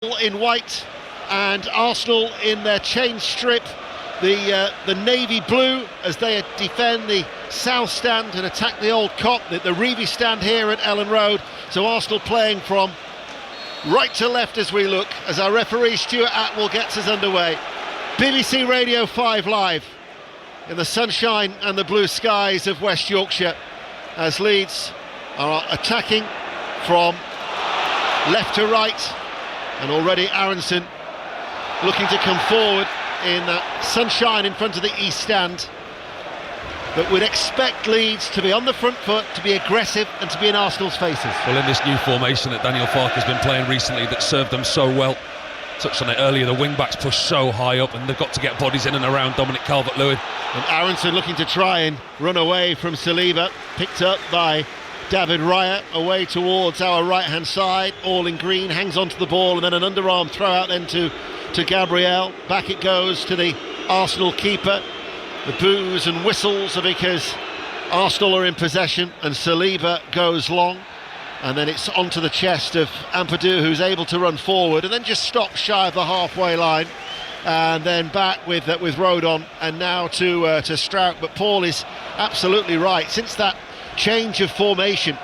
in white and Arsenal in their change strip, the navy blue, as they defend the south stand and attack the old Kop, the Reevy stand here at Ellen Road. So Arsenal playing from right to left as we look, as our referee Stuart Atwell gets us underway. BBC Radio 5 live in the sunshine and the blue skies of West Yorkshire, as Leeds are attacking from left to right, and already Aronson looking to come forward in that sunshine in front of the east stand. But we'd expect Leeds to be on the front foot, to be aggressive and to be in Arsenal's faces. Well, in this new formation that Daniel Farke has been playing recently that served them so well, touched on it earlier, the wing-backs push so high up and they've got to get bodies in and around Dominic Calvert-Lewin. And Aronson looking to try and run away from Saliba, picked up by David Raya, away towards our right-hand side, all in green, hangs onto the ball, and then an underarm throw out then to Gabriel. Back it goes to the Arsenal keeper. The boos and whistles are because Arsenal are in possession, and Saliba goes long, and then it's onto the chest of Ampadu, who's able to run forward and then just stop shy of the halfway line, and then back with Rodon, and now to Strout. But Paul is absolutely right. Since that change of formation,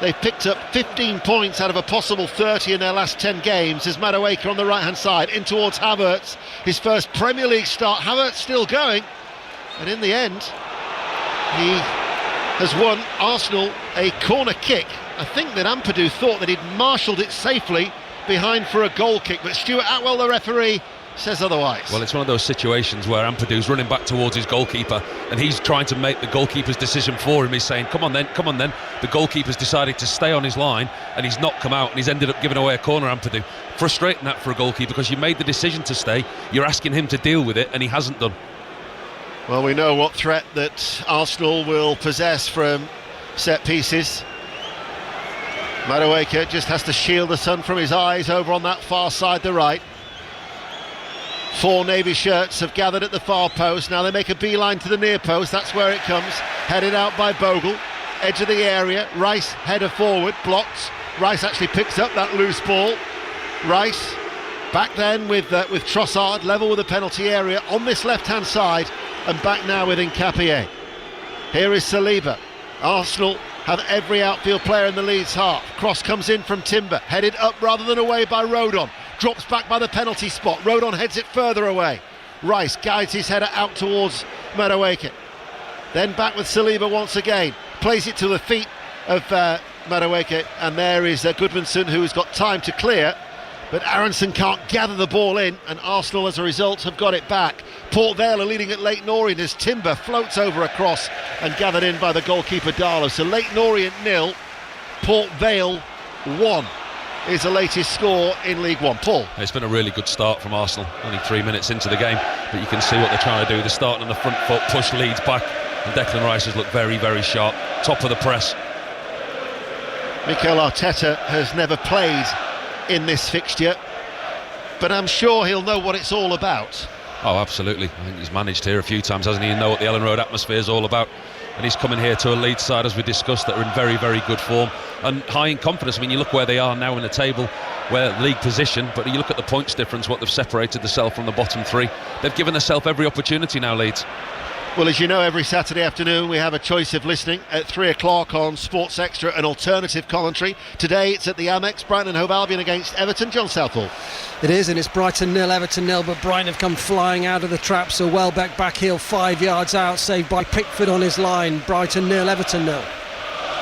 they've picked up 15 points out of a possible 30 in their last 10 games. As Madueke on the right hand side in towards Havertz, his first Premier League start. Havertz still going, and in the end he has won Arsenal a corner kick. I think that Ampadu thought that he'd marshalled it safely behind for a goal kick, but Stuart Atwell, the referee, says otherwise. Well, it's one of those situations where Ampadu's running back towards his goalkeeper and he's trying to make the goalkeeper's decision for him. He's saying, come on then. The goalkeeper's decided to stay on his line and he's not come out, and he's ended up giving away a corner. Ampadu, frustrating that for a goalkeeper, because you made the decision to stay, you're asking him to deal with it, and he hasn't done. Well, we know what threat that Arsenal will possess from set pieces. Madueke just has to shield the sun from his eyes over on that far side, the right. Four navy shirts have gathered at the far post. Now they make a beeline to the near post. That's where it comes. Headed out by Bogle. Edge of the area. Rice header forward. Blocked. Rice actually picks up that loose ball. Rice back then with Trossard, level with the penalty area on this left-hand side, and back now with Nkapie. Here is Saliba. Arsenal have every outfield player in the Leeds half. Cross comes in from Timber. Headed up rather than away by Rodon. Drops back by the penalty spot. Rodon heads it further away. Rice guides his header out towards Madueke. Then back with Saliba once again. Plays it to the feet of Madueke, and there is Goodmanson, who has got time to clear, but Aronson can't gather the ball in, and Arsenal as a result have got it back. Port Vale are leading at Leyton Orient as Timber floats over a cross and gathered in by the goalkeeper Darlow. So Leyton Orient 0, Port Vale 1 is the latest score in League One. Paul? It's been a really good start from Arsenal, only 3 minutes into the game, but you can see what they're trying to do. They're starting on the front foot, push Leeds back, and Declan Rice has looked very, very sharp, top of the press. Mikel Arteta has never played in this fixture, but I'm sure he'll know what it's all about. Oh, absolutely. I think he's managed here a few times, hasn't he? You know what the Ellen Road atmosphere is all about. And he's coming here to a Leeds side, as we discussed, that are in very, very good form and high in confidence. I mean, you look where they are now in the table, where league position, but you look at the points difference, what they've separated themselves from the bottom three. They've given themselves every opportunity now, Leeds. Well, as you know, every Saturday afternoon we have a choice of listening at 3 o'clock on Sports Extra, an alternative commentary. Today it's at the Amex, Brighton and Hove Albion against Everton. John Southall. It is, and it's Brighton 0, Everton 0, but Brighton have come flying out of the trap. So Welbeck back heel 5 yards out, saved by Pickford on his line. Brighton 0, Everton 0.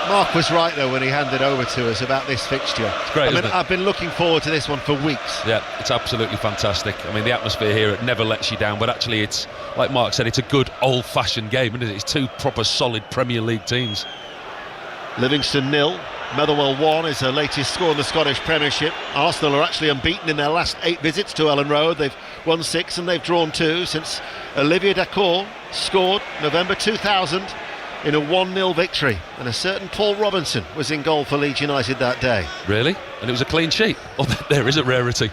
Mark was right though when he handed over to us about this fixture. It's great, isn't it? I've been looking forward to this one for weeks. Yeah, it's absolutely fantastic. I mean, the atmosphere here, it never lets you down, but actually it's, like Mark said, it's a good old-fashioned game, isn't it? It's two proper solid Premier League teams. Livingston 0, Motherwell 1 is the latest score in the Scottish Premiership. Arsenal are actually unbeaten in their last 8 visits to Ellen Road. They've won 6 and they've drawn 2 since Olivier Dacour scored November 2000 in a 1-0 victory, and a certain Paul Robinson was in goal for Leeds United that day. Really? And it was a clean sheet? Oh, there is a rarity.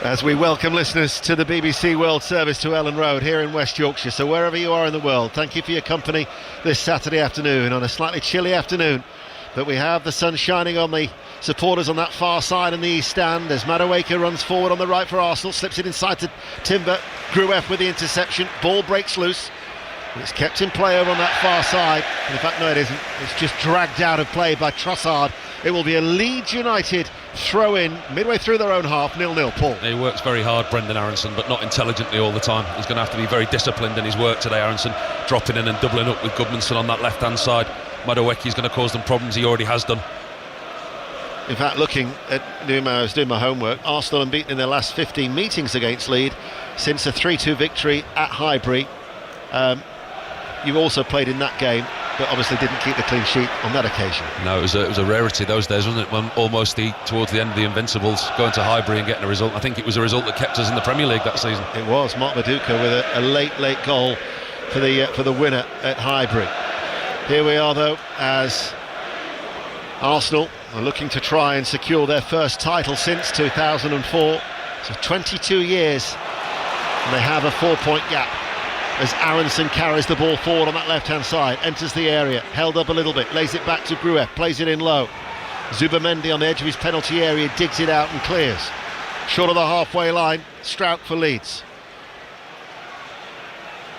As we welcome listeners to the BBC World Service to Ellen Road here in West Yorkshire. So wherever you are in the world, thank you for your company this Saturday afternoon, on a slightly chilly afternoon. But we have the sun shining on the supporters on that far side in the East Stand as Madueke runs forward on the right for Arsenal, slips it inside to Timber. Grueff with the interception, ball breaks loose. It's kept in play over on that far side. In fact, no, it isn't. It's just dragged out of play by Trossard. It will be a Leeds United throw-in midway through their own half, 0-0. Paul. He works very hard, Brendan Aronson, but not intelligently all the time. He's going to have to be very disciplined in his work today, Aronson, dropping in and doubling up with Goodmanson on that left-hand side. Madueke is going to cause them problems. He already has done. In fact, looking at I was doing my homework, Arsenal unbeaten in their last 15 meetings against Leeds since a 3-2 victory at Highbury. You also played in that game, but obviously didn't keep the clean sheet on that occasion. No, it was a rarity those days, wasn't it? When almost towards the end of the Invincibles, going to Highbury and getting a result. I think it was a result that kept us in the Premier League that season. It was Mark Madueke with a late goal for the winner at Highbury. Here we are though, as Arsenal are looking to try and secure their first title since 2004. So 22 years, and they have a 4-point gap. As Aronson carries the ball forward on that left-hand side, enters the area, held up a little bit, lays it back to Grueff, plays it in low. Zubamendi on the edge of his penalty area, digs it out and clears. Short of the halfway line, Strout for Leeds.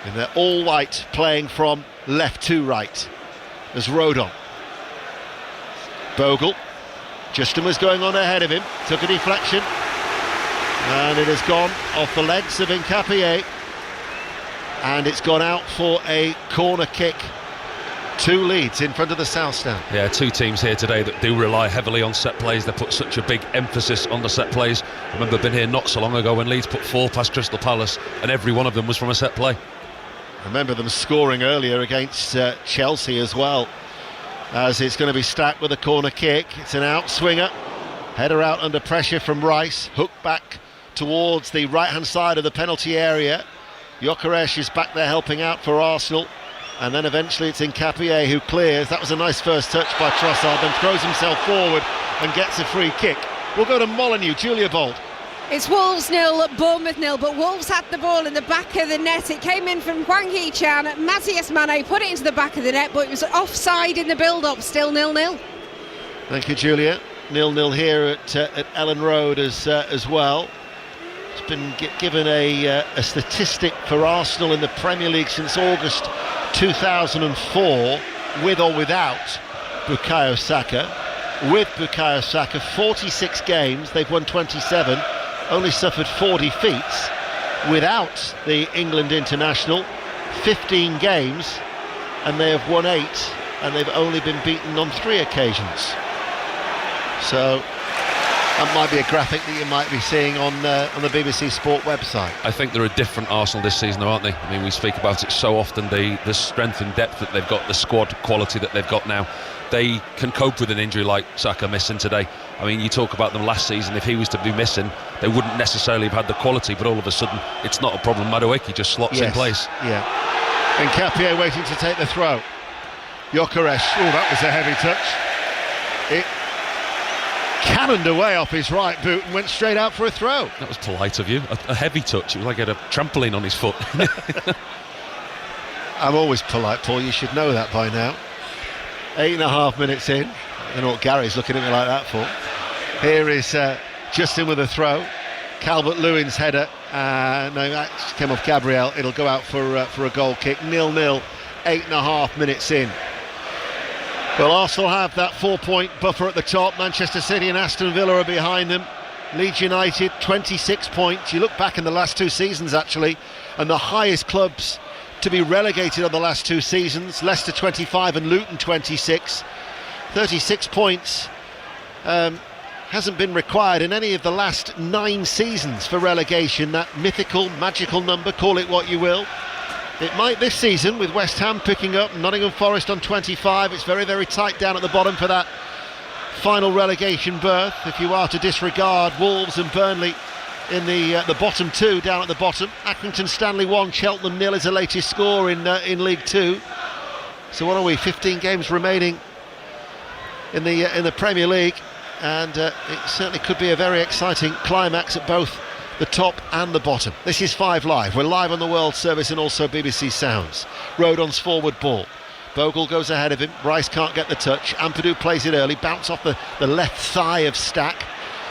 And they're all white, playing from left to right. As Rodon. Bogle. Justin was going on ahead of him, took a deflection. And it has gone off the legs of Nkapie. And it's gone out for a corner kick to Leeds in front of the South Stand. Yeah, two teams here today that do rely heavily on set plays. They put such a big emphasis on the set plays. I remember being here not so long ago when Leeds put 4 past Crystal Palace, and every one of them was from a set play. I remember them scoring earlier against Chelsea as well, as it's going to be stacked with a corner kick. It's an outswinger, header out under pressure from Rice, hook back towards the right-hand side of the penalty area. Gyökeres is back there helping out for Arsenal, and then eventually it's Nkapie who clears. That was a nice first touch by Trossard, then throws himself forward and gets a free kick. We'll go to Molineux. Julia Bolt. It's Wolves 0, Bournemouth 0, but Wolves had the ball in the back of the net. It came in from Hwang Hee-chan. Matthias Mane put it into the back of the net, but it was offside in the build-up, still 0-0. Thank you, Julia. 0-0 here at Ellen Road as well. It's been given a statistic for Arsenal in the Premier League since August 2004, with or without Bukayo Saka. With Bukayo Saka, 46 games, they've won 27, only suffered 4 defeats. Without the England international, 15 games, and they have won 8, and they've only been beaten on 3 occasions. So that might be a graphic that you might be seeing on the BBC Sport website. I think they're a different Arsenal this season, though, aren't they? I mean, we speak about it so often, the strength and depth that they've got, the squad quality that they've got now. They can cope with an injury like Saka missing today. I mean, you talk about them last season, if he was to be missing, they wouldn't necessarily have had the quality, but all of a sudden, it's not a problem. Madueke just slots in place. Yeah. Nkapie waiting to take the throw. Gyökeres, that was a heavy touch. It cannoned away off his right boot and went straight out for a throw. That was polite of you. A heavy touch. It was like he had a trampoline on his foot. I'm always polite, Paul. You should know that by now. 8.5 minutes in. I don't know what Gary's looking at me like that for. Here is Justin with a throw. Calvert-Lewin's header. No, that came off Gabriel. It'll go out for a goal kick. 0-0. 8.5 minutes in. Well, Arsenal have that 4-point buffer at the top. Manchester City and Aston Villa are behind them. Leeds United, 26 points. You look back in the last 2 seasons, actually, and the highest clubs to be relegated on the last 2 seasons, Leicester 25 and Luton 26. 36 points hasn't been required in any of the last 9 seasons for relegation. That mythical, magical number, call it what you will. It might this season, with West Ham picking up, Nottingham Forest on 25. It's very, very tight down at the bottom for that final relegation berth, if you are to disregard Wolves and Burnley in the bottom 2 down at the bottom. Accrington Stanley 1, Cheltenham 0 is the latest score in League 2. So what are we, 15 games remaining in the Premier League, and it certainly could be a very exciting climax at both the top and the bottom. This is 5 Live. We're live on the World Service and also BBC Sounds. Rodon's forward ball. Bogle goes ahead of him. Rice can't get the touch. Ampadu plays it early. Bounce off the left thigh of Stack.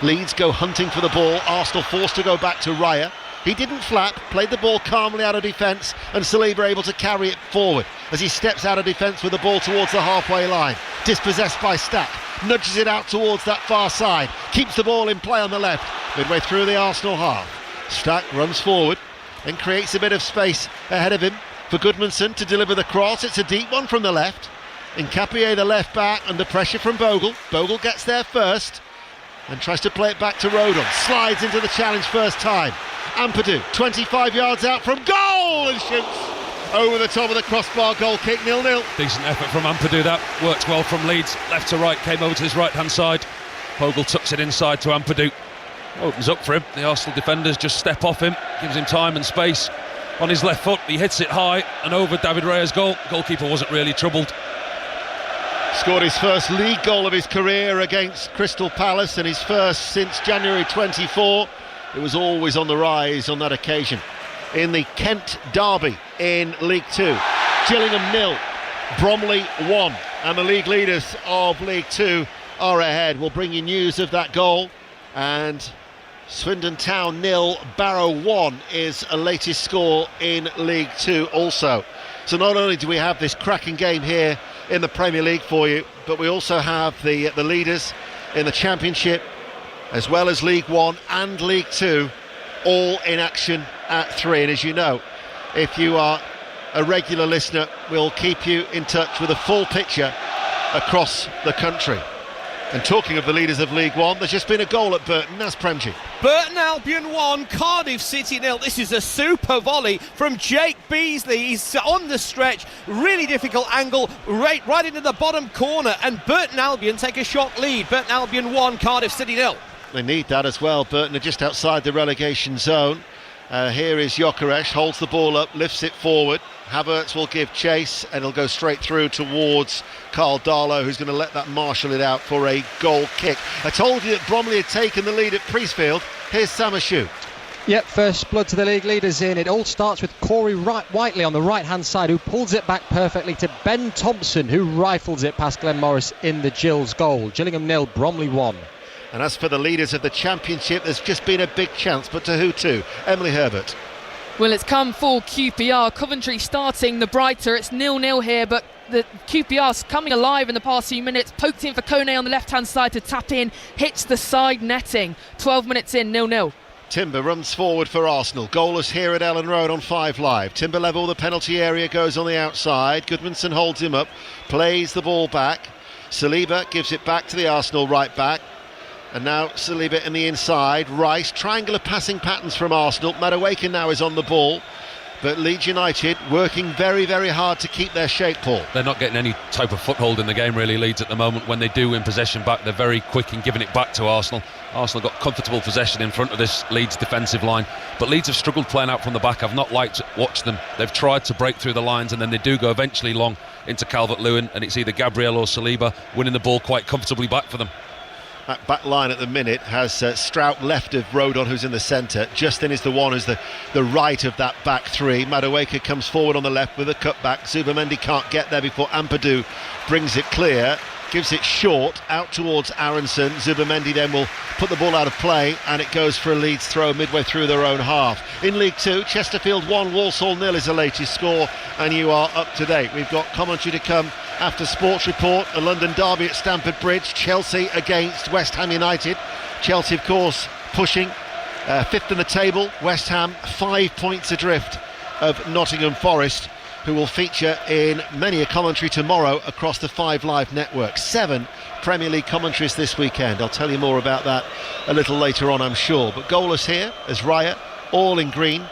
Leeds go hunting for the ball. Arsenal forced to go back to Raya. He didn't flap, played the ball calmly out of defence, and Saliba able to carry it forward as he steps out of defence with the ball towards the halfway line. Dispossessed by Stack, nudges it out towards that far side, keeps the ball in play on the left, midway through the Arsenal half. Stack runs forward and creates a bit of space ahead of him for Goodmanson to deliver the cross. It's a deep one from the left. Nkapie, the left back, under pressure from Bogle. Bogle gets there first and tries to play it back to Rodon. Slides into the challenge first time. Ampadu, 25 yards out from goal, and shoots over the top of the crossbar. Goal kick, 0-0. Decent effort from Ampadu. That worked well from Leeds. Left to right, came over to his right hand side. Bogle tucks it inside to Ampadu. Opens up for him. The Arsenal defenders just step off him, gives him time and space on his left foot. He hits it high and over David Raya's goal. Goalkeeper wasn't really troubled. Scored his first league goal of his career against Crystal Palace, and his first since January 24. It was always on the rise on that occasion. In the Kent derby in League 2, Gillingham 0, Bromley 1, and the league leaders of League 2 are ahead. We'll bring you news of that goal. And Swindon Town 0, Barrow 1 is a latest score in League 2 also. So not only do we have this cracking game here in the Premier League for you, but we also have the leaders in the Championship, as well as League 1 and League 2, all in action at 3. And as you know, if you are a regular listener, we'll keep you in touch with a full picture across the country. And talking of the leaders of League 1, there's just been a goal at Burton. That's Premji. Burton Albion 1, Cardiff City 0. This is a super volley from Jake Beasley. He's on the stretch, really difficult angle, right into the bottom corner, and Burton Albion take a shock lead. Burton Albion 1, Cardiff City 0. They need that as well. Burton are just outside the relegation zone. Here is Gyökeres, holds the ball up, lifts it forward. Havertz will give chase, and he'll go straight through towards Carl Darlow, who's going to let that marshal it out for a goal kick. I told you that Bromley had taken the lead at Priestfield. Here's Samashu. Yep, first blood to the league leaders in. It all starts with Corey Whiteley on the right-hand side, who pulls it back perfectly to Ben Thompson, who rifles it past Glenn Morris in the Gills goal. Gillingham 0, Bromley 1. And as for the leaders of the Championship, there's just been a big chance, but to who to? Emily Herbert. Well, it's come for QPR. Coventry starting the brighter. It's 0-0 here, but the QPR's coming alive in the past few minutes. Poked in for Kone on the left-hand side to tap in. Hits the side netting. 12 minutes in, 0-0. Timber runs forward for Arsenal. Goalless here at Ellen Road on 5 Live. Timber level, the penalty area goes on the outside. Goodmanson holds him up, plays the ball back. Saliba gives it back to the Arsenal right back. And now Saliba in the inside. Rice, triangular passing patterns from Arsenal. Madueke now is on the ball, but Leeds United working very, very hard to keep their shape, Paul. They're not getting any type of foothold in the game, really, Leeds, at the moment. When they do win possession back, they're very quick in giving it back to Arsenal. Arsenal got comfortable possession in front of this Leeds defensive line, but Leeds have struggled playing out from the back. I've not liked to watch them. They've tried to break through the lines, and then they do go eventually long into Calvert-Lewin, and it's either Gabriel or Saliba winning the ball quite comfortably back for them. That back line at the minute has Strout left of Rodon, who's in the centre. Justin is the one who's the right of that back three. Madueke comes forward on the left with a cutback. Zubamendi can't get there before Ampadu brings it clear. Gives it short out towards Aronson. Zubamendi then will put the ball out of play, and it goes for a Leeds throw midway through their own half. In League 2, Chesterfield 1, Walsall 0 is the latest score, and you are up to date. We've got commentary to come after Sports Report, a London derby at Stamford Bridge, Chelsea against West Ham United. Chelsea, of course, pushing fifth in the table. West Ham 5 points adrift of Nottingham Forest, who will feature in many a commentary tomorrow across the 5 Live network. 7 Premier League commentaries this weekend. I'll tell you more about that a little later on, I'm sure. But goalless here as Raya, all in green,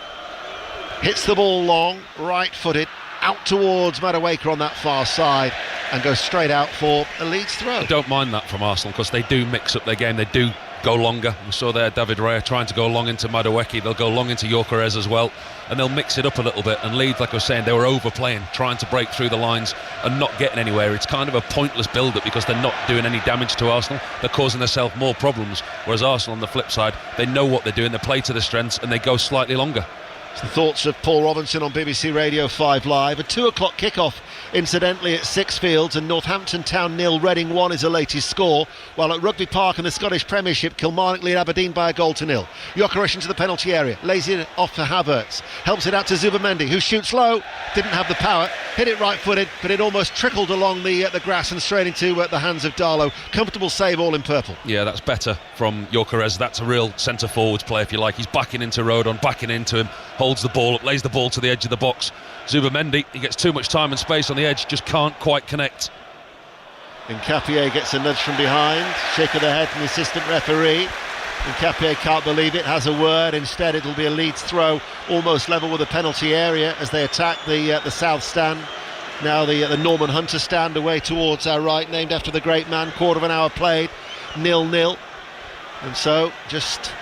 hits the ball long, right-footed, out towards Madueke on that far side, and goes straight out for a Leeds throw. I don't mind that from Arsenal, because they do mix up their game. They do go longer. We saw there David Raya trying to go long into Madueke. They'll go long into Gyökeres as well, and they'll mix it up a little bit. And Leeds, like I was saying, they were overplaying, trying to break through the lines and not getting anywhere. It's kind of a pointless build-up because they're not doing any damage to Arsenal. They're causing themselves more problems, whereas Arsenal on the flip side, they know what they're doing, they play to their strengths, and they go slightly longer. It's the thoughts of Paul Robinson on BBC Radio 5 Live. A 2 o'clock kickoff Incidentally, at Sixfields and Northampton Town 0, Reading 1 is the latest score, while at Rugby Park in the Scottish Premiership, Kilmarnock lead Aberdeen by a goal to 0. Gyökeres into the penalty area, lays it off for Havertz, helps it out to Zubamendi, who shoots low, didn't have the power, hit it right-footed, but it almost trickled along the grass and straight into the hands of Darlow. Comfortable save, all in purple. Yeah, that's better from Gyökeres. That's a real centre-forwards play, if you like. He's backing into Rodon, backing into him, holds the ball up, lays the ball to the edge of the box. Zubamendi, he gets too much time and space on the edge, just can't quite connect. Nkapie gets a nudge from behind, shake of the head from the assistant referee. Nkapie can't believe it, has a word. Instead, it'll be a Leeds throw, almost level with the penalty area as they attack the south stand. Now the Norman Hunter stand away towards our right, named after the great man. Quarter of an hour played, 0-0. And so, just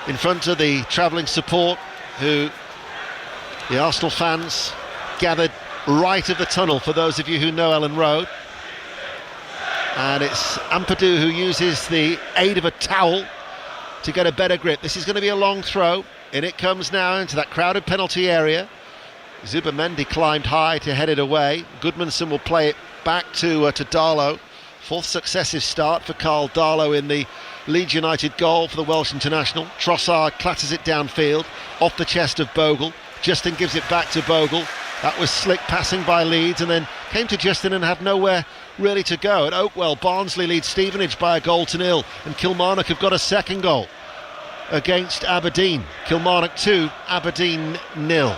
in front of the travelling support, who the Arsenal fans gathered right of the tunnel, for those of you who know Ellen Road. And it's Ampadu who uses the aid of a towel to get a better grip. This is going to be a long throw. In it comes now into that crowded penalty area. Zubamendi climbed high to head it away. Goodmanson will play it back to Darlow. Fourth successive start for Carl Darlow in the Leeds United goal for the Welsh international. Trossard clatters it downfield, off the chest of Bogle. Justin gives it back to Bogle. That was slick passing by Leeds, and then came to Justin and had nowhere really to go. At Oakwell, Barnsley leads Stevenage by a goal to 0, and Kilmarnock have got a second goal against Aberdeen. Kilmarnock 2, Aberdeen 0.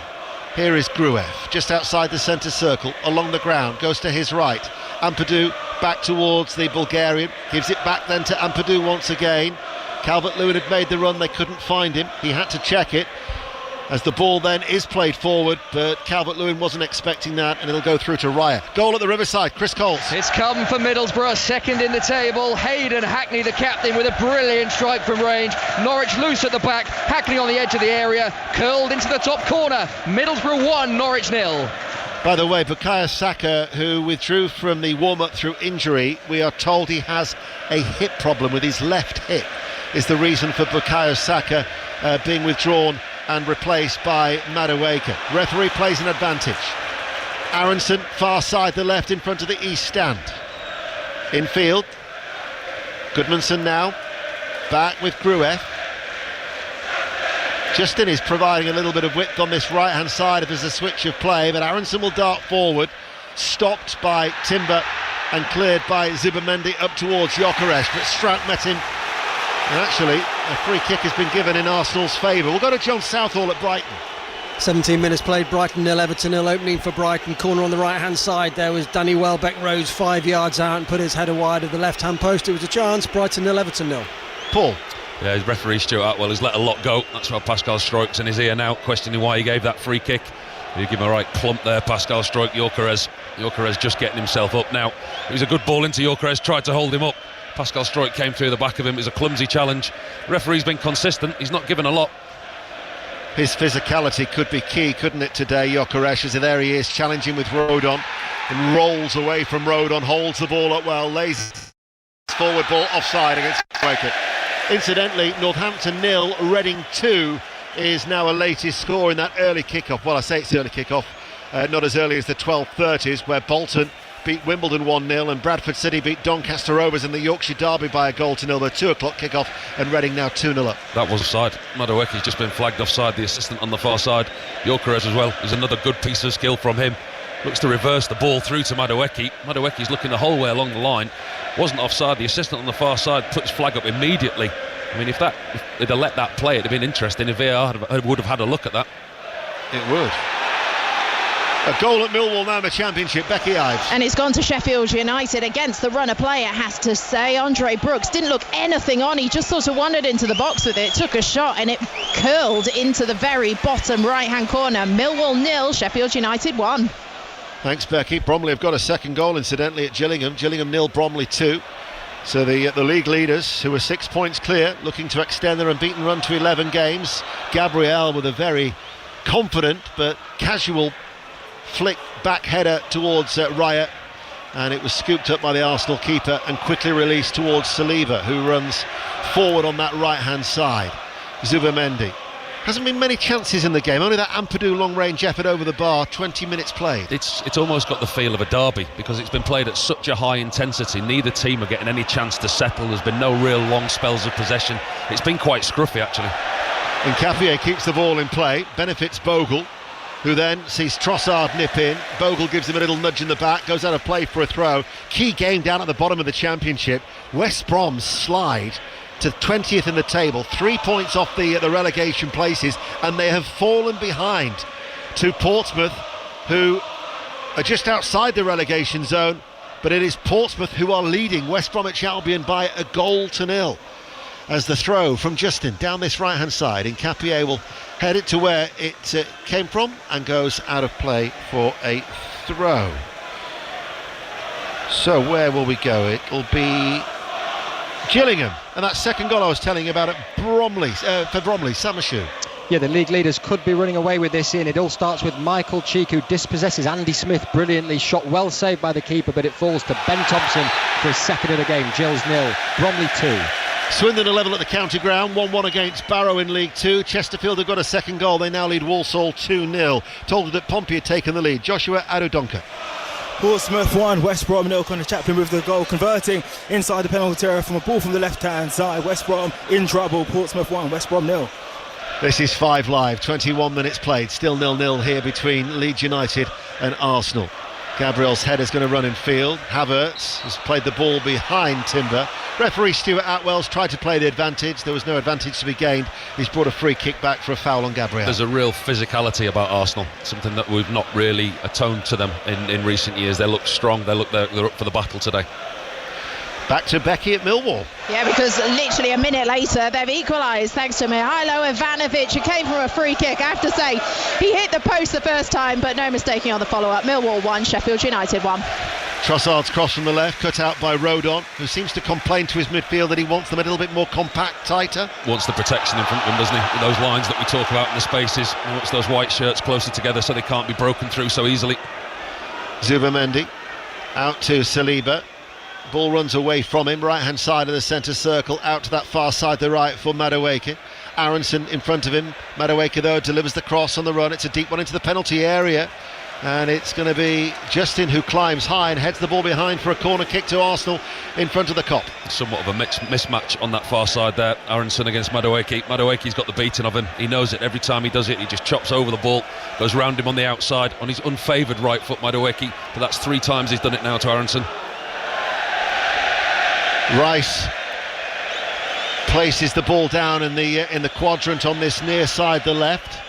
Here is Gruev, just outside the centre circle, along the ground, goes to his right. Ampadu back towards the Bulgarian, gives it back then to Ampadu once again. Calvert-Lewin had made the run, they couldn't find him, he had to check it. As the ball then is played forward, but Calvert-Lewin wasn't expecting that, and it'll go through to Raya. Goal at the Riverside, Chris Coles. It's come for Middlesbrough, second in the table. Hayden Hackney, the captain, with a brilliant strike from range. Norwich loose at the back, Hackney on the edge of the area, curled into the top corner. Middlesbrough 1, Norwich 0. By the way, Bukayo Saka, who withdrew from the warm-up through injury, we are told he has a hip problem with his left hip, is the reason for Bukayo Saka being withdrawn and replaced by Madueke. Referee plays an advantage. Aronson, far side the left in front of the east stand. Infield, Goodmanson now, back with Gruev. Justin is providing a little bit of width on this right hand side if there's a switch of play, but Aronson will dart forward, stopped by Timber and cleared by Zubamendi up towards Gyökeres, but Strout met him. And actually, a free kick has been given in Arsenal's favour. We'll go to John Southall at Brighton. 17 minutes played, Brighton 0, Everton 0, opening for Brighton. Corner on the right hand side, there was Danny Welbeck-Rose 5 yards out and put his header wide of the left hand post. It was a chance. Brighton 0, Everton 0. Paul. Yeah, his referee Stuart Atwell has let a lot go. That's why Pascal Stroik's in his ear now, questioning why he gave that free kick. You give him a right clump there, Pascal Stroik. Gyökeres just getting himself up now. It was a good ball into Gyökeres, tried to hold him up. Pascal Stroik came through the back of him. It was a clumsy challenge. The referee's been consistent, he's not given a lot. His physicality could be key, couldn't it, today, Gyökeres, as there he is challenging with Rodon and rolls away from Rodon, holds the ball up well, lays forward ball offside against Wicket. Incidentally, Northampton 0, Reading 2 is now a latest score in that early kick-off. Well, I say it's early kick-off, not as early as the 12:30s, where Bolton beat Wimbledon 1-0 and Bradford City beat Doncaster Rovers in the Yorkshire Derby by a goal to 0. The 2 o'clock kick-off, and Reading now 2-0 up. That was offside. Madueke's just been flagged offside, the assistant on the far side. Gyökeres as well is another good piece of skill from him. Looks to reverse the ball through to Madueke. Madueke's looking the whole way along the line. Wasn't offside. The assistant on the far side put his flag up immediately. I mean, if they'd have let that play, it'd have been interesting. If VAR would have had a look at that. It would. A goal at Millwall now in the Championship, Becky Ives. And it's gone to Sheffield United against the runner player, has to say. Andre Brooks didn't look anything on, he just sort of wandered into the box with it, took a shot and it curled into the very bottom right hand corner. Millwall 0, Sheffield United 1. Thanks, Becky. Bromley have got a second goal, incidentally, at Gillingham. Gillingham 0, Bromley 2. So the league leaders, who are 6 points clear, looking to extend their unbeaten run to 11 games. Gabriel with a very confident but casual flick back header towards Raya, and it was scooped up by the Arsenal keeper and quickly released towards Saliba, who runs forward on that right hand side. Zubamendi Hasn't been many chances in the game, only that Ampadu long-range effort over the bar, 20 minutes played. It's almost got the feel of a derby because it's been played at such a high intensity. Neither team are getting any chance to settle. There's been no real long spells of possession. It's been quite scruffy, actually. Nkapie keeps the ball in play, benefits Bogle, who then sees Trossard nip in. Bogle gives him a little nudge in the back, goes out of play for a throw. Key game down at the bottom of the Championship. West Brom's slide to 20th in the table, 3 points off the relegation places, and they have fallen behind to Portsmouth, who are just outside the relegation zone, but it is Portsmouth who are leading West Bromwich Albion by 1-0. As the throw from Justin down this right hand side, Nkapie will head it to where it came from and goes out of play for a throw. So where will we go? It'll be Gillingham, and that second goal I was telling you about at Bromley, for Bromley, Samashu. Yeah, the league leaders could be running away with this in. It all starts with Michael Cheek, who dispossesses Andy Smith brilliantly. Shot well saved by the keeper, but it falls to Ben Thompson for his second of the game. Gills 0, Bromley 2. Swindon are level at the county ground, 1-1 against Barrow in League 2. Chesterfield have got a second goal. They now lead Walsall 2-0. Told that Pompey had taken the lead. Joshua Adodonka. Portsmouth 1, West Brom 0. Connor Chaplin with the goal, converting inside the penalty area from a ball from the left-hand side. West Brom in trouble. Portsmouth 1, West Brom 0. This is 5 Live, 21 minutes played. Still 0-0 here between Leeds United and Arsenal. Gabriel's header's going to run in field. Havertz has played the ball behind Timber. Referee Stuart Atwell's tried to play the advantage. There was no advantage to be gained. He's brought a free kick back for a foul on Gabriel. There's a real physicality about Arsenal, something that we've not really atoned to them in recent years. They look strong. They're up for the battle today. Back to Becky at Millwall. Yeah, because literally a minute later they've equalised thanks to Mihailo Ivanovic, who came from a free kick. I have to say, he hit the post the first time, but no mistaking on the follow-up. Millwall 1, Sheffield United 1. Trossard's cross from the left, cut out by Rodon, who seems to complain to his midfield that he wants them a little bit more compact, tighter. Wants the protection in front of him, doesn't he? With those lines that we talk about in the spaces. He wants those white shirts closer together so they can't be broken through so easily. Zubamendi out to Saliba. Ball runs away from him, right hand side of the centre circle, out to that far side, the right for Madueke. Aronson in front of him. Madueke though delivers the cross on the run. It's a deep one into the penalty area, and it's going to be Justin who climbs high and heads the ball behind for a corner kick to Arsenal in front of the Kop. Somewhat of a mismatch on that far side there. Aronson against Madueke. Madueke's got the beating of him. He knows it. Every time he does it, he just chops over the ball, goes round him on the outside on his unfavoured right foot, Madueke. But that's 3 times he's done it now to Aronson. Rice places the ball down in the quadrant on this near side, the left.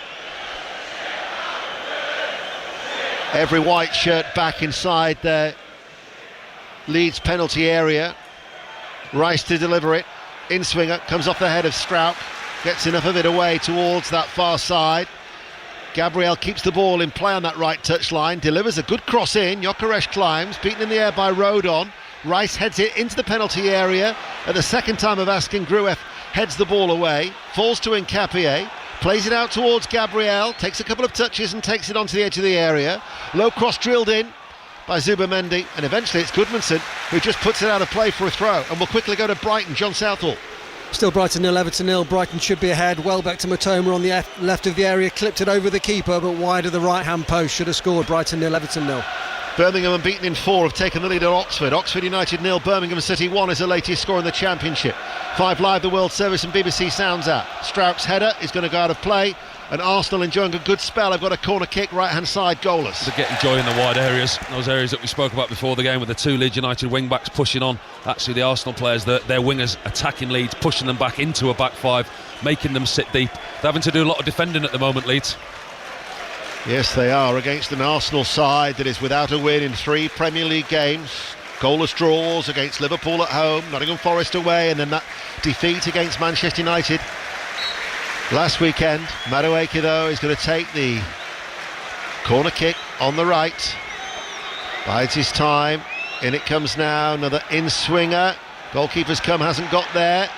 Every white shirt back inside their Leeds penalty area. Rice to deliver it. In swinger, comes off the head of Strouk, gets enough of it away towards that far side. Gabriel keeps the ball in play on that right touchline, delivers a good cross in. Gyökeres climbs, beaten in the air by Rodon. Rice heads it into the penalty area. At the second time of asking, Grueff heads the ball away, falls to Nkapie, plays it out towards Gabriel, takes a couple of touches and takes it onto the edge of the area. Low cross drilled in by Zubamendi, and eventually it's Goodmanson who just puts it out of play for a throw. And we'll quickly go to Brighton. John Southall. Still Brighton 0, Everton 0. Brighton should be ahead. Welbeck to Matoma on the left of the area, clipped it over the keeper, but wide of the right hand post. Should have scored. Brighton 0, Everton 0. Birmingham unbeaten in 4 have taken the lead at Oxford. Oxford United 0, Birmingham City 1 is the latest score in the Championship. 5 Live, the World Service and BBC Sounds app. Strouk's header is going to go out of play, and Arsenal enjoying a good spell. They've got a corner kick, right hand side, goalless. They're getting joy in the wide areas, those areas that we spoke about before the game, with the 2 Leeds United wing backs pushing on. Actually the Arsenal players, their wingers attacking Leeds, pushing them back into a back 5, making them sit deep. They're having to do a lot of defending at the moment, Leeds. Yes, they are, against an Arsenal side that is without a win in 3 Premier League games. Goalless draws against Liverpool at home, Nottingham Forest away, and then that defeat against Manchester United last weekend. Madueke, though, is going to take the corner kick on the right. Bides his time. In it comes now, another in-swinger. Goalkeeper's come, hasn't got there.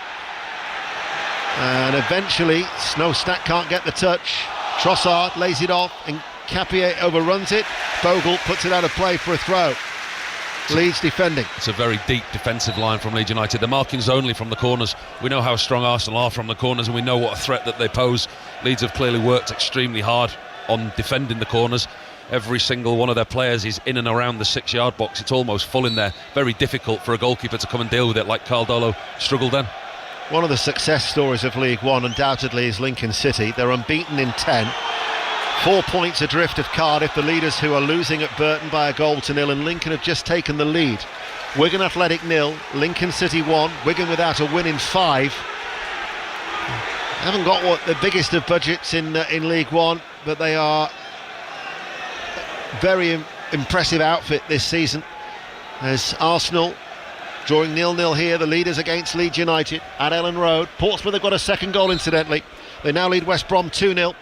And eventually, Snowstack can't get the touch. Trossard lays it off, and Nkapie overruns it. Bogle puts it out of play for a throw. Leeds defending. It's a very deep defensive line from Leeds United. The marking's only from the corners. We know how strong Arsenal are from the corners, and we know what a threat that they pose Leeds have clearly worked extremely hard on defending the corners. Every single one of their players is in and around the 6-yard box. It's almost full in there. Very difficult for a goalkeeper to come and deal with it like Caldolo struggled then. One of the success stories of League One undoubtedly is Lincoln City. They're unbeaten in 10. 4 points adrift of Cardiff, the leaders who are losing at Burton by 1-0, and Lincoln have just taken the lead. Wigan Athletic 0, Lincoln City 1, Wigan without a win in 5. Haven't got what the biggest of budgets in League One, but they are very impressive outfit this season, as Arsenal drawing 0-0 here, the leaders against Leeds United at Ellen Road. Portsmouth have got a second goal, incidentally. They now lead West Brom 2-0.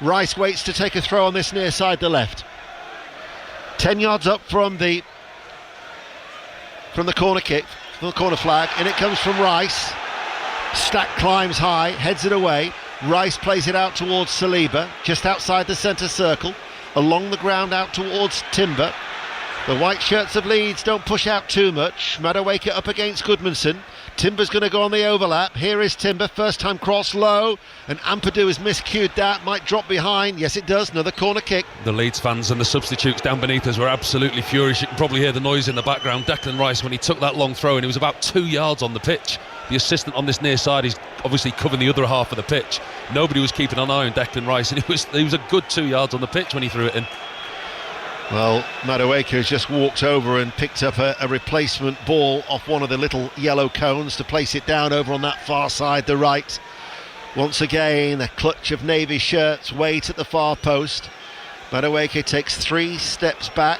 Rice waits to take a throw on this near side, the left. 10 yards up from the corner kick, from the corner flag, and it comes from Rice. Stack climbs high, heads it away. Rice plays it out towards Saliba, just outside the centre circle, along the ground out towards Timber. The white shirts of Leeds don't push out too much. Madueke up against Goodmanson. Timber's going to go on the overlap. Here is Timber, first time cross low, and Ampadu has miscued that, might drop behind. Yes, it does. Another corner kick. The Leeds fans and the substitutes down beneath us were absolutely furious. You can probably hear the noise in the background. Declan Rice, when he took that long throw, and he was about 2 yards on the pitch. The assistant on this near side is obviously covering the other half of the pitch. Nobody was keeping an eye on Declan Rice, and he was a good 2 yards on the pitch when he threw it in. Well, Madueke has just walked over and picked up a replacement ball off one of the little yellow cones to place it down over on that far side, the right. Once again, a clutch of navy shirts wait at the far post. Madueke takes 3 steps back.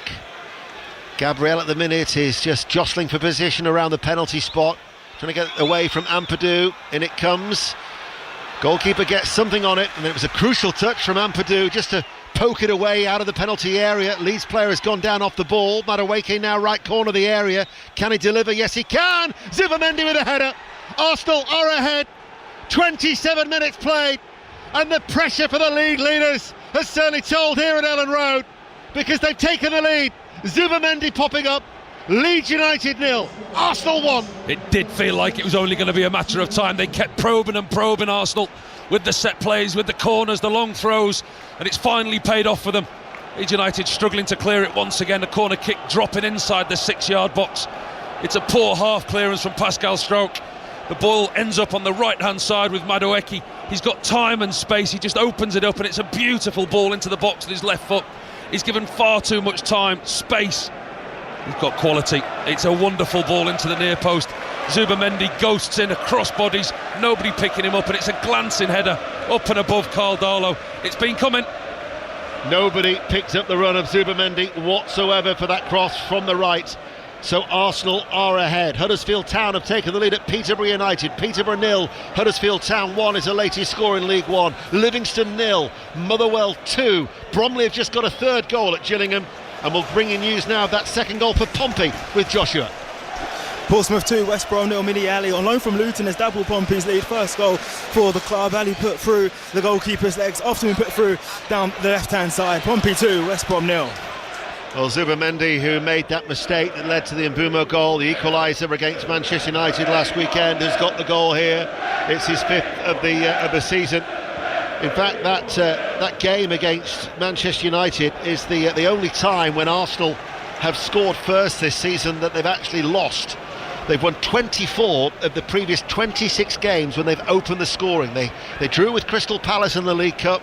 Gabriel at the minute is just jostling for position around the penalty spot, trying to get away from Ampadu, and it comes. Goalkeeper gets something on it, and it was a crucial touch from Ampadu just to poke it away out of the penalty area. Leeds player has gone down off the ball. Madueke now right corner of the area. Can he deliver? Yes, he can. Zubamendi with a header. Arsenal are ahead. 27 minutes played, and the pressure for the league leaders has certainly told here at Ellen Road, because they've taken the lead. Zubamendi popping up. Leeds United 0, Arsenal 1. It did feel like it was only going to be a matter of time. They kept probing and probing Arsenal with the set plays, with the corners, the long throws, and it's finally paid off for them. Leeds United struggling to clear it once again. A corner kick dropping inside the 6-yard box. It's a poor half clearance from Pascal Stroke. The ball ends up on the right-hand side with Madueke. He's got time and space. He just opens it up, and it's a beautiful ball into the box with his left foot. He's given far too much time, space. He's got quality. It's a wonderful ball into the near post. Zubamendi ghosts in across bodies, nobody picking him up, and it's a glancing header up and above Caldolo. It's been coming. Nobody picked up the run of Zubamendi whatsoever for that cross from the right. So Arsenal are ahead. Huddersfield Town have taken the lead at Peterborough United. Peterborough 0, Huddersfield Town 1 is the latest score in League One. Livingston 0, Motherwell 2. Bromley have just got a third goal at Gillingham. And we'll bring in news now of that second goal for Pompey with Joshua. Portsmouth 2, West Brom 0, Mini Ali on loan from Luton has doubled Pompey's lead. First goal for the club. Ali put through the goalkeeper's legs, after being put through down the left-hand side. Pompey 2, West Brom 0. Well, Zubamendi, who made that mistake that led to the Mbumo goal, the equaliser against Manchester United last weekend, has got the goal here. It's his 5th of the season. In fact, that game against Manchester United is the only time when Arsenal have scored first this season that they've actually lost. They've won 24 of the previous 26 games when they've opened the scoring. They drew with Crystal Palace in the League Cup,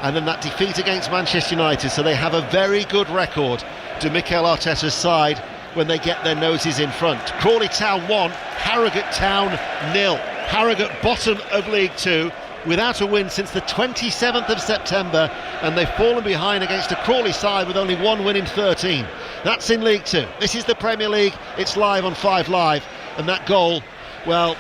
and then that defeat against Manchester United. So they have a very good record to Mikel Arteta's side when they get their noses in front. Crawley Town 1, Harrogate Town 0. Harrogate bottom of League 2. Without a win since the 27th of September, and they've fallen behind against a Crawley side with only 1 win in 13. That's in League 2. This is the Premier League. It's live on 5 Live, and that goal, well,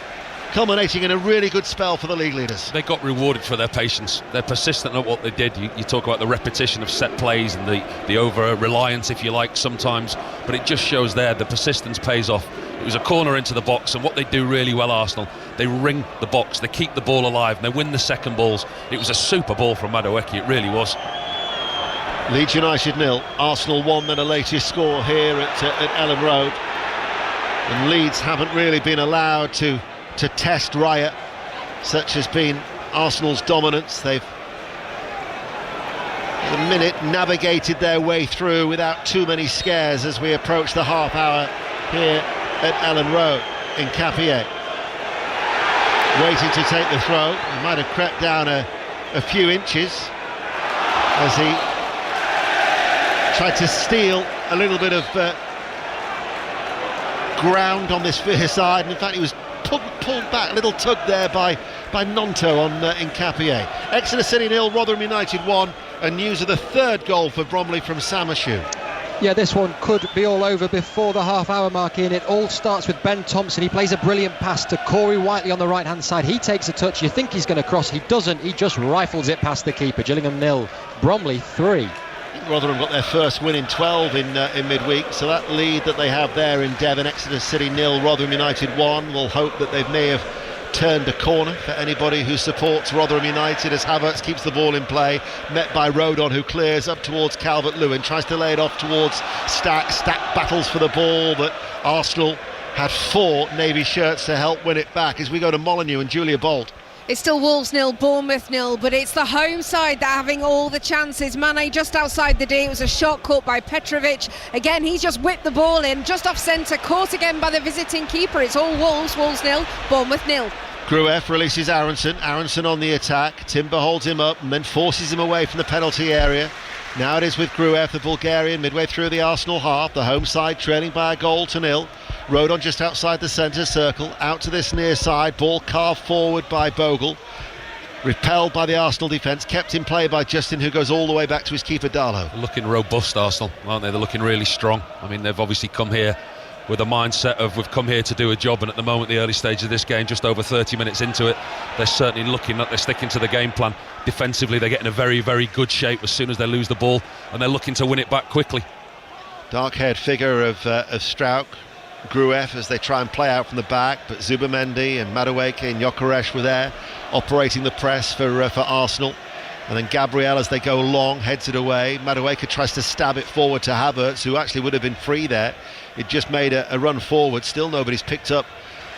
culminating in a really good spell for the league leaders. They got rewarded for their patience. They're persistent at what they did. You talk about the repetition of set plays and the over-reliance, if you like, sometimes, but it just shows there the persistence pays off. It was a corner into the box, and what they do really well, Arsenal, they ring the box, they keep the ball alive, and they win the second balls. It was a super ball from Madueke, it really was. Leeds United 0, Arsenal 1, then a latest score here at Ellen Road. And Leeds haven't really been allowed to test Raya. Such has been Arsenal's dominance. They've, for the minute, navigated their way through without too many scares as we approach the half hour here at Ellen Road in Capier. Waiting to take the throw. He might have crept down a few inches as he tried to steal a little bit of ground on this far side, and in fact he was pulled back, a little tug there by Nonto on in Capier. Exeter City 0, Rotherham United 1, and news of the third goal for Bromley from Samashu. Yeah, this one could be all over before the half-hour mark in. It all starts with Ben Thompson. He plays a brilliant pass to Corey Whiteley on the right-hand side. He takes a touch. You think he's going to cross. He doesn't. He just rifles it past the keeper. Gillingham 0, Bromley 3. Rotherham got their first win in 12 in midweek, so that lead that they have there in Devon, Exeter City 0, Rotherham United 1. We'll hope that they may have turned a corner for anybody who supports Rotherham United, as Havertz keeps the ball in play, met by Rodon, who clears up towards Calvert-Lewin, tries to lay it off towards Stack battles for the ball, but Arsenal had 4 Navy shirts to help win it back as we go to Molineux and Julia Bolt. It's still Wolves 0, Bournemouth 0, but it's the home side that are having all the chances. Mane just outside the D. It was a shot caught by Petrovic. Again, he's just whipped the ball in, just off centre, caught again by the visiting keeper. It's all Wolves 0, Bournemouth 0. Grueff releases Aronson on the attack. Timber holds him up and then forces him away from the penalty area. Now it is with Grueff, the Bulgarian, midway through the Arsenal half. The home side trailing by a goal to 0. Rodon just outside the centre circle, out to this near side, ball carved forward by Bogle, repelled by the Arsenal defence, kept in play by Justin, who goes all the way back to his keeper Darlow. Looking robust, Arsenal, aren't they? They're looking really strong. I mean, they've obviously come here with a mindset of we've come here to do a job, and at the moment, the early stage of this game, just over 30 minutes into it, they're certainly looking like they're sticking to the game plan. Defensively, they're getting a very, very good shape as soon as they lose the ball, and they're looking to win it back quickly. Dark-haired figure of Strauch, Grueff, as they try and play out from the back, but Zubamendi and Madueke and Gyökeres were there operating the press for Arsenal, and then Gabriel, as they go long, heads it away. Madueke tries to stab it forward to Havertz, who actually would have been free there. It just made a run forward. Still nobody's picked up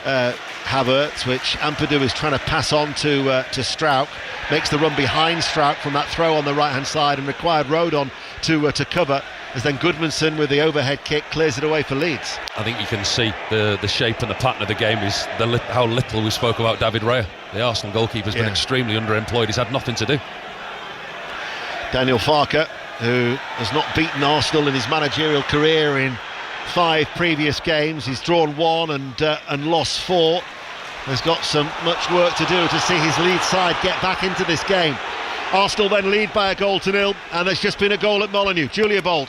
Havertz, which Ampadu is trying to pass on to Strauch. Makes the run behind Strauch from that throw on the right hand side, and required Rodon to cover, as then Goodmanson with the overhead kick clears it away for Leeds. I think you can see the shape and the pattern of the game is how little we spoke about David Raya. The Arsenal goalkeeper's been extremely underemployed. He's had nothing to do. Daniel Farke, who has not beaten Arsenal in his managerial career in 5 previous games, he's drawn 1 and lost 4. Has got some much work to do to see his Leeds side get back into this game. Arsenal then lead by a goal to 0, and there's just been a goal at Molineux. Julia Bolt.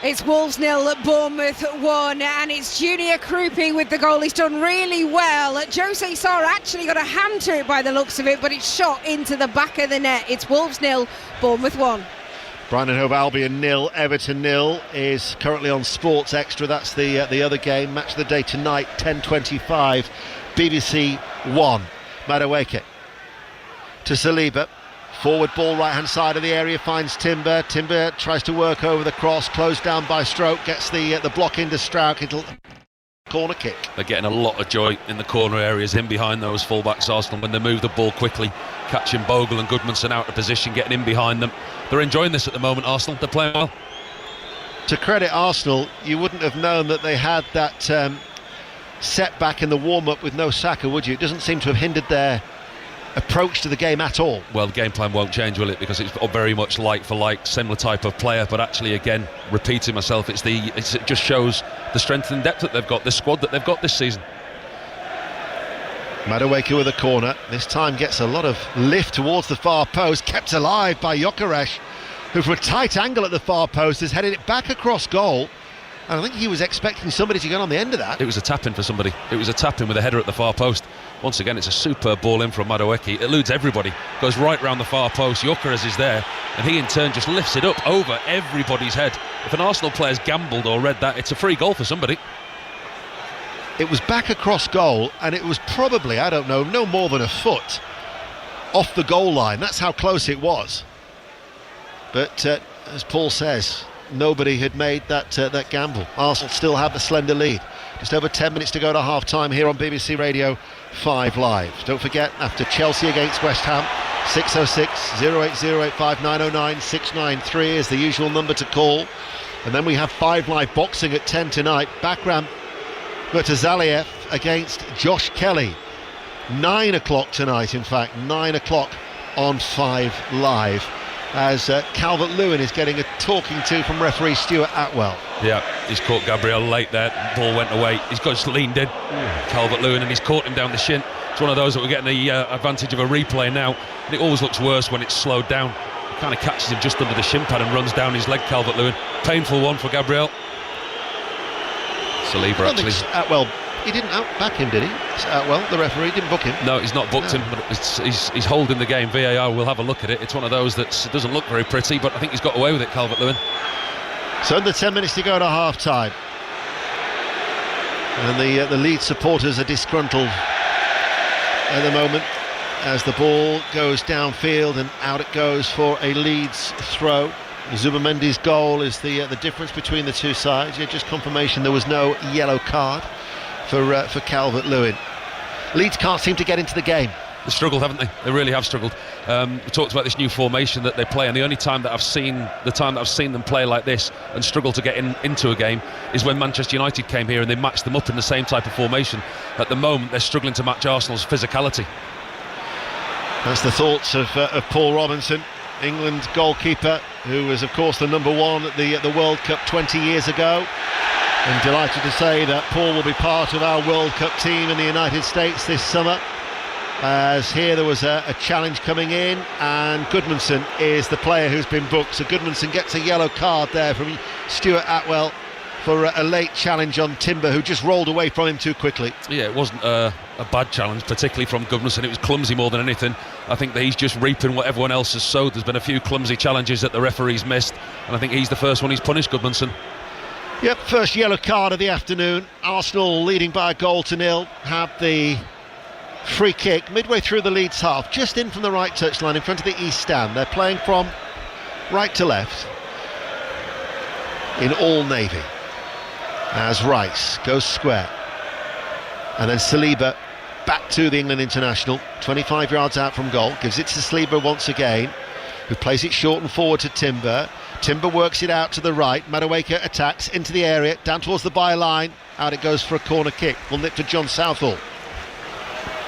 It's Wolves 0, Bournemouth 1, and it's Junior Krupi with the goal. He's done really well. Jose Sarr actually got a hand to it by the looks of it, but it's shot into the back of the net. It's Wolves 0, Bournemouth 1. Brighton and Hove Albion 0, Everton 0 is currently on Sports Extra. That's the other game. Match of the day tonight, 10:25. BBC 1. Madueke to Saliba. Forward ball, right hand side of the area, finds Timber. Timber tries to work over the cross, closed down by Stroke, gets the block into Strauch. It'll corner kick. They're getting a lot of joy in the corner areas, in behind those fullbacks, Arsenal, when they move the ball quickly, catching Bogle and Goodmanson out of position, getting in behind them. They're enjoying this at the moment, Arsenal. They're playing well. To credit Arsenal, you wouldn't have known that they had that setback in the warm-up with no Saka, would you? It doesn't seem to have hindered their approach to the game at all. Well, the game plan won't change, will it? Because it's very much like for like, similar type of player, but actually, again, repeating myself, it just shows the strength and depth that they've got, the squad that they've got this season. Madueke with a corner, this time gets a lot of lift towards the far post, kept alive by Gyökeres, who from a tight angle at the far post has headed it back across goal. And I think he was expecting somebody to get on the end of that. It was a tap-in for somebody. It was a tap-in with a header at the far post. Once again, it's a superb ball in from Madueke. It eludes everybody, goes right round the far post. Gyökeres is there, and he in turn just lifts it up over everybody's head. If an Arsenal player's gambled or read that, it's a free goal for somebody. It was back across goal, and it was probably, I don't know, no more than a foot off the goal line. That's how close it was. But as Paul says, nobody had made that gamble. Arsenal still have the slender lead. Just over 10 minutes to go to half-time here on BBC Radio 5 Live. Don't forget, after Chelsea against West Ham, 606 08085 909 693 is the usual number to call. And then we have 5 Live boxing at 10 tonight. Bakram Murtazaliev against Josh Kelly. 9 o'clock tonight, in fact, 9 o'clock on 5 Live. As Calvert-Lewin is getting a talking to from referee Stuart Atwell. Yeah, he's caught Gabriel late there. Ball went away. He's just leaned in, Calvert-Lewin, and he's caught him down the shin. It's one of those that we're getting the advantage of a replay now. And it always looks worse when it's slowed down. It kind of catches him just under the shin pad and runs down his leg, Calvert-Lewin. Painful one for Gabriel. Saliba actually. Atwell, he didn't back him, did he? Atwell, the referee, didn't book him. No, he's not booked him, but he's holding the game. VAR will have a look at it. It's one of those that doesn't look very pretty, but I think he's got away with it, Calvert-Lewin. So under 10 minutes to go to half-time. And the Leeds supporters are disgruntled at the moment as the ball goes downfield and out it goes for a Leeds throw. Zubamendi's goal is the difference between the two sides. Yeah, just confirmation there was no yellow card for Calvert-Lewin. Leeds can't seem to get into the game. They've struggled, haven't they? They really have struggled. We talked about this new formation that they play, and the only time that I've seen them play like this and struggle to get into a game is when Manchester United came here and they matched them up in the same type of formation. At the moment, they're struggling to match Arsenal's physicality. That's the thoughts of Paul Robinson, England goalkeeper, who was, of course, the number one at the World Cup 20 years ago. And delighted to say that Paul will be part of our World Cup team in the United States this summer. As here there was a challenge coming in, and Goodmanson is the player who's been booked. So Goodmanson gets a yellow card there from Stuart Atwell for a late challenge on Timber, who just rolled away from him too quickly. Yeah, it wasn't a bad challenge, particularly from Goodmanson. It was clumsy more than anything. I think that he's just reaping what everyone else has sowed. There's been a few clumsy challenges that the referee's missed, and I think he's the first one he's punished, Goodmanson. Yep, first yellow card of the afternoon. Arsenal leading by 1-0 have the free kick midway through the Leeds half, just in from the right touchline in front of the East Stand. They're playing from right to left in all navy as Rice goes square, and then Saliba back to the England international, 25 yards out from goal, gives it to Saliba once again, who plays it short and forward to Timber. Timber works it out to the right. Madueke attacks into the area, down towards the byline. Out it goes for a corner kick. Will nip to John Southall.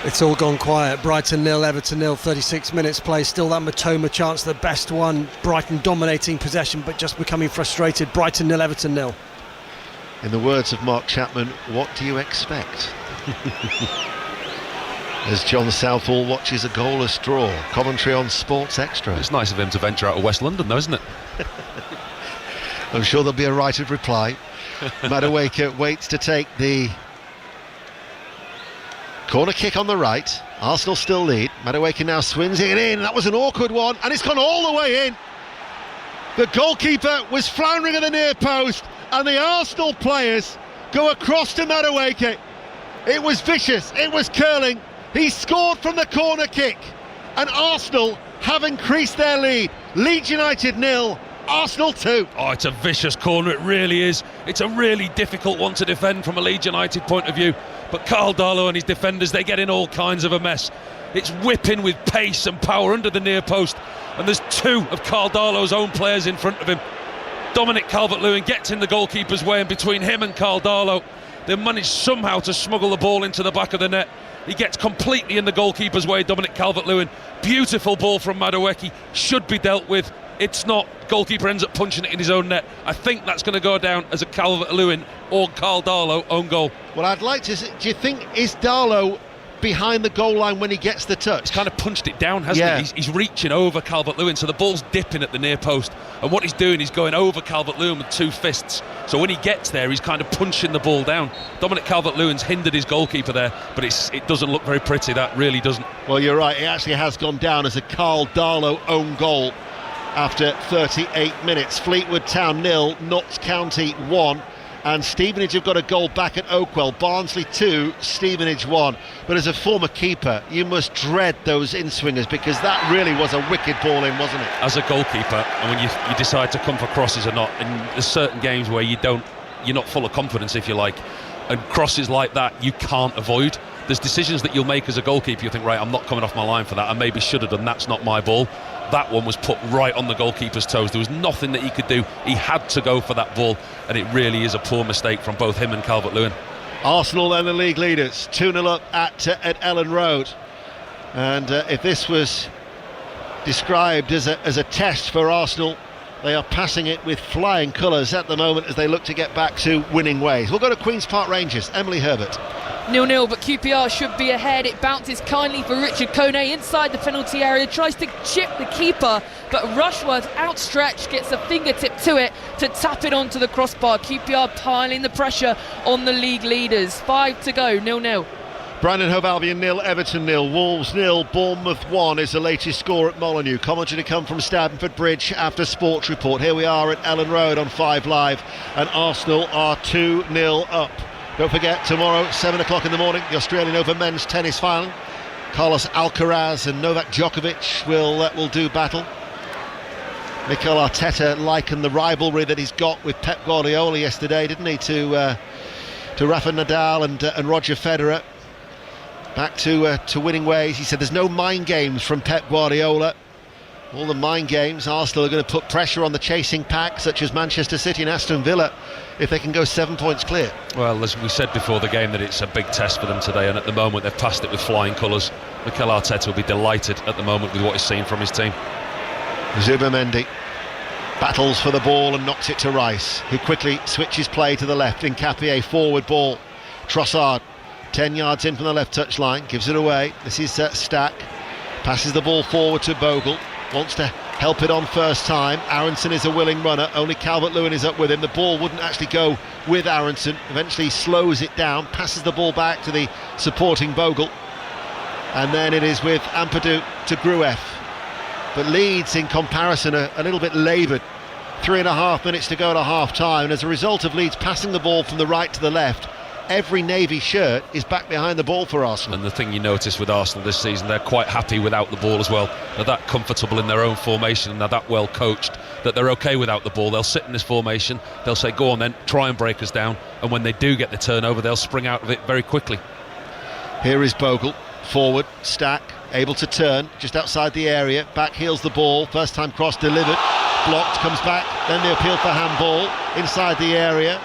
It's all gone quiet. Brighton 0, Everton 0, 36 minutes play. Still that Matoma chance, the best one. Brighton dominating possession, but just becoming frustrated. Brighton 0, Everton 0. In the words of Mark Chapman, what do you expect? As John Southall watches a goalless draw. Commentary on Sports Extra. It's nice of him to venture out of West London, though, isn't it? I'm sure there'll be a right of reply. Madueke waits to take the corner kick on the right. Arsenal still lead. Madueke now swings it in. That was an awkward one, and it's gone all the way in. The goalkeeper was floundering at the near post, and the Arsenal players go across to Madueke. It was vicious, it was curling. He scored from the corner kick, and Arsenal have increased their lead. Leeds United 0, Arsenal 2. Oh, it's a vicious corner, it really is. It's a really difficult one to defend from a Leeds United point of view, but Carl Darlow and his defenders, they get in all kinds of a mess. It's whipping with pace and power under the near post, and there's two of Carl Darlow's own players in front of him. Dominic Calvert-Lewin gets in the goalkeeper's way, and between him and Carl Darlow, they managed somehow to smuggle the ball into the back of the net. He gets completely in the goalkeeper's way, Dominic Calvert-Lewin. Beautiful ball from Madueke, should be dealt with. It's not. Goalkeeper ends up punching it in his own net. I think that's going to go down as a Calvert-Lewin or Carl Darlow own goal. Well, I'd like to see, do you think, is Darlow behind the goal line when he gets the touch? He's kind of punched it down, hasn't he? He's reaching over Calvert-Lewin, so the ball's dipping at the near post, and what he's doing is going over Calvert-Lewin with two fists. So when he gets there, he's kind of punching the ball down. Dominic Calvert-Lewin's hindered his goalkeeper there, but it doesn't look very pretty, that really doesn't. Well, you're right, it actually has gone down as a Carl Darlow own goal after 38 minutes. Fleetwood Town 0, Notts County 1, and Stevenage have got a goal back at Oakwell. Barnsley 2, Stevenage 1. But as a former keeper, you must dread those in-swingers, because that really was a wicked ball in, wasn't it? As a goalkeeper, and when you decide to come for crosses or not, and there's certain games where you're not full of confidence, if you like, and crosses like that you can't avoid. There's decisions that you'll make as a goalkeeper, you think, right, I'm not coming off my line for that, I maybe should have done, that's not my ball. That one was put right on the goalkeeper's toes. There was nothing that he could do. He had to go for that ball, and it really is a poor mistake from both him and Calvert-Lewin. Arsenal then the league leaders, 2-0 up at Ellen Road. And if this was described as a test for Arsenal, they are passing it with flying colours at the moment as they look to get back to winning ways. We'll go to Queen's Park Rangers. Emily Herbert. 0-0, but QPR should be ahead. It bounces kindly for Richard Kone inside the penalty area, tries to chip the keeper, but Rushworth outstretched, gets a fingertip to it to tap it onto the crossbar. QPR piling the pressure on the league leaders. 5 to go, 0-0. Brandon Hove Albion 0, Everton 0, Wolves 0, Bournemouth 1 is the latest score at Molineux. Commentary to come from Stamford Bridge after Sports Report. Here we are at Ellen Road on 5 Live, and Arsenal are 2-0 up. Don't forget, tomorrow, 7 o'clock in the morning, the Australian Open men's tennis final. Carlos Alcaraz and Novak Djokovic will do battle. Mikel Arteta likened the rivalry that he's got with Pep Guardiola yesterday, didn't he, to Rafa Nadal and Roger Federer. Back to winning ways. He said there's no mind games from Pep Guardiola. All the mind games, Arsenal are going to put pressure on the chasing pack, such as Manchester City and Aston Villa, if they can go 7 points clear. Well, as we said before the game, that it's a big test for them today, and at the moment they've passed it with flying colours. Mikel Arteta will be delighted at the moment with what he's seen from his team. Zubimendi battles for the ball and knocks it to Rice, who quickly switches play to the left. Nkapie forward ball. Trossard 10 yards in from the left touchline, gives it away. This is Stack, passes the ball forward to Bogle, wants to help it on first time. Aronson is a willing runner, only Calvert-Lewin is up with him. The ball wouldn't actually go with Aronson, eventually slows it down, passes the ball back to the supporting Bogle, and then it is with Ampadu to Grueff. But Leeds in comparison are a little bit laboured. 3.5 minutes to go to half time, and as a result of Leeds passing the ball from the right to the left, every Navy shirt is back behind the ball for Arsenal. And the thing you notice with Arsenal this season, they're quite happy without the ball as well. They're that comfortable in their own formation, and they're that well coached that they're okay without the ball. They'll sit in this formation, they'll say go on then, try and break us down, and when they do get the turnover, they'll spring out of it very quickly. Here is Bogle, forward, Stack, able to turn just outside the area, back heels the ball, first time cross delivered, blocked, comes back, then the appeal for handball inside the area.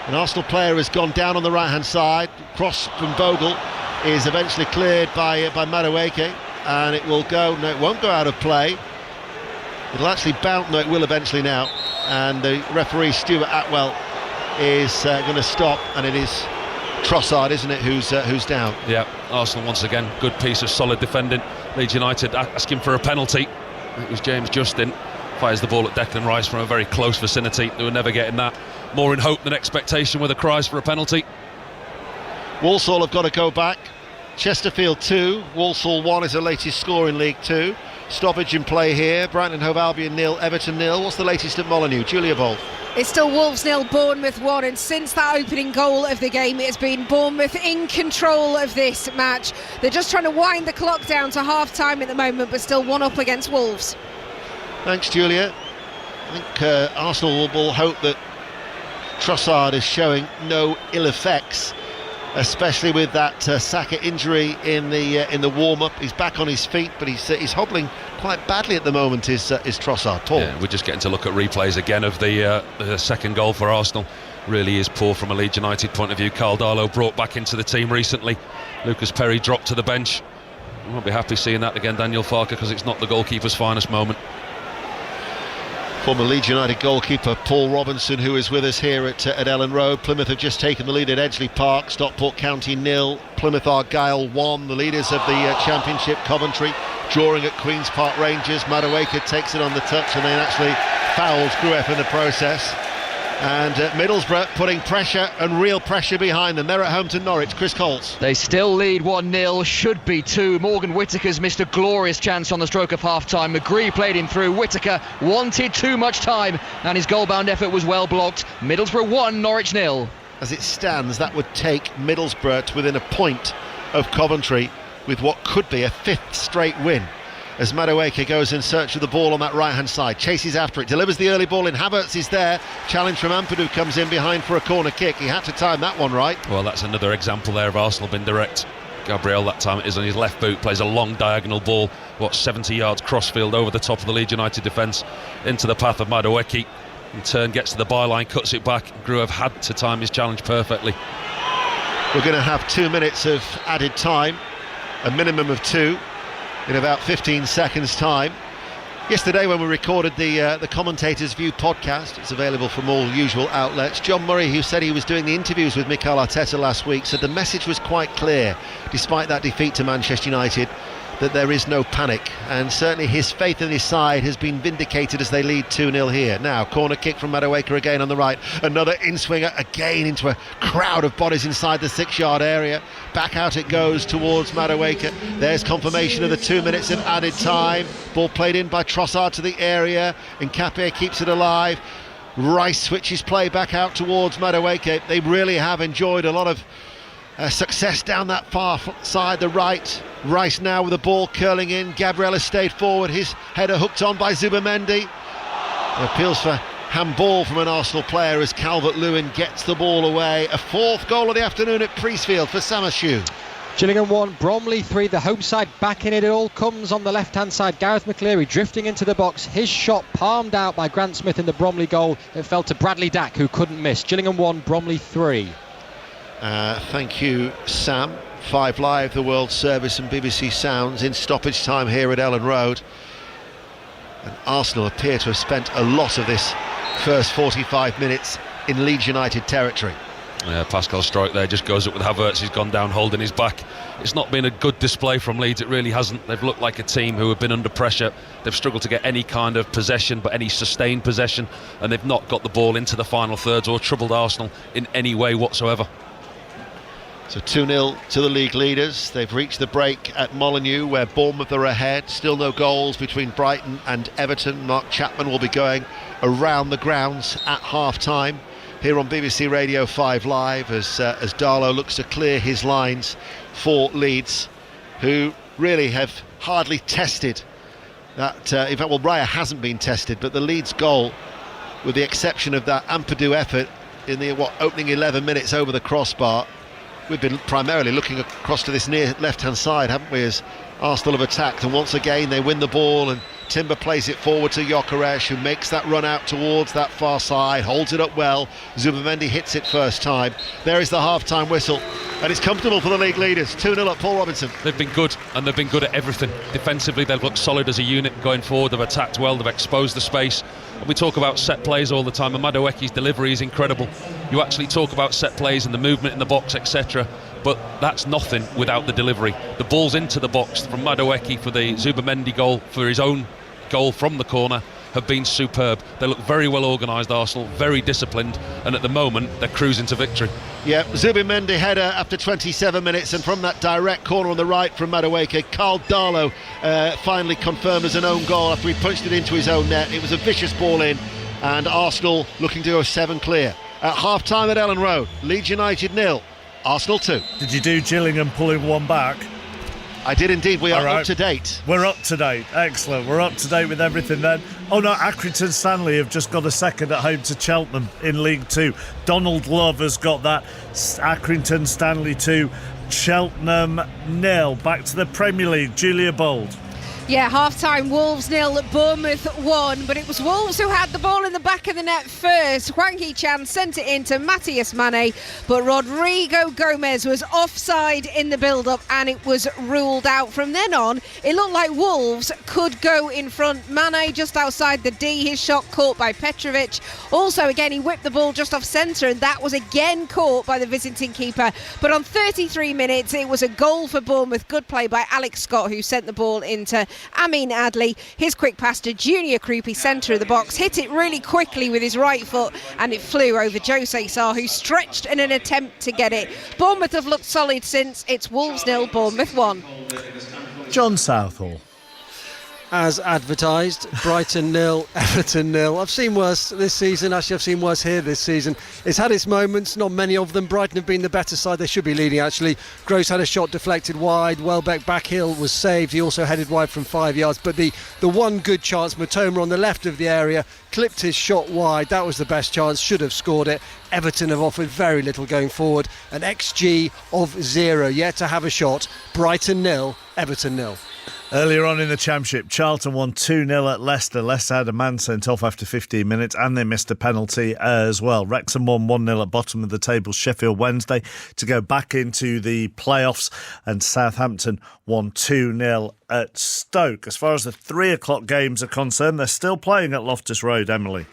An Arsenal player has gone down on the right hand side. Cross from Bogle is eventually cleared by Madueke, and it will go, no, it won't go out of play, it'll actually bounce, no, it will eventually now, and the referee Stuart Atwell is going to stop, and it is Trossard, isn't it, who's down. Yeah, Arsenal once again, good piece of solid defending. Leeds United asking for a penalty. It was James Justin, fires the ball at Declan Rice from a very close vicinity. They were never getting that. More in hope than expectation with the cries for a penalty. Walsall have got to go back. Chesterfield 2, Walsall 1 is the latest score in League 2. Stoppage in play here. Brighton Hove Albion 0, Everton 0. What's the latest at Molineux? Julia Bolt. It's still Wolves 0, Bournemouth 1, and since that opening goal of the game, it's been Bournemouth in control of this match. They're just trying to wind the clock down to half-time at the moment, but still 1 up against Wolves. Thanks, Julia. I think Arsenal will hope that Trossard is showing no ill effects, especially with that Saka injury in the warm-up. He's back on his feet, but he's hobbling quite badly at the moment. Is Trossard? Paul. Yeah, we're just getting to look at replays again of the second goal for Arsenal. Really is poor from a Leeds United point of view. Carl Darlow brought back into the team recently. Lucas Perry dropped to the bench. I won't be happy seeing that again, Daniel Farke, because it's not the goalkeeper's finest moment. Former Leeds United goalkeeper Paul Robinson, who is with us here at Ellen Road. Plymouth have just taken the lead at Edgeley Park. Stockport County 0, Plymouth Argyle 1. The leaders of the Championship, Coventry, drawing at Queen's Park Rangers. Madueke takes it on the touch and then actually fouls Grueff in the process. And Middlesbrough putting pressure and real pressure behind them. They're at home to Norwich. Chris Coles. They still lead 1-0, should be 2. Morgan Whittaker's missed a glorious chance on the stroke of half-time. McGree played him through. Whittaker wanted too much time, and his goal-bound effort was well blocked. Middlesbrough 1, Norwich 0. As it stands, that would take Middlesbrough to within a point of Coventry with what could be a 5th straight win. as Madueke goes in search of the ball on that right-hand side, chases after it, delivers the early ball in. Havertz is there, challenge from Ampadu comes in behind for a corner kick. He had to time that one right. Well, that's another example there of Arsenal being direct. Gabriel, that time it is on his left boot, plays a long diagonal ball, 70 yards crossfield over the top of the Leeds United defence into the path of Madueke. In turn gets to the byline, cuts it back. Gruev had to time his challenge perfectly. We're going to have 2 minutes of added time, a minimum of 2 in about 15 seconds time. Yesterday when we recorded the Commentators View podcast, it's available from all usual outlets, John Murray, who said he was doing the interviews with Mikel Arteta last week, said the message was quite clear, despite that defeat to Manchester United, that there is no panic, and certainly his faith in his side has been vindicated as they lead 2-0 here. Now, corner kick from Madueke again on the right, another in-swinger again into a crowd of bodies inside the 6-yard area. Back out it goes towards Madueke. There's confirmation of the 2 minutes of added time. Ball played in by Trossard to the area, Nkapé keeps it alive. Rice switches play back out towards Madueke. They really have enjoyed a lot of success down that far side, the right. Rice now with the ball curling in. Gabriel has stayed forward. His header hooked on by Zubamendi. Appeals for handball from an Arsenal player as Calvert-Lewin gets the ball away. A 4th goal of the afternoon at Priestfield for Samasu. Gillingham 1, Bromley 3, the home side back in it. It all comes on the left-hand side. Gareth McCleary drifting into the box. His shot palmed out by Grant Smith in the Bromley goal. It fell to Bradley Dack, who couldn't miss. Gillingham 1, Bromley 3. Thank you, Sam. 5 Live, the World Service and BBC Sounds in stoppage time here at Ellen Road. And Arsenal appear to have spent a lot of this first 45 minutes in Leeds United territory. Pascal Struijk there just goes up with Havertz. He's gone down holding his back. It's not been a good display from Leeds, it really hasn't. They've looked like a team who have been under pressure. They've struggled to get any kind of possession, but any sustained possession, and they've not got the ball into the final thirds or troubled Arsenal in any way whatsoever. So 2-0 to the league leaders. They've reached the break at Molineux where Bournemouth are ahead. Still no goals between Brighton and Everton. Mark Chapman will be going around the grounds at half-time here on BBC Radio 5 Live as Darlow looks to clear his lines for Leeds, who really have hardly tested that. In fact, Raya hasn't been tested, but the Leeds goal, with the exception of that Ampadu effort in the opening 11 minutes over the crossbar, we've been primarily looking across to this near left-hand side, haven't we, as Arsenal have attacked, and once again they win the ball and Timber plays it forward to Gyökeres, who makes that run out towards that far side, holds it up well. Zubamendi hits it first time. There is the half-time whistle, and it's comfortable for the league leaders. 2-0 up, Paul Robinson. They've been good, and they've been good at everything. Defensively, they've looked solid as a unit going forward. They've attacked well, they've exposed the space. We talk about set plays all the time, and Madueke's delivery is incredible. You actually talk about set plays and the movement in the box, etc., but that's nothing without the delivery. The ball's into the box from Madueke for the Zubamendi goal, for his own goal from the corner, have been superb. They look very well organised, Arsenal, very disciplined, and at the moment they're cruising to victory. Yeah, Zubamendi header after 27 minutes, and from that direct corner on the right from Madueke, Carl Darlow finally confirmed as an own goal after he punched it into his own net. It was a vicious ball in, and Arsenal looking to go 7 clear. At half-time at Ellen Road, Leeds United 0, Arsenal 2. Did you do Gillingham pulling one back? I did indeed. We are right. up to date. We're up to date. Excellent. We're up to date with everything then. Oh no, Accrington Stanley have just got a second at home to Cheltenham in League 2. Donald Love has got that. Accrington Stanley 2, Cheltenham 0. Back to the Premier League. Julia Bold. Yeah, half-time, Wolves 0, Bournemouth 1, but it was Wolves who had the ball in the back of the net first. Hwang Hee-chan sent it into Matthias Mane, but Rodrigo Gomez was offside in the build-up and it was ruled out. From then on, it looked like Wolves could go in front. Mane just outside the D, his shot caught by Petrovic. Also, again, he whipped the ball just off centre and that was again caught by the visiting keeper. But on 33 minutes, it was a goal for Bournemouth. Good play by Alex Scott, who sent the ball into Amin Adli. His quick pass to Junior Krupi, centre of the box, hit it really quickly with his right foot and it flew over Jose Sarr, who stretched in an attempt to get it. Bournemouth have looked solid since. It's Wolves 0, Bournemouth 1. John Southall. as advertised. Brighton 0, Everton 0. I've seen worse this season. Actually, I've seen worse here this season. It's had its moments, not many of them. Brighton have been the better side. They should be leading, actually. Gross had a shot deflected wide. Welbeck backheel was saved. He also headed wide from 5 yards. But the one good chance, Matoma on the left of the area, clipped his shot wide. That was the best chance. Should have scored it. Everton have offered very little going forward. An XG of 0. Yet to have a shot. Brighton 0, Everton 0. Earlier on in the Championship, Charlton won 2-0 at Leicester. Leicester had a man sent off after 15 minutes and they missed a penalty as well. Wrexham won 1-0 at bottom of the table, Sheffield Wednesday, to go back into the playoffs. And Southampton won 2-0 at Stoke. As far as the 3 o'clock games are concerned, they're still playing at Loftus Road, Emily.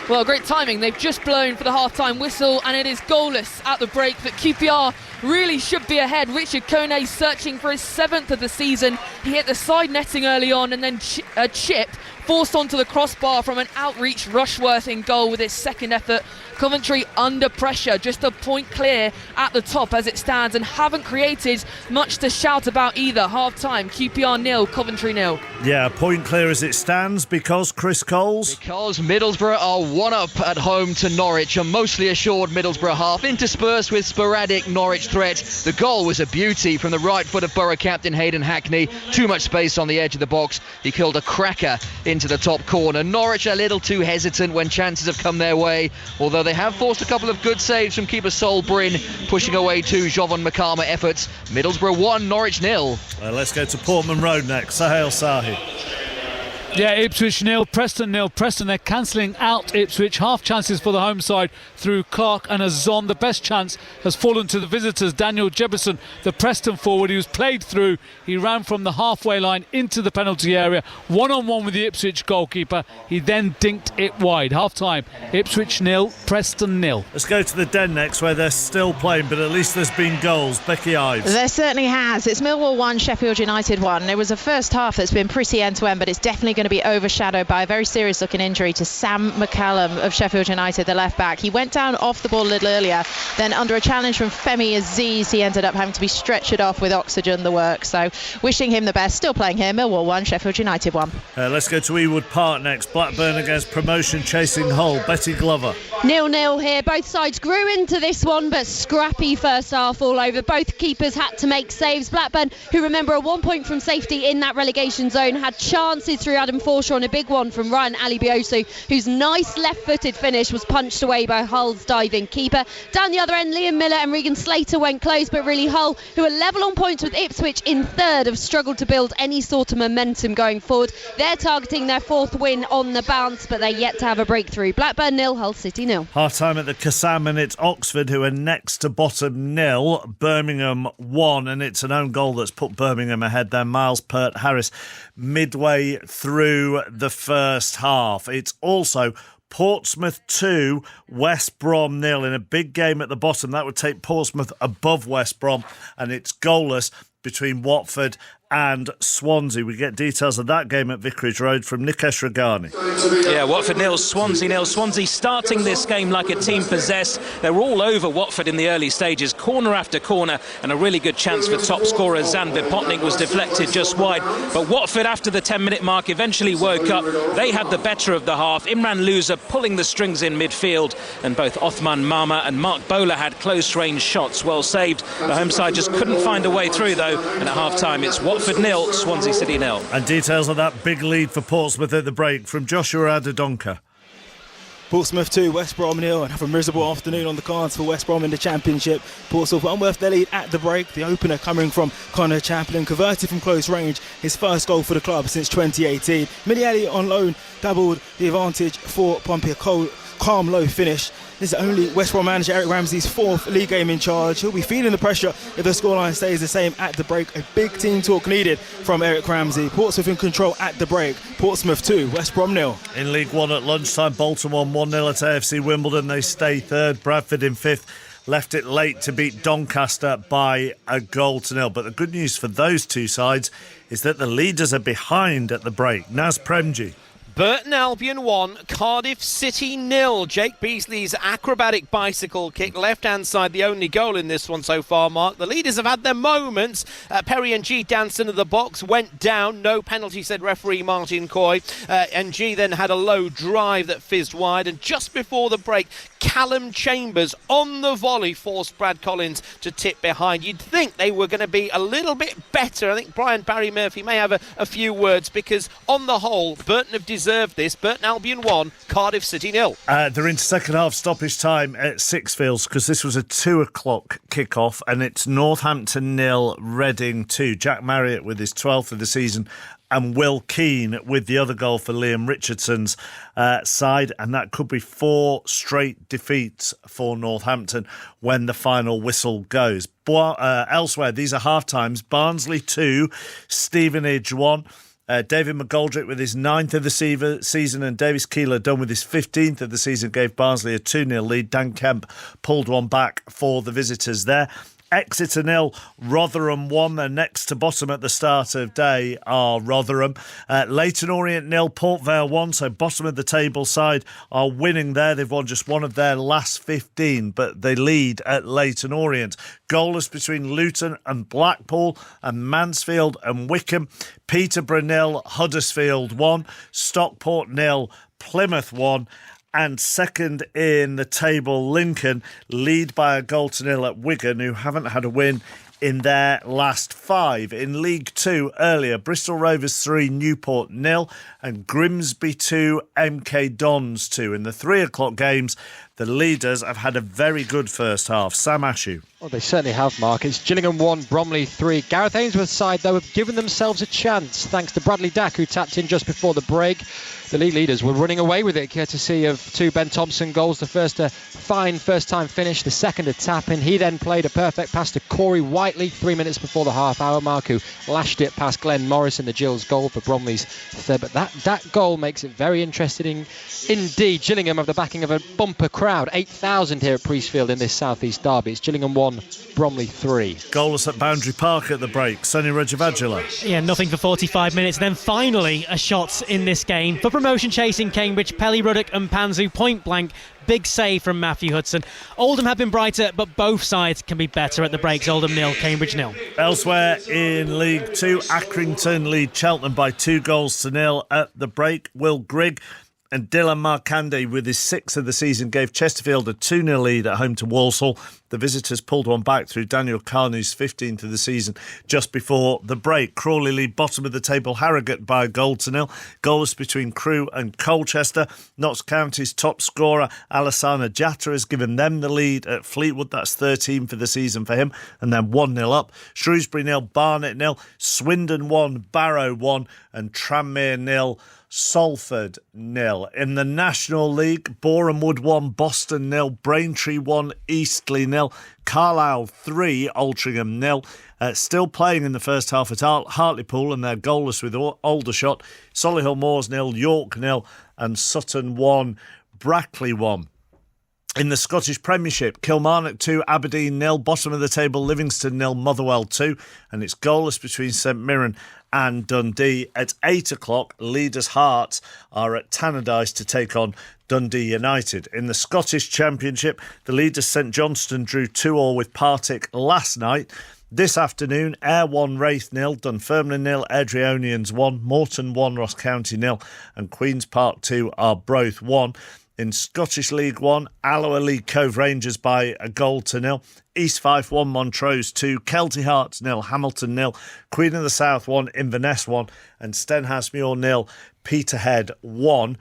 Well, great timing. They've just blown for the half-time whistle and it is goalless at the break, but QPR really should be ahead. Richard Kone searching for his 7th of the season. He hit the side netting early on and then a chip forced onto the crossbar from an outreach Rushworth in goal with his second effort. Coventry under pressure, just a point clear at the top as it stands and haven't created much to shout about either. Half-time, QPR 0, Coventry 0. Yeah, a point clear as it stands because Chris Coles. Because Middlesbrough are 1-up at home to Norwich, a mostly assured Middlesbrough half, interspersed with sporadic Norwich threat. The goal was a beauty from the right foot of Borough captain Hayden Hackney. Too much space on the edge of the box. He killed a cracker into the top corner. Norwich a little too hesitant when chances have come their way, although they have forced a couple of good saves from keeper Sol Bryn, pushing away 2 Jovan Makama efforts. Middlesbrough 1, Norwich 0. Let's go to Portman Road next. Sahel Sahi. Yeah, Ipswich 0, Preston 0. Preston, they're cancelling out Ipswich. Half chances for the home side through Clark and Azon. The best chance has fallen to the visitors. Daniel Jebison, the Preston forward, he was played through. He ran from the halfway line into the penalty area, one-on-one with the Ipswich goalkeeper. He then dinked it wide. Half-time, Ipswich 0, Preston 0. Let's go to the Den next, where they're still playing, but at least there's been goals. Becky Ives. There certainly has. It's Millwall 1, Sheffield United 1. It was a first half that's been pretty end-to-end, but it's definitely going to be overshadowed by a very serious looking injury to Sam McCallum of Sheffield United, the left back. He went down off the ball a little earlier, then under a challenge from Femi Aziz he ended up having to be stretchered off with oxygen, the work. So wishing him the best. Still playing here, Millwall 1, Sheffield United 1. Let's go to Ewood Park next. Blackburn against promotion chasing Hull. Betty Glover. 0-0 here. Both sides grew into this one, but scrappy first half all over. Both keepers had to make saves. Blackburn, who remember are 1 point from safety in that relegation zone, had chances through Adam Forshaw and a big one from Ryan Alibiosu, whose nice left-footed finish was punched away by Hull's diving keeper. Down the other end, Liam Miller and Regan Slater went close, but really Hull, who are level on points with Ipswich in third, have struggled to build any sort of momentum going forward. They're targeting their 4th win on the bounce, but they're yet to have a breakthrough. Blackburn 0, Hull City 0. Half-time at the Kassam, and it's Oxford who are next to bottom 0, Birmingham 1, and it's an own goal that's put Birmingham ahead there. Miles Pert Harris midway through the first half. It's also Portsmouth 2, West Brom 0 in a big game at the bottom. That would take Portsmouth above West Brom, and it's goalless between Watford and Swansea. We get details of that game at Vicarage Road from Nikesh Ragani. Yeah, Watford 0, Swansea 0. Swansea starting this game like a team possessed. They were all over Watford in the early stages, corner after corner, and a really good chance for top scorer Zan Vipotnik was deflected just wide. But Watford, after the 10-minute mark, eventually woke up. They had the better of the half. Imran Louza pulling the strings in midfield, and both Othman Mama and Mark Bowler had close-range shots, well saved. The home side just couldn't find a way through, though, and at half-time it's Watford 0, Swansea City 0. And details of that big lead for Portsmouth at the break from Joshua Adedonka. Portsmouth 2, West Brom 0, and have a miserable afternoon on the cards for West Brom in the Championship. Portsmouth unworth their lead at the break. The opener coming from Connor Chaplin, converted from close range, his first goal for the club since 2018. Miniali on loan doubled the advantage for Pompey. Calm low finish. This is only West Brom manager Eric Ramsey's 4th league game in charge. He'll be feeling the pressure if the scoreline stays the same at the break. A big team talk needed from Eric Ramsey. Portsmouth in control at the break. Portsmouth 2, West Brom 0. In League 1 at lunchtime, Bolton won 1-0 at AFC Wimbledon. They stay third. Bradford in 5th. Left it late to beat Doncaster by a 0-0. But the good news for those two sides is that the leaders are behind at the break. Naz Premji. Burton Albion 1, Cardiff City 0. Jake Beasley's acrobatic bicycle kick, left-hand side, the only goal in this one so far, Mark. The leaders have had their moments. Perry Ng danced into the box, went down. No penalty, said referee Martin Coy. Ng then had a low drive that fizzed wide. And just before the break, Callum Chambers on the volley forced Brad Collins to tip behind. You'd think they were going to be a little bit better. I think Brian Barry Murphy may have a few words, because on the whole, Burton have deserved this. Burton Albion 1, Cardiff City 0. They're into second half stoppage time at Sixfields, because this was a 2 o'clock kick-off, and it's Northampton 0, Reading 2. Jack Marriott with his 12th of the season, and Will Keane with the other goal for Liam Richardson's side, and that could be 4 straight defeats for Northampton when the final whistle goes. Elsewhere, these are half-times. Barnsley 2, Stevenage 1. David McGoldrick with his 9th of the season, and Davis Keeler done with his 15th of the season, gave Barnsley a 2-0 lead. Dan Kemp pulled one back for the visitors there. Exeter 0, Rotherham 1. They're next to bottom at the start of day are Rotherham. Leyton Orient 0, Port Vale 1. So bottom of the table side are winning there. They've won just one of their last 15, but they lead at Leyton Orient. Goalless between Luton and Blackpool, and Mansfield and Wickham. Peterborough 0, Huddersfield 1. Stockport 0, Plymouth 1. And second in the table, Lincoln lead by a 0 at Wigan, who haven't had a win in their last 5. In League 2 earlier, Bristol Rovers 3, Newport 0, and Grimsby 2, MK Dons 2. In the 3 o'clock games, the leaders have had a very good first half. Sam Ashew. Well, they certainly have, Mark. It's Gillingham 1, Bromley 3. Gareth Ainsworth's side, though, have given themselves a chance, thanks to Bradley Dack, who tapped in just before the break. The league leaders were running away with it, courtesy of 2 Ben Thompson goals. The first a fine first-time finish, the second a tap-in. He then played a perfect pass to Corey Whiteley 3 minutes before the half-hour mark, who lashed it past Glenn Morris in the Gills goal for Bromley's third. But that goal makes it very interesting indeed. Gillingham have the backing of a bumper crowd, 8,000 here at Priestfield in this South East derby. It's Gillingham 1, Bromley 3. Goalless at Boundary Park at the break. Sonny Rajavajula. Yeah, nothing for 45 minutes. Then finally a shot in this game for promotion chasing Cambridge. Pelly Ruddock and Panzu point blank. Big save from Matthew Hudson. Oldham have been brighter, but both sides can be better at the breaks. Oldham 0, Cambridge 0. Elsewhere in League 2, Accrington lead Cheltenham by 2-0 at the break. Will Grigg and Dylan Markande, with his 6th of the season, gave Chesterfield a 2-0 lead at home to Walsall. The visitors pulled one back through Daniel Carney's 15th of the season just before the break. Crawley lead bottom of the table Harrogate by 1-0. Goalless between Crewe and Colchester. Notts County's top scorer Alassana Jatta has given them the lead at Fleetwood. That's 13 for the season for him. And then 1-0 up. Shrewsbury 0, Barnet 0, Swindon 1, Barrow 1, and Tranmere 0. Salford 0. In the National League, Boreham Wood 1, Boston 0, Braintree 1, Eastleigh 0, Carlisle 3, Altrincham 0. Still playing in the first half at Hartlepool, and they're goalless with Aldershot. Solihull Moors 0, York 0, and Sutton 1, Brackley 1. In the Scottish Premiership, Kilmarnock 2, Aberdeen 0, bottom of the table, Livingston 0, Motherwell 2, and it's goalless between St Mirren and Dundee. At 8 o'clock, leaders Hearts are at Tannadice to take on Dundee United. In the Scottish Championship, the leaders St Johnstone drew 2-2 with Partick last night. This afternoon, Ayr 1, Wraith 0, Dunfermline 0, Airdrieonians 1, Morton 1, Ross County 0, and Queen's Park 2, Arbroath 1. In Scottish League 1, Alloa lead Cove Rangers by 1-0. East Fife 1, Montrose 2, Kelty Hearts 0, Hamilton 0, Queen of the South 1, Inverness 1, and Stenhousemuir 0, Peterhead 1.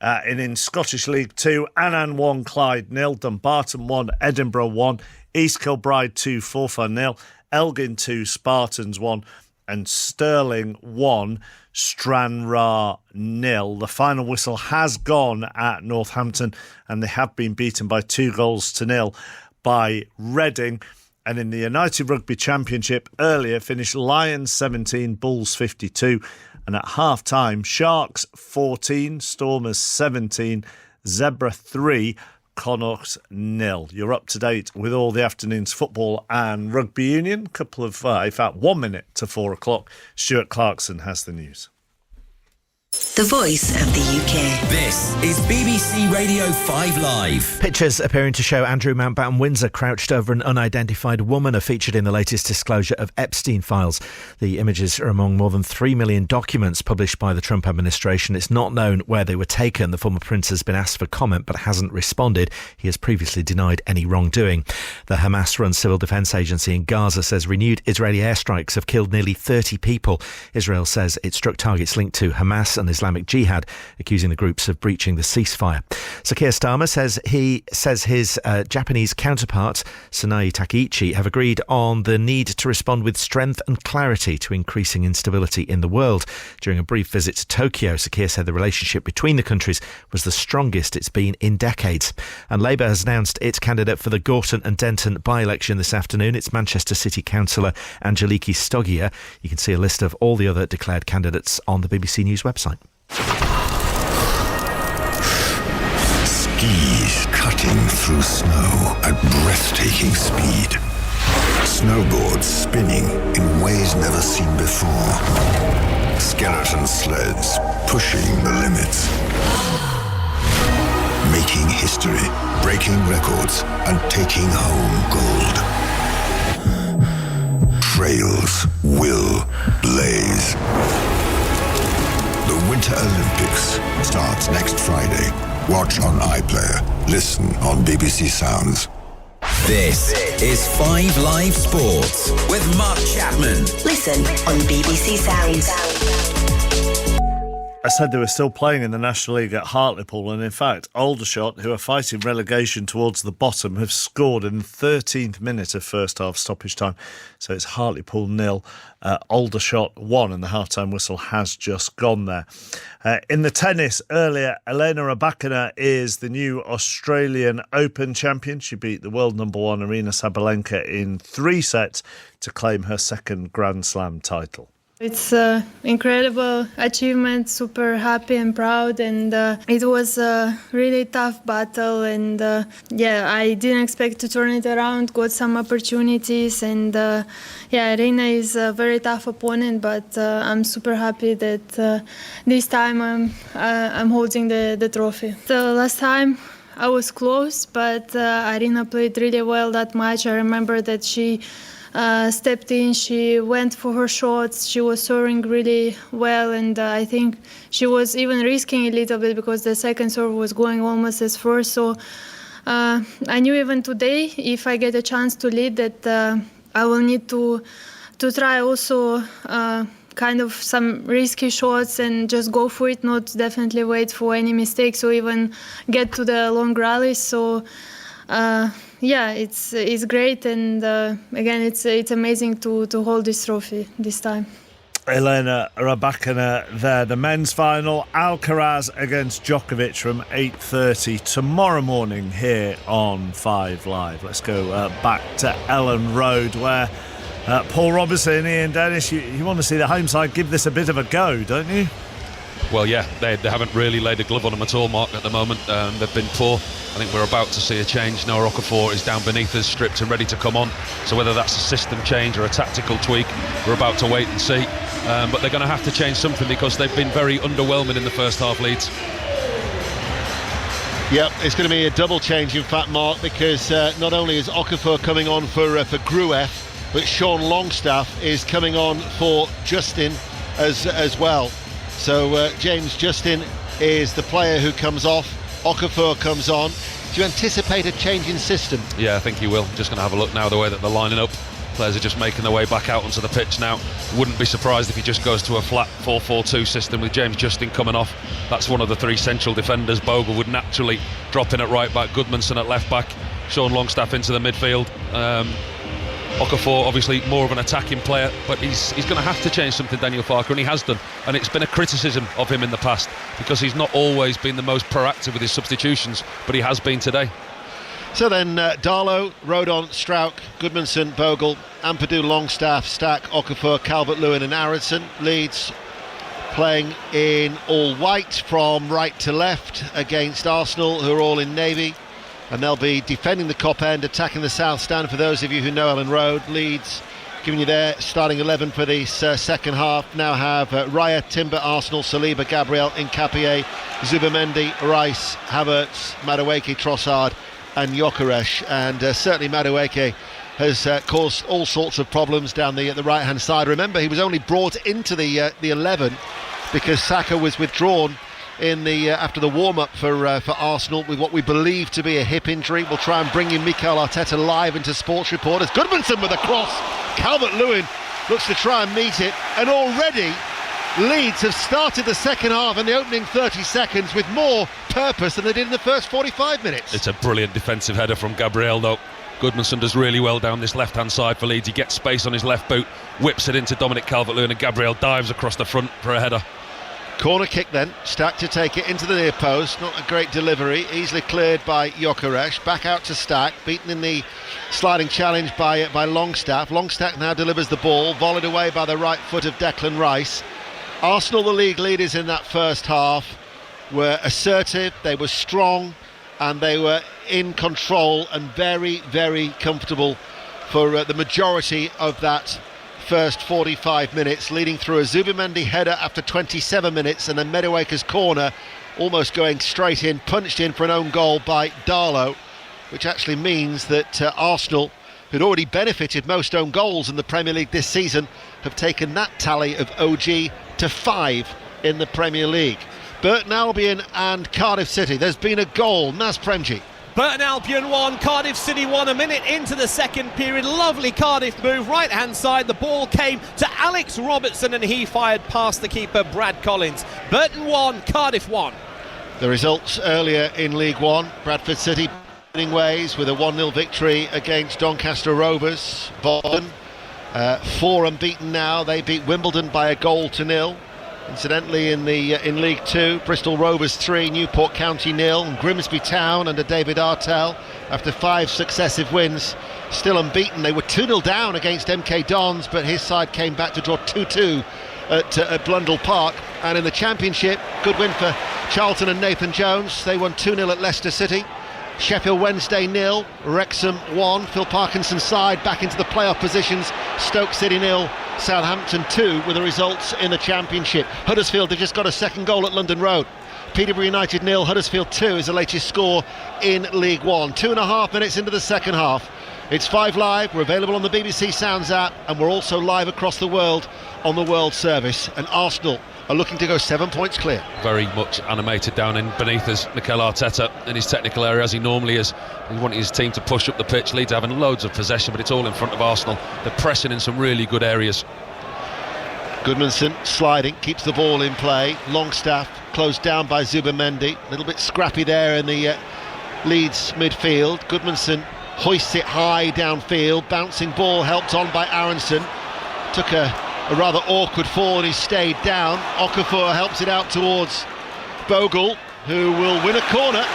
And in Scottish League 2, Annan 1, Clyde 0, Dumbarton 1, Edinburgh 1, East Kilbride 2, Forfar 0, Elgin 2, Spartans 1, and Stirling 1, Stranraer 0. The final whistle has gone at Northampton, and they have been beaten by 2-0 by Reading. And in the United Rugby Championship, earlier finished Lions 17, Bulls 52. And at half-time, Sharks 14, Stormers 17, Zebra 3, Connacht 0. You're up to date with all the afternoon's football and rugby union. In fact, 1 minute to 4 o'clock. Stuart Clarkson has the news. The voice of the UK. This is BBC Radio 5 Live. Pictures appearing to show Andrew Mountbatten Windsor crouched over an unidentified woman are featured in the latest disclosure of Epstein files. The images are among more than 3 million documents published by the Trump administration. It's not known where they were taken. The former prince has been asked for comment but hasn't responded. He has previously denied any wrongdoing. The Hamas-run civil defence agency in Gaza says renewed Israeli airstrikes have killed nearly 30 people. Israel says it struck targets linked to Hamas and Islamic Jihad, accusing the groups of breaching the ceasefire. Sir Keir Starmer says his Japanese counterparts, Tsunai Takaichi, have agreed on the need to respond with strength and clarity to increasing instability in the world. During a brief visit to Tokyo, Sir Keir said the relationship between the countries was the strongest it's been in decades. And Labour has announced its candidate for the Gorton and Denton by-election this afternoon. It's Manchester City councillor Angeliki Stogia. You can see a list of all the other declared candidates on the BBC News website. Skis cutting through snow at breathtaking speed. Snowboards spinning in ways never seen before. Skeleton sleds pushing the limits. Making history, breaking records, and taking home gold. Trails will blaze. The Winter Olympics starts next Friday. Watch on iPlayer. Listen on BBC Sounds. This is 5 Live Sports with Mark Chapman. Listen on BBC Sounds. I said they were still playing in the National League at Hartlepool, and in fact Aldershot, who are fighting relegation towards the bottom, have scored in the 13th minute of first half stoppage time. So it's Hartlepool 0, Aldershot 1, and the half-time whistle has just gone there. In the tennis earlier, Elena Rybakina is the new Australian Open champion. She beat the world number 1 Aryna Sabalenka in 3 sets to claim her second Grand Slam title. It's an incredible achievement, super happy and proud, and it was a really tough battle, and I didn't expect to turn it around, got some opportunities, and Aryna is a very tough opponent, but I'm super happy that this time I'm holding the trophy. The last time I was close, but Aryna played really well that match. I remember that she stepped in, she went for her shots, she was serving really well, and I think she was even risking a little bit because the second serve was going almost as first. So I knew even today, if I get a chance to lead, that I will need to try also kind of some risky shots and just go for it, not definitely wait for any mistakes or even get to the long rallies. So it's great, and again, it's amazing to hold this trophy this time. Elena Rybakina there. The men's final, Alcaraz against Djokovic from 8:30 tomorrow morning here on 5 Live. Let's go back to Ellen Road, where Paul Robinson, Ian Dennis, you want to see the home side give this a bit of a go, don't you? Well, yeah, they haven't really laid a glove on them at all, Mark, at the moment. They've been poor. I think we're about to see a change. Noah Okafor is down beneath us, stripped and ready to come on. So whether that's a system change or a tactical tweak, we're about to wait and see. But they're going to have to change something because they've been very underwhelming in the first half, Leeds. Yep, it's going to be a double change, in fact, Mark, because not only is Okafor coming on for Grueff, but Sean Longstaff is coming on for Justin as well. So James Justin is the player who comes off. Okafor comes on. Do you anticipate a change in system? Yeah, I think he will. Just going to have a look now the way that they're lining up. Players are just making their way back out onto the pitch now. Wouldn't be surprised if he just goes to a flat 4-4-2 system with James Justin coming off. That's one of the 3 central defenders. Bogle would naturally drop in at right back, Goodmanson at left back, Sean Longstaff into the midfield. Okafor, obviously more of an attacking player, but he's going to have to change something, Daniel Farke, and he has done. And it's been a criticism of him in the past because he's not always been the most proactive with his substitutions, but he has been today. So then Darlow, Rodon, Strauch, Goodmanson, Bogle, Ampadu, Longstaff, Stack, Okafor, Calvert-Lewin and Aronson. Leeds playing in all white from right to left against Arsenal, who are all in navy. And they'll be defending the Kop end, attacking the south stand. For those of you who know Ellen Road, Leeds Giving you their starting 11 for the second half. Now have Raya, Timber, Arsenal, Saliba, Gabriel, Nkapie, Zubimendi, Rice, Havertz, Madueke, Trossard and Gyökeres. And certainly Madueke has caused all sorts of problems down the right hand side. Remember, he was only brought into the 11 because Saka was withdrawn in the after the warm-up for Arsenal with what we believe to be a hip injury. We'll try and bring in Mikel Arteta live into Sports Reporters. Goodmanson with a cross. Calvert-Lewin looks to try and meet it, and already Leeds have started the second half in the opening 30 seconds with more purpose than they did in the first 45 minutes. It's a brilliant defensive header from Gabriel, though. Goodmanson does really well down this left-hand side for Leeds. He gets space on his left boot, whips it into Dominic Calvert-Lewin, and Gabriel dives across the front for a header. Corner kick then, Stack to take it into the near post. Not a great delivery, easily cleared by Gyökeres. Back out to Stack, beaten in the sliding challenge by Longstaff. Longstaff now delivers the ball, volleyed away by the right foot of Declan Rice. Arsenal, the league leaders in that first half, were assertive, they were strong, and they were in control and very, very comfortable for the majority of that first 45 minutes, leading through a Zubimendi header after 27 minutes, and then Madueke's corner almost going straight in, punched in for an own goal by Darlow, which actually means that Arsenal, who'd already benefited most own goals in the Premier League this season, have taken that tally of OG to 5 in the Premier League. Burton Albion and Cardiff City. There's been a goal. Naz Premji. Burton Albion 1, Cardiff City 1, a minute into the second period. Lovely Cardiff move, right hand side. The ball came to Alex Robertson and he fired past the keeper Brad Collins. Burton 1, Cardiff 1. The results earlier in League One. Bradford City winning ways with a 1-0 victory against Doncaster Rovers. Bolton 4 unbeaten now. They beat Wimbledon by 1-0. Incidentally, in League Two, Bristol Rovers 3, Newport County 0, and Grimsby Town under David Artell, after 5 successive wins, still unbeaten. They were 2-0 down against MK Dons, but his side came back to draw 2-2 at Blundell Park. And in the Championship, good win for Charlton and Nathan Jones. They won 2-0 at Leicester City. Sheffield Wednesday 0, Wrexham 1. Phil Parkinson's side back into the playoff positions. Stoke City 0, Southampton 2 were the results in the Championship. Huddersfield have just got a second goal at London Road. Peterborough United 0, Huddersfield 2 is the latest score in League One. 2.5 minutes into the second half. It's 5 Live, we're available on the BBC Sounds app, and we're also live across the world on the World Service. And Arsenal are looking to go 7 points clear. Very much animated down in beneath us, Mikel Arteta in his technical area, as he normally is. He wanted his team to push up the pitch. Leeds having loads of possession, but it's all in front of Arsenal. They're pressing in some really good areas. Goodmanson sliding, keeps the ball in play. Longstaff closed down by Zubimendi. A little bit scrappy there in the Leeds midfield. Goodmanson hoists it high downfield. Bouncing ball helped on by Aronson. Took a rather awkward fall and he stayed down. Okafor helps it out towards Bogle, who will win a corner.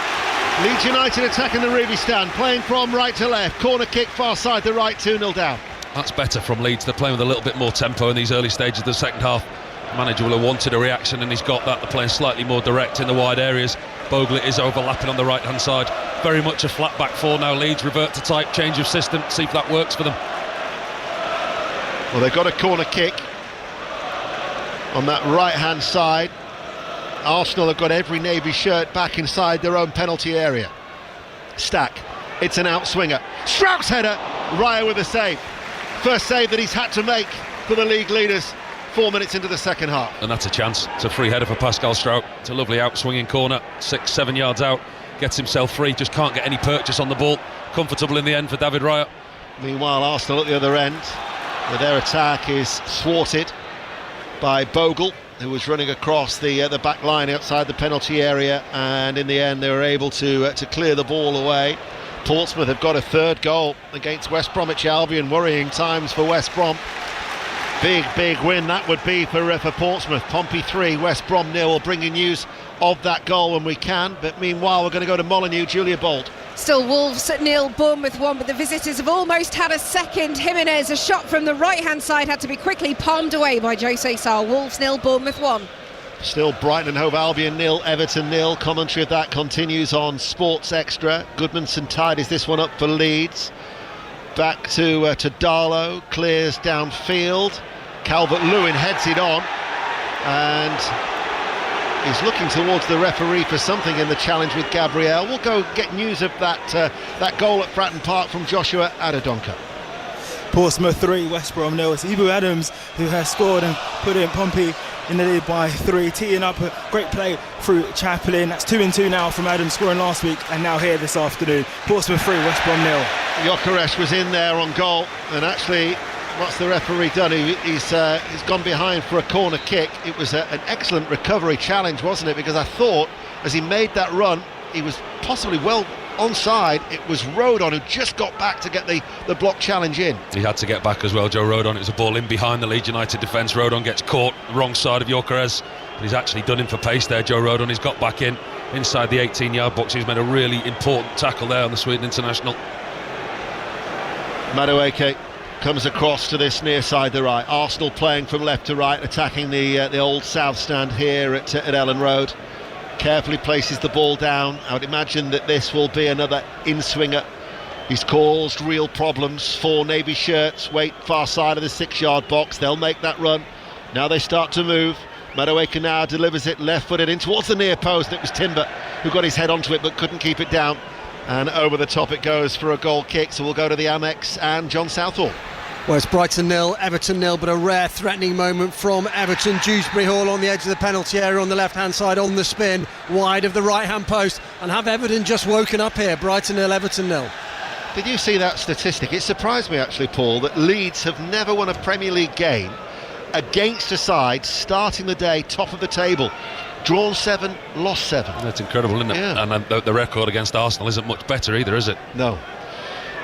Leeds United attacking the Ruby stand, playing from right to left. Corner kick far side the right, 2-0 down. That's better from Leeds. They're playing with a little bit more tempo in these early stages of the second half. The manager will have wanted a reaction and he's got that. They're playing slightly more direct in the wide areas. Bogle is overlapping on the right hand side. Very much a flat back four now. Leeds revert to type, change of system, see if that works for them. Well, they've got a corner kick on that right hand side. Arsenal have got every Navy shirt back inside their own penalty area. Stack, it's an outswinger. Strauch's header, Raya with a save. First save that he's had to make for the league leaders 4 minutes into the second half. And that's a chance. It's a free header for Pascal Strauch. It's a lovely outswinging corner, 6-7 yards out. Gets himself free, just can't get any purchase on the ball. Comfortable in the end for David Raya. Meanwhile, Arsenal at the other end, where their attack is thwarted by Bogle, who was running across the back line outside the penalty area, and in the end they were able to clear the ball away. Portsmouth have got a third goal against West Bromwich Albion. Worrying times for West Brom. Big win that would be for Portsmouth. Pompey 3, West Brom 0. We'll bring you news of that goal when we can, but meanwhile we're going to go to Molineux. Julia Bolt. Still Wolves at 0, Bournemouth 1, but the visitors have almost had a second. Jimenez, a shot from the right-hand side, had to be quickly palmed away by Jose Sarr. Wolves 0, Bournemouth 1. Still Brighton and Hove Albion 0, Everton 0. Commentary of that continues on Sports Extra. Goodmanson tidies this one up for Leeds. Back to Darlow, clears downfield. Calvert-Lewin heads it on, and he's looking towards the referee for something in the challenge with Gabriel. We'll go get news of that goal at Fratton Park from Joshua Adedonka. Portsmouth 3, West Brom 0. It's Ibu Adams who has scored and put in Pompey in the lead by 3, teeing up a great play through Chaplin. That's 2-2 now from Adams, scoring last week and now here this afternoon. Portsmouth 3, West Brom 0. Gyökeres was in there on goal, and actually, what's the referee done? He's gone behind for a corner kick. It was an excellent recovery challenge, wasn't it? Because I thought, as he made that run, he was possibly well onside. It was Rodon who just got back to get the block challenge in. He had to get back as well, Joe Rodon. It was a ball in behind the Leeds United defence. Rodon gets caught wrong side of Gyökeres, but he's actually done him for pace there, Joe Rodon. He's got back inside the 18-yard box. He's made a really important tackle there on the Sweden international. Madueke comes across to this near side the right. Arsenal playing from left to right, attacking the old South Stand here at Ellen Road. Carefully places the ball down. I would imagine that this will be another in-swinger. He's caused real problems for Navy shirts. Wait, far side of the 6-yard box. They'll make that run. Now they start to move. Madueke now delivers it left-footed in towards the near post. It was Timber who got his head onto it but couldn't keep it down. And over the top it goes for a goal kick. So we'll go to the Amex and John Southall. Well, it's Brighton 0, Everton 0, but a rare threatening moment from Everton. Dewsbury Hall on the edge of the penalty area on the left-hand side on the spin, wide of the right-hand post. And have Everton just woken up here? Brighton 0, Everton 0. Did you see that statistic? It surprised me actually, Paul, that Leeds have never won a Premier League game against a side starting the day top of the table. Drawn 7, lost 7. That's incredible, isn't it? Yeah. And the record against Arsenal isn't much better either, is it?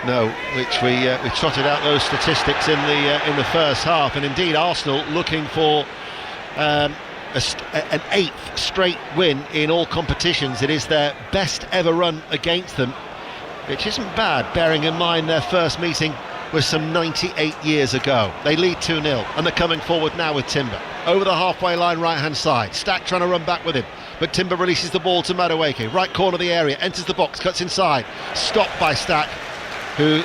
No, which we trotted out those statistics in the first half, and indeed Arsenal looking for an 8th straight win in all competitions. It is their best ever run against them, which isn't bad, bearing in mind their first meeting was some 98 years ago. They lead 2-0, and they're coming forward now with Timber. Over the halfway line, right-hand side. Stack trying to run back with him, but Timber releases the ball to Madueke. Right corner of the area, enters the box, cuts inside. Stopped by Stack, who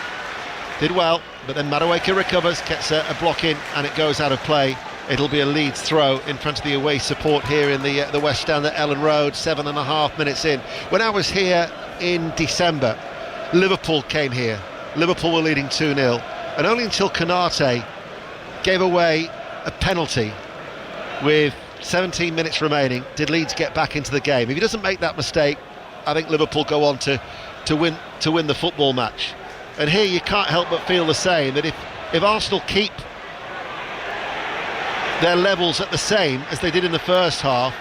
did well, but then Madueke recovers, gets a block in, and it goes out of play. It'll be a Leeds throw in front of the away support here in the West Stand at Ellen Road, 7.5 minutes in. When I was here in December, Liverpool came here. Liverpool were leading 2-0, and only until Konate gave away a penalty with 17 minutes remaining did Leeds get back into the game. If he doesn't make that mistake, I think Liverpool go on to win the football match. And here you can't help but feel the same, that if Arsenal keep their levels at the same as they did in the first half,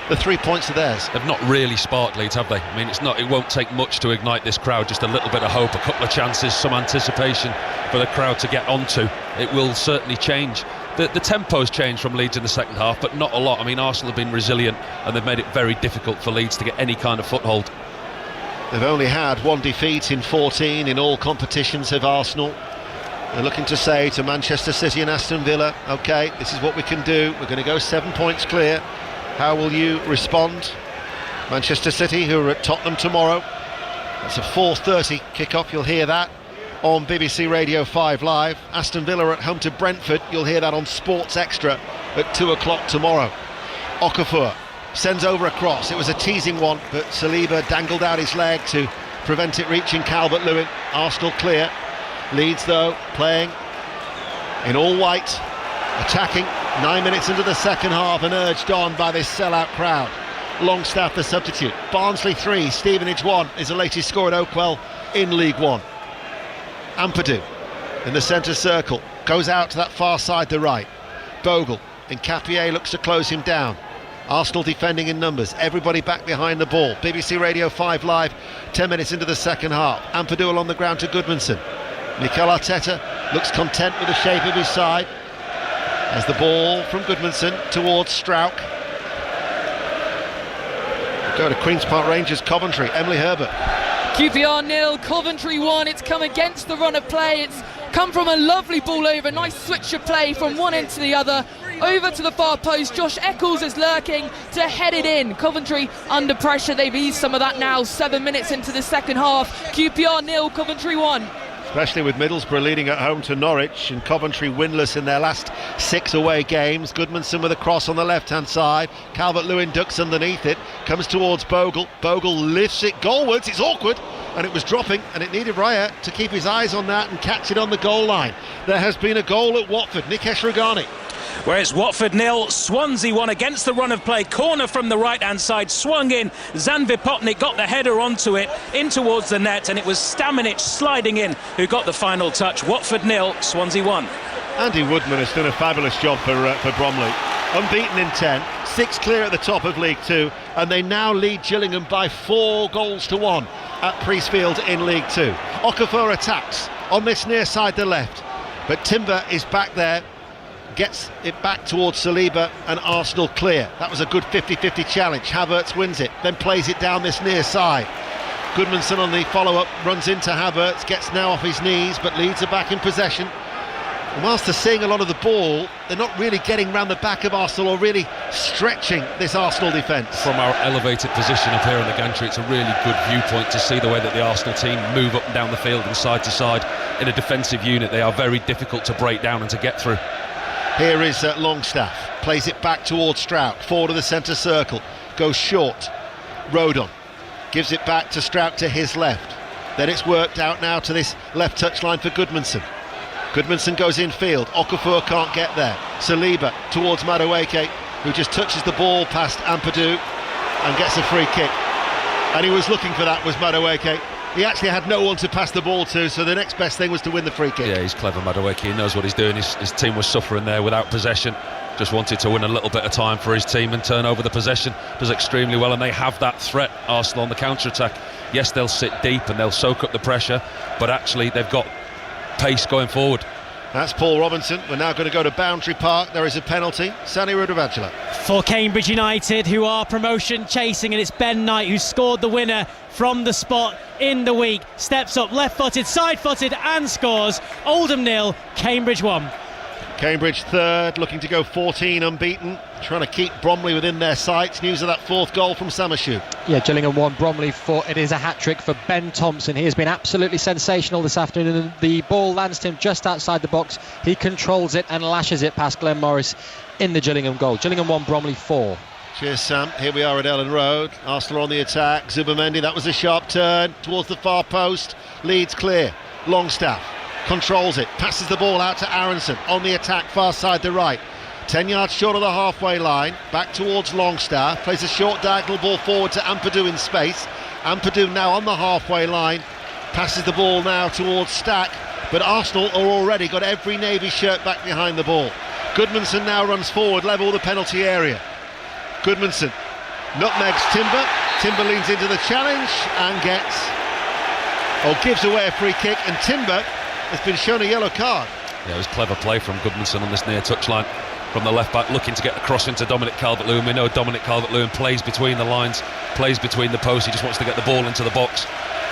the 3 points are theirs. They've not really sparked Leeds, have they? I mean, it won't take much to ignite this crowd, just a little bit of hope, a couple of chances, some anticipation for the crowd to get onto. It will certainly change. The tempo's changed from Leeds in the second half, but not a lot. I mean, Arsenal have been resilient, and they've made it very difficult for Leeds to get any kind of foothold. They've only had 1 defeat in 14 in all competitions of Arsenal. They're looking to say to Manchester City and Aston Villa, OK, this is what we can do. We're going to go 7 points clear. How will you respond? Manchester City, who are at Tottenham tomorrow. That's a 4:30 kick-off. You'll hear that on BBC Radio 5 Live. Aston Villa at home to Brentford. You'll hear that on Sports Extra at 2 o'clock tomorrow. Okafor sends over a cross. It was a teasing one, but Saliba dangled out his leg to prevent it reaching Calvert-Lewin. Arsenal clear. Leeds, though, playing in all white, attacking 9 minutes into the second half and urged on by this sellout crowd. Longstaff the substitute. Barnsley 3, Stevenage 1 is the latest score at Oakwell in League One. Ampadu in the centre circle, goes out to that far side, the right. Bogle, Nkapie looks to close him down. Arsenal defending in numbers, everybody back behind the ball. BBC Radio 5 Live, 10 minutes into the second half. Ampadu along the ground to Goodmanson. Mikel Arteta looks content with the shape of his side as the ball from Goodmanson towards Strauch. Go to Queen's Park Rangers, Coventry, Emily Herbert. QPR 0, Coventry 1. It's come against the run of play. It's come from a lovely ball over, nice switch of play from one end to the other, over to the far post. Josh Eccles is lurking to head it in. Coventry under pressure. They've eased some of that now. 7 minutes into the second half. QPR 0, Coventry 1. especially with Middlesbrough leading at home to Norwich and Coventry winless in their last 6 away games. Goodmanson with a cross on the left-hand side. Calvert-Lewin ducks underneath it, comes towards Bogle. Bogle lifts it goalwards. It's awkward, and it was dropping, and it needed Raya to keep his eyes on that and catch it on the goal line. There has been a goal at Watford. Nikesh Ragani. Where it's Watford 0, Swansea 1 against the run of play. Corner from the right-hand side, swung in. Zanvi Popnik got the header onto it, in towards the net, and it was Stamenic sliding in who got the final touch. Watford 0, Swansea 1. Andy Woodman has done a fabulous job for Bromley. Unbeaten in 10, 6 clear at the top of League 2, and they now lead Gillingham by 4 goals to 1 at Priestfield in League 2. Okafor attacks on this near side, the left, but Timber is back there. Gets it back towards Saliba and Arsenal clear. That was a good 50-50 challenge. Havertz wins it, then plays it down this near side. Goodmanson on the follow-up runs into Havertz, gets now off his knees, but Leeds are back in possession. And whilst they're seeing a lot of the ball, they're not really getting round the back of Arsenal or really stretching this Arsenal defence. From our elevated position up here on the gantry, it's a really good viewpoint to see the way that the Arsenal team move up and down the field and side to side. In a defensive unit, they are very difficult to break down and to get through. Here is Longstaff, plays it back towards Strout, forward of the centre circle, goes short, Rodon, gives it back to Strout to his left, then it's worked out now to this left touchline for Goodmanson. Goodmanson goes infield, Okafor can't get there, Saliba towards Madueke, who just touches the ball past Ampadu and gets a free kick, and he was looking for that, was Madueke. He actually had no one to pass the ball to, so the next best thing was to win the free kick. Yeah, he's clever, Madueke. He knows what he's doing. His team was suffering there without possession. Just wanted to win a little bit of time for his team and turn over the possession. Does extremely well, and they have that threat, Arsenal, on the counter-attack. Yes, they'll sit deep and they'll soak up the pressure, but actually they've got pace going forward. That's Paul Robinson. We're now going to go to Boundary Park. There is a penalty. Sani Rudavagila. For Cambridge United, who are promotion chasing, and it's Ben Knight who scored the winner from the spot in the week. Steps up, left-footed, side-footed, and scores. Oldham 0, Cambridge 1. Cambridge third, looking to go 14 unbeaten, trying to keep Bromley within their sights. News of that 4th goal from Samashu. Yeah, Gillingham 1, Bromley 4. It is a hat-trick for Ben Thompson. He has been absolutely sensational this afternoon. The ball lands to him just outside the box. He controls it and lashes it past Glenn Morris in the Gillingham goal. Gillingham 1, Bromley 4. Cheers, Sam. Here we are at Ellen Road. Arsenal on the attack. Zubimendi, that was a sharp turn towards the far post. Leeds clear. Longstaff controls it, passes the ball out to Aronson on the attack, far side the right, 10 yards short of the halfway line, back towards Longstaff, plays a short diagonal ball forward to Ampadu in space. Ampadu now on the halfway line, passes the ball now towards Stack, but Arsenal are already got every Navy shirt back behind the ball. Goodmanson now runs forward, level the penalty area. Goodmanson nutmegs Timber, Timber leans into the challenge and gives away a free kick, and Timber has been shown a yellow card. Yeah, it was clever play from Goodmanson on this near touchline from the left back, looking to get the cross into Dominic Calvert-Lewin. We know Dominic Calvert-Lewin plays between the lines, plays between the posts. He just wants to get the ball into the box,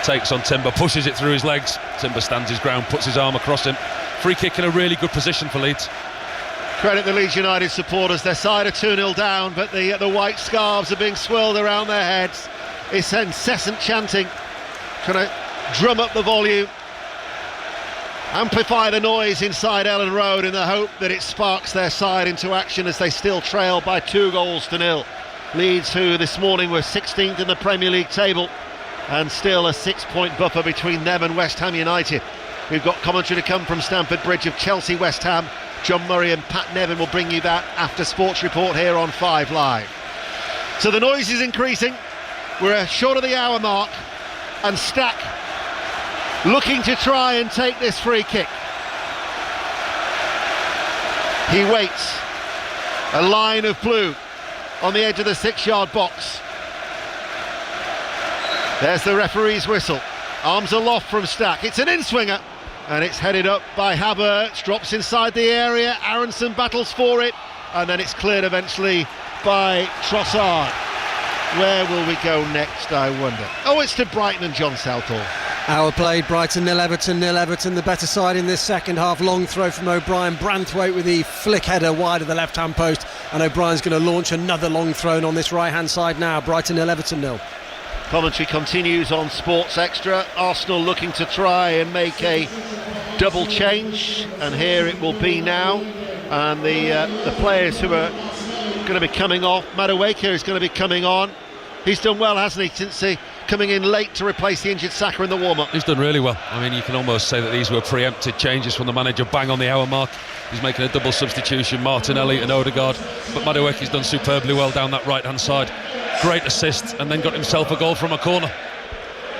takes on Timber, pushes it through his legs. Timber stands his ground, puts his arm across him. Free kick in a really good position for Leeds. Credit the Leeds United supporters. Their side are 2-0 down, but the white scarves are being swirled around their heads. It's incessant chanting, trying to drum up the volume, amplify the noise inside Ellen Road in the hope that it sparks their side into action as they still trail by 2-0. Leeds, who this morning were 16th in the Premier League table, and still a 6-point buffer between them and West Ham United. We've got commentary to come from Stamford Bridge of Chelsea West Ham. John Murray and Pat Nevin will bring you that after Sports Report here on 5 Live. So the noise is increasing. We're short of the hour mark, and Stack looking to try and take this free kick. He waits. A line of blue on the edge of the 6-yard box. There's the referee's whistle. Arms aloft from Stack. It's an in-swinger, and it's headed up by Havertz. Drops inside the area. Aronson battles for it, and then it's cleared eventually by Trossard. Where will we go next, I wonder? Oh, it's to Brighton and John Southall. Hour played, Brighton 0, Everton 0. Everton the better side in this second half. Long throw from O'Brien. Branthwaite with the flick header wide of the left-hand post, and O'Brien's going to launch another long throw on this right-hand side now. Brighton 0, Everton 0. Commentary continues on Sports Extra. Arsenal looking to try and make a double change, and here it will be now. And the players who are going to be coming off, Madueke is going to be coming on. He's done well, hasn't he, since coming in late to replace the injured Saka in the warm-up. He's done really well. I mean, you can almost say that these were preempted changes from the manager, bang on the hour mark. He's making a double substitution, Martinelli and Odegaard, but Madueke's done superbly well down that right-hand side. Great assist, and then got himself a goal from a corner.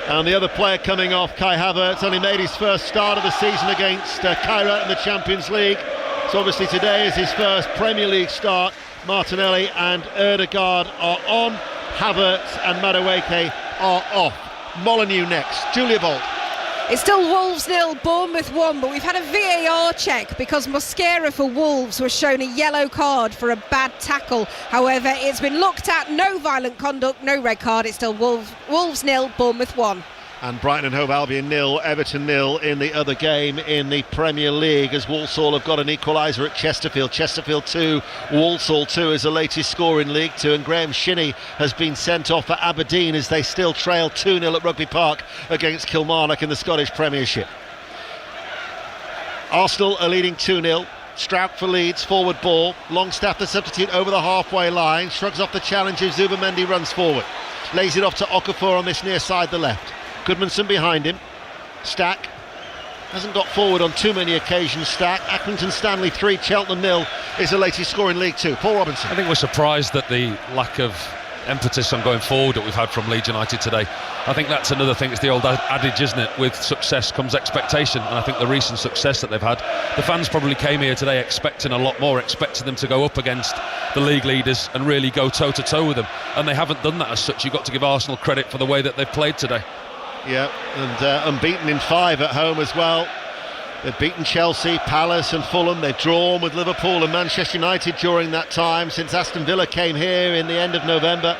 And the other player coming off, Kai Havertz, only made his first start of the season against Kairat in the Champions League. So obviously today is his first Premier League start. Martinelli and Odegaard are on, Havertz and Madueke are off. Molineux next, Julia Bolt. It's still Wolves 0, Bournemouth 1, but we've had a VAR check because Mosquera for Wolves was shown a yellow card for a bad tackle. However, it's been looked at, no violent conduct, no red card. It's still Wolves 0, Bournemouth 1. And Brighton and Hove Albion 0, Everton 0 in the other game in the Premier League, as Walsall have got an equaliser at Chesterfield. Chesterfield 2, Walsall 2 is the latest score in League 2, and Graham Shinney has been sent off for Aberdeen as they still trail 2-0 at Rugby Park against Kilmarnock in the Scottish Premiership. Arsenal are leading 2-0. Strouk for Leeds, forward ball. Longstaff the substitute over the halfway line, shrugs off the challenge as Zubamendi runs forward. Lays it off to Okafor on this near side, the left. Goodmanson behind him. Stack hasn't got forward on too many occasions. Stack. Accrington Stanley 3, Cheltenham 0 is the latest score in League 2. Paul Robinson. I think we're surprised at the lack of impetus on going forward that we've had from Leeds United today. I think that's another thing. It's the old adage, isn't it? With success comes expectation, and I think the recent success that they've had, the fans probably came here today expecting a lot more, expecting them to go up against the league leaders and really go toe-to-toe with them, and they haven't done that as such. You've got to give Arsenal credit for the way that they've played today. Yeah, and unbeaten in 5 at home as well. They've beaten Chelsea, Palace and Fulham. They've drawn with Liverpool and Manchester United during that time, since Aston Villa came here in the end of November.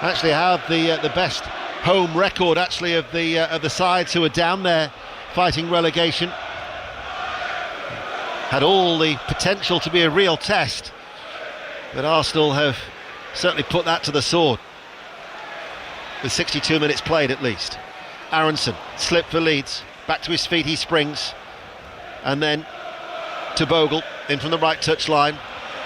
Actually have the best home record actually of the sides who are down there fighting relegation. Had all the potential to be a real test, but Arsenal have certainly put that to the sword, with 62 minutes played at least. Aronson, slip for Leeds, back to his feet he springs, and then to Bogle, in from the right touchline.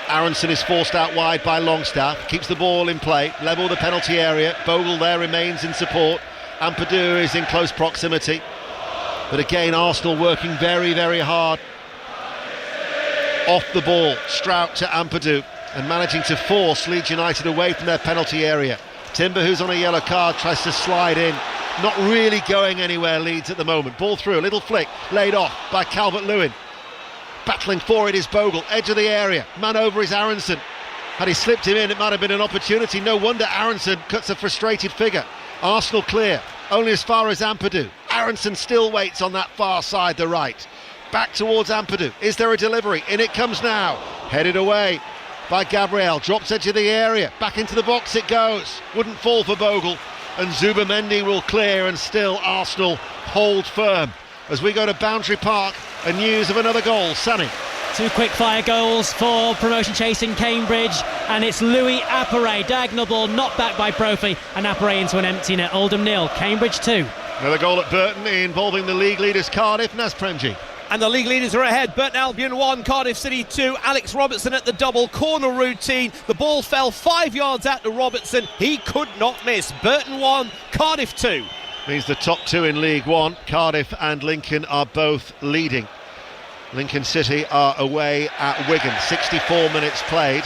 Aronson is forced out wide by Longstaff, keeps the ball in play, level the penalty area. Bogle there remains in support. Ampadu is in close proximity, but again Arsenal working very, very hard off the ball. Strouk to Ampadu, and managing to force Leeds United away from their penalty area. Timber, who's on a yellow card, tries to slide in. Not really going anywhere, Leeds at the moment. Ball through, a little flick, laid off by Calvert-Lewin. Battling for it is Bogle, edge of the area. Man over is Aronson. Had he slipped him in, it might have been an opportunity. No wonder Aronson cuts a frustrated figure. Arsenal clear, only as far as Ampadu. Aronson still waits on that far side, the right. Back towards Ampadu. Is there a delivery? In it comes now. Headed away by Gabriel, drops edge of the area, back into the box it goes. Wouldn't fall for Bogle, and Zubamendi will clear, and still Arsenal hold firm. As we go to Boundary Park, and news of another goal. Sonny. 2 quick-fire goals for promotion-chasing Cambridge, and it's Louis Appere, diagonal ball knocked back by Brophy, and Appere into an empty net. Oldham 0, Cambridge 2. Another goal at Burton involving the league leaders Cardiff. Naz Premji. And the league leaders are ahead. Burton Albion 1, Cardiff City 2. Alex Robertson at the double corner routine. The ball fell 5 yards out to Robertson. He could not miss. Burton 1, Cardiff 2. Means the top 2 in League 1, Cardiff and Lincoln, are both leading. Lincoln City are away at Wigan. 64 minutes played.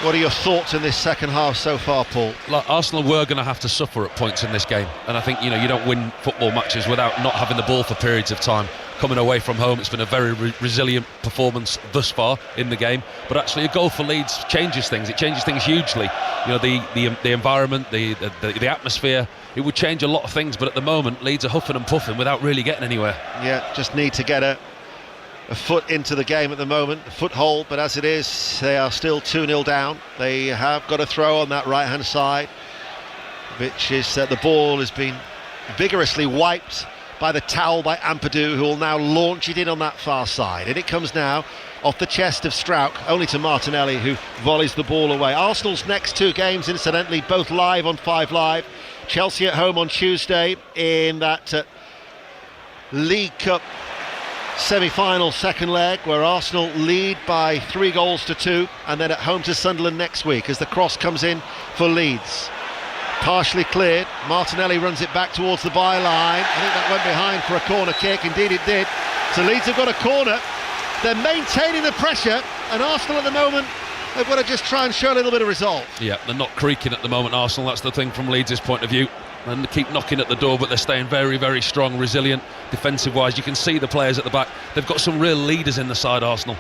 What are your thoughts in this second half so far, Paul? Look, Arsenal were going to have to suffer at points in this game, and I think you don't win football matches without not having the ball for periods of time. Coming away from home, it's been a very resilient performance thus far in the game, but actually a goal for Leeds changes things. It changes things hugely. The environment, the atmosphere, it would change a lot of things, but at the moment Leeds are huffing and puffing without really getting anywhere. Yeah, just need to get a foot into the game at the moment, a foothold, but as it is, they are still 2-0 down. They have got a throw on that right-hand side, which is the ball has been vigorously wiped by the towel by Ampadu, who will now launch it in on that far side. And it comes now off the chest of Strouk, only to Martinelli, who volleys the ball away. Arsenal's next 2 games, incidentally, both live on 5 Live. Chelsea at home on Tuesday in that League Cup semi-final second leg, where Arsenal lead by 3-2, and then at home to Sunderland next week as the cross comes in for Leeds. Partially cleared, Martinelli runs it back towards the byline. I think that went behind for a corner kick, indeed it did. So Leeds have got a corner, they're maintaining the pressure, and Arsenal at the moment, they've got to just try and show a little bit of resolve. Yeah, they're not creaking at the moment, Arsenal, that's the thing from Leeds' point of view. And they keep knocking at the door, but they're staying very, very strong, resilient, defensive-wise. You can see the players at the back. They've got some real leaders in the side, Arsenal.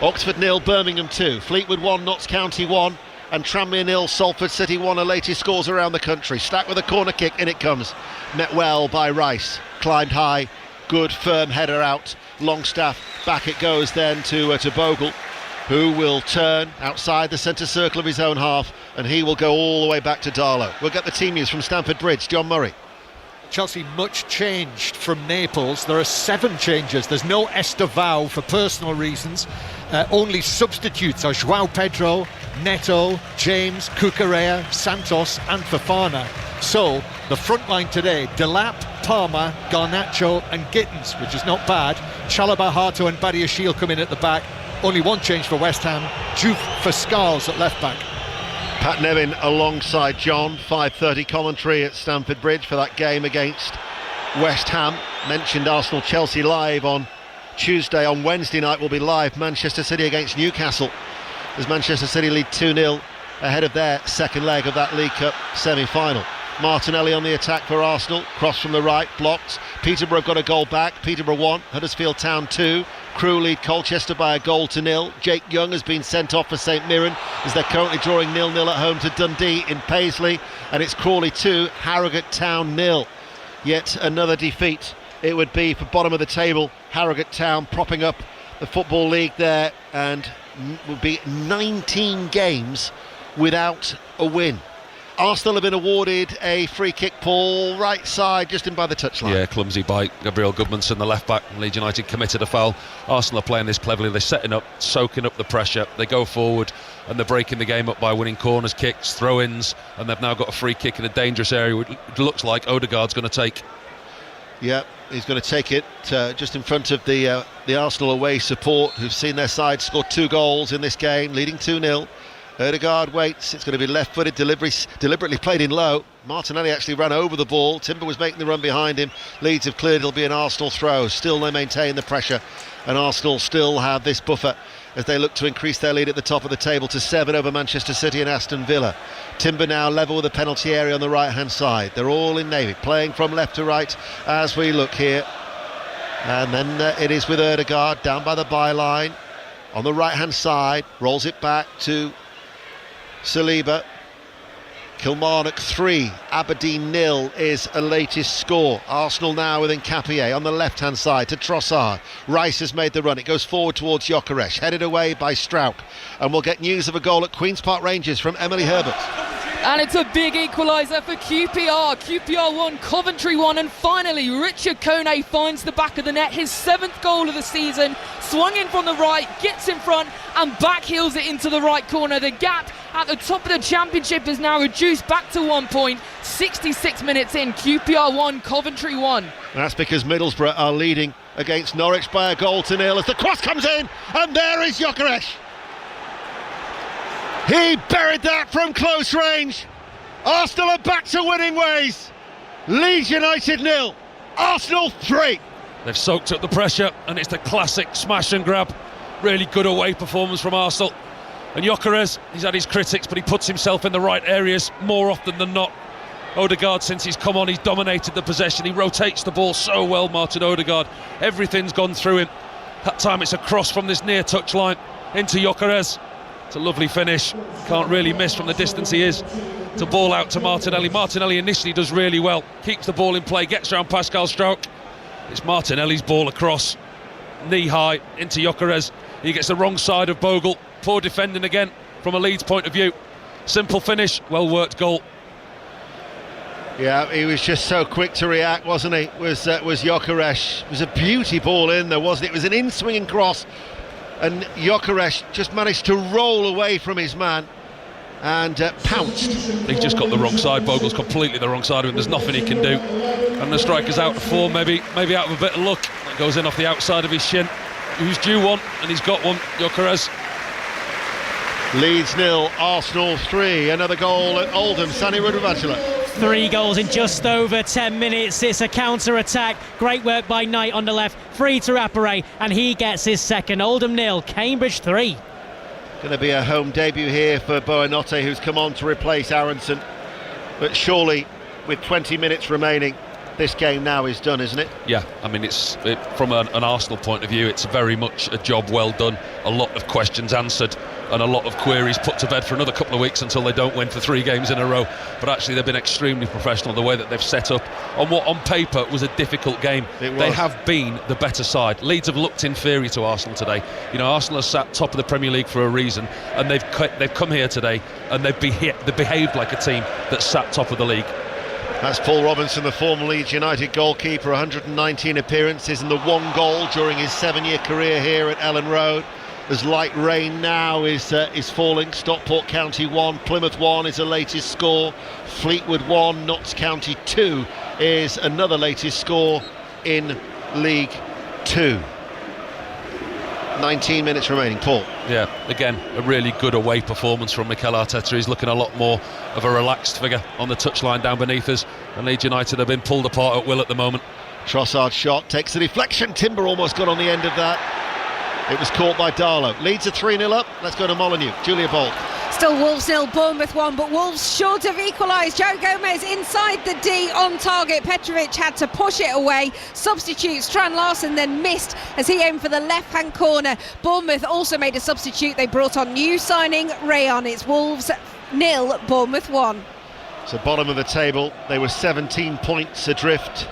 Oxford 0, Birmingham 2, Fleetwood 1, Notts County 1, and Tranmere 0, Salford City 1 are latest scores around the country. Stack with a corner kick, in it comes. Met well by Rice, climbed high, good firm header out. Longstaff, back it goes then to Bogle, who will turn outside the centre circle of his own half, and he will go all the way back to Darlow. We'll get the team news from Stamford Bridge. John Murray. Chelsea much changed from Naples. There are 7 changes. There's no Estevao for personal reasons. Only substitutes are João Pedro, Neto, James, Cucurella, Santos and Fofana. So the front line today: Delap, Palmer, Garnacho and Gittins, which is not bad. Chalobah, Hato and Badiashile come in at the back. Only one change for West Ham: Juve for Scarles at left back. Pat Nevin alongside John. 5:30 commentary at Stamford Bridge for that game against West Ham. Mentioned Arsenal-Chelsea live on Tuesday. On Wednesday night will be live Manchester City against Newcastle, as Manchester City lead 2-0 ahead of their second leg of that League Cup semi-final. Martinelli on the attack for Arsenal, cross from the right, blocked. Peterborough got a goal back, Peterborough 1, Huddersfield Town 2. Crewe lead Colchester by 1-0. Jake Young has been sent off for St Mirren, as they're currently drawing 0-0 at home to Dundee in Paisley, and it's Crawley 2, Harrogate Town 0. Yet another defeat it would be for bottom of the table, Harrogate Town propping up the Football League there, and will be 19 games without a win. Arsenal have been awarded a free kick, Paul, right side, just in by the touchline. Yeah, clumsy by Gabriel Goodmanson, the left back. Leeds United committed a foul. Arsenal are playing this cleverly. They're setting up, soaking up the pressure. They go forward and they're breaking the game up by winning corners, kicks, throw-ins, and they've now got a free kick in a dangerous area, which looks like Odegaard's going to take. Yeah, he's going to take it just in front of the Arsenal away support, who've seen their side score 2 goals in this game, leading 2-0. Odegaard waits, it's going to be left-footed, deliberately played in low. Martinelli actually ran over the ball, Timber was making the run behind him. Leeds have cleared, it'll be an Arsenal throw. Still they maintain the pressure, and Arsenal still have this buffer as they look to increase their lead at the top of the table to 7 over Manchester City and Aston Villa. Timber now level with the penalty area on the right-hand side. They're all in navy, playing from left to right as we look here. And then it is with Odegaard down by the byline on the right-hand side, rolls it back to Saliba. Kilmarnock 3, Aberdeen 0 is a latest score. Arsenal now with Nkapie on the left hand side to Trossard. Rice has made the run, it goes forward towards Gyökeres, headed away by Strauch, and we'll get news of a goal at Queen's Park Rangers from Emily Herbert. And it's a big equaliser for QPR 1, Coventry 1, and finally Richard Kone finds the back of the net, his 7th goal of the season, swung in from the right, gets in front and backheels it into the right corner. The gap at the top of the Championship is now reduced back to 1 point. 66 minutes in, QPR 1, Coventry 1. That's because Middlesbrough are leading against Norwich by 1-0 as the cross comes in, and there is Gyökeres. He buried that from close range. Arsenal are back to winning ways. Leeds United 0, Arsenal 3. They've soaked up the pressure, and it's the classic smash and grab. Really good away performance from Arsenal. And Gyökeres, he's had his critics, but he puts himself in the right areas more often than not. Odegaard, since he's come on, he's dominated the possession. He rotates the ball so well, Martin Odegaard. Everything's gone through him. That time it's a cross from this near touchline into Gyökeres. It's a lovely finish. Can't really miss from the distance he is. To ball out to Martinelli. Martinelli initially does really well. Keeps the ball in play, gets around Pascal Strauch. It's Martinelli's ball across, knee high into Gyökeres. He gets the wrong side of Bogle. Poor defending again from a Leeds point of view. Simple finish, well worked goal. Yeah, he was just so quick to react, wasn't he? Was Gyökeres. It was a beauty ball in there, wasn't it? It was an in-swinging cross, and Gyökeres just managed to roll away from his man and pounced. He's just got the wrong side. Bogle's completely the wrong side of him. There's nothing he can do. And the striker's out of form, maybe out of a bit of luck. That goes in off the outside of his shin. Who's due one, and he's got one. Gyökeres. Leeds 0, Arsenal 3. Another goal at Oldham. Sani Rudavacula. 3 goals in just over 10 minutes. It's a counter-attack. Great work by Knight on the left. Free to Appere, and he gets his second. Oldham 0, Cambridge 3. Going to be a home debut here for Boanote, who's come on to replace Aronson. But surely, with 20 minutes remaining, this game now is done, isn't it? Yeah, I mean, from an Arsenal point of view, it's very much a job well done. A lot of questions answered and a lot of queries put to bed for another couple of weeks until they don't win for 3 games in a row. But actually, they've been extremely professional, the way that they've set up on what on paper was a difficult game. They have been the better side. Leeds have looked inferior to Arsenal today. You know, Arsenal have sat top of the Premier League for a reason, and they've come here today and they've behaved like a team that sat top of the league. That's Paul Robinson, the former Leeds United goalkeeper, 119 appearances and the 1 goal during his 7-year career here at Ellen Road. As light rain now is falling. Stockport County 1, Plymouth 1 is the latest score. Fleetwood 1, Notts County 2 is another latest score in League 2. 19 minutes remaining, Paul. Yeah, again, a really good away performance from Mikel Arteta. He's looking a lot more of a relaxed figure on the touchline down beneath us, and Leeds United have been pulled apart at will at the moment. Trossard's shot takes the deflection. Timber almost got on the end of that. It was caught by Darlow. Leeds are 3-0 up. Let's go to Molineux. Julia Bolt. Still Wolves 0, Bournemouth 1, but Wolves short of equalised. Joe Gomez inside the D on target. Petrovic had to push it away. Substitute Strand Larsen then missed as he aimed for the left-hand corner. Bournemouth also made a substitute. They brought on new signing Rayon. It's Wolves 0, Bournemouth 1. So bottom of the table, they were 17 points adrift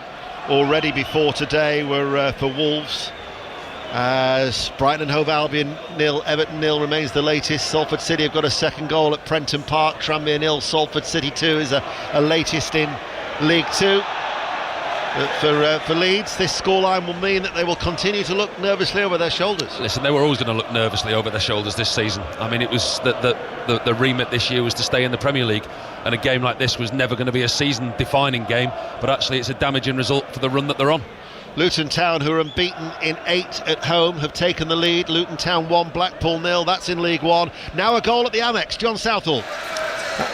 already before today were for Wolves. As Brighton and Hove Albion 0, Everton 0 remains the latest. Salford City have got a second goal at Prenton Park. Tranmere 0, Salford City 2 is a latest in League 2. For Leeds, this scoreline will mean that they will continue to look nervously over their shoulders. Listen, they were always going to look nervously over their shoulders this season. I mean, it was the remit this year was to stay in the Premier League, and a game like this was never going to be a season-defining game, but actually it's a damaging result for the run that they're on. Luton Town, who are unbeaten in 8 at home, have taken the lead. Luton Town 1, Blackpool 0. That's in League 1. Now a goal at the Amex. John Southall.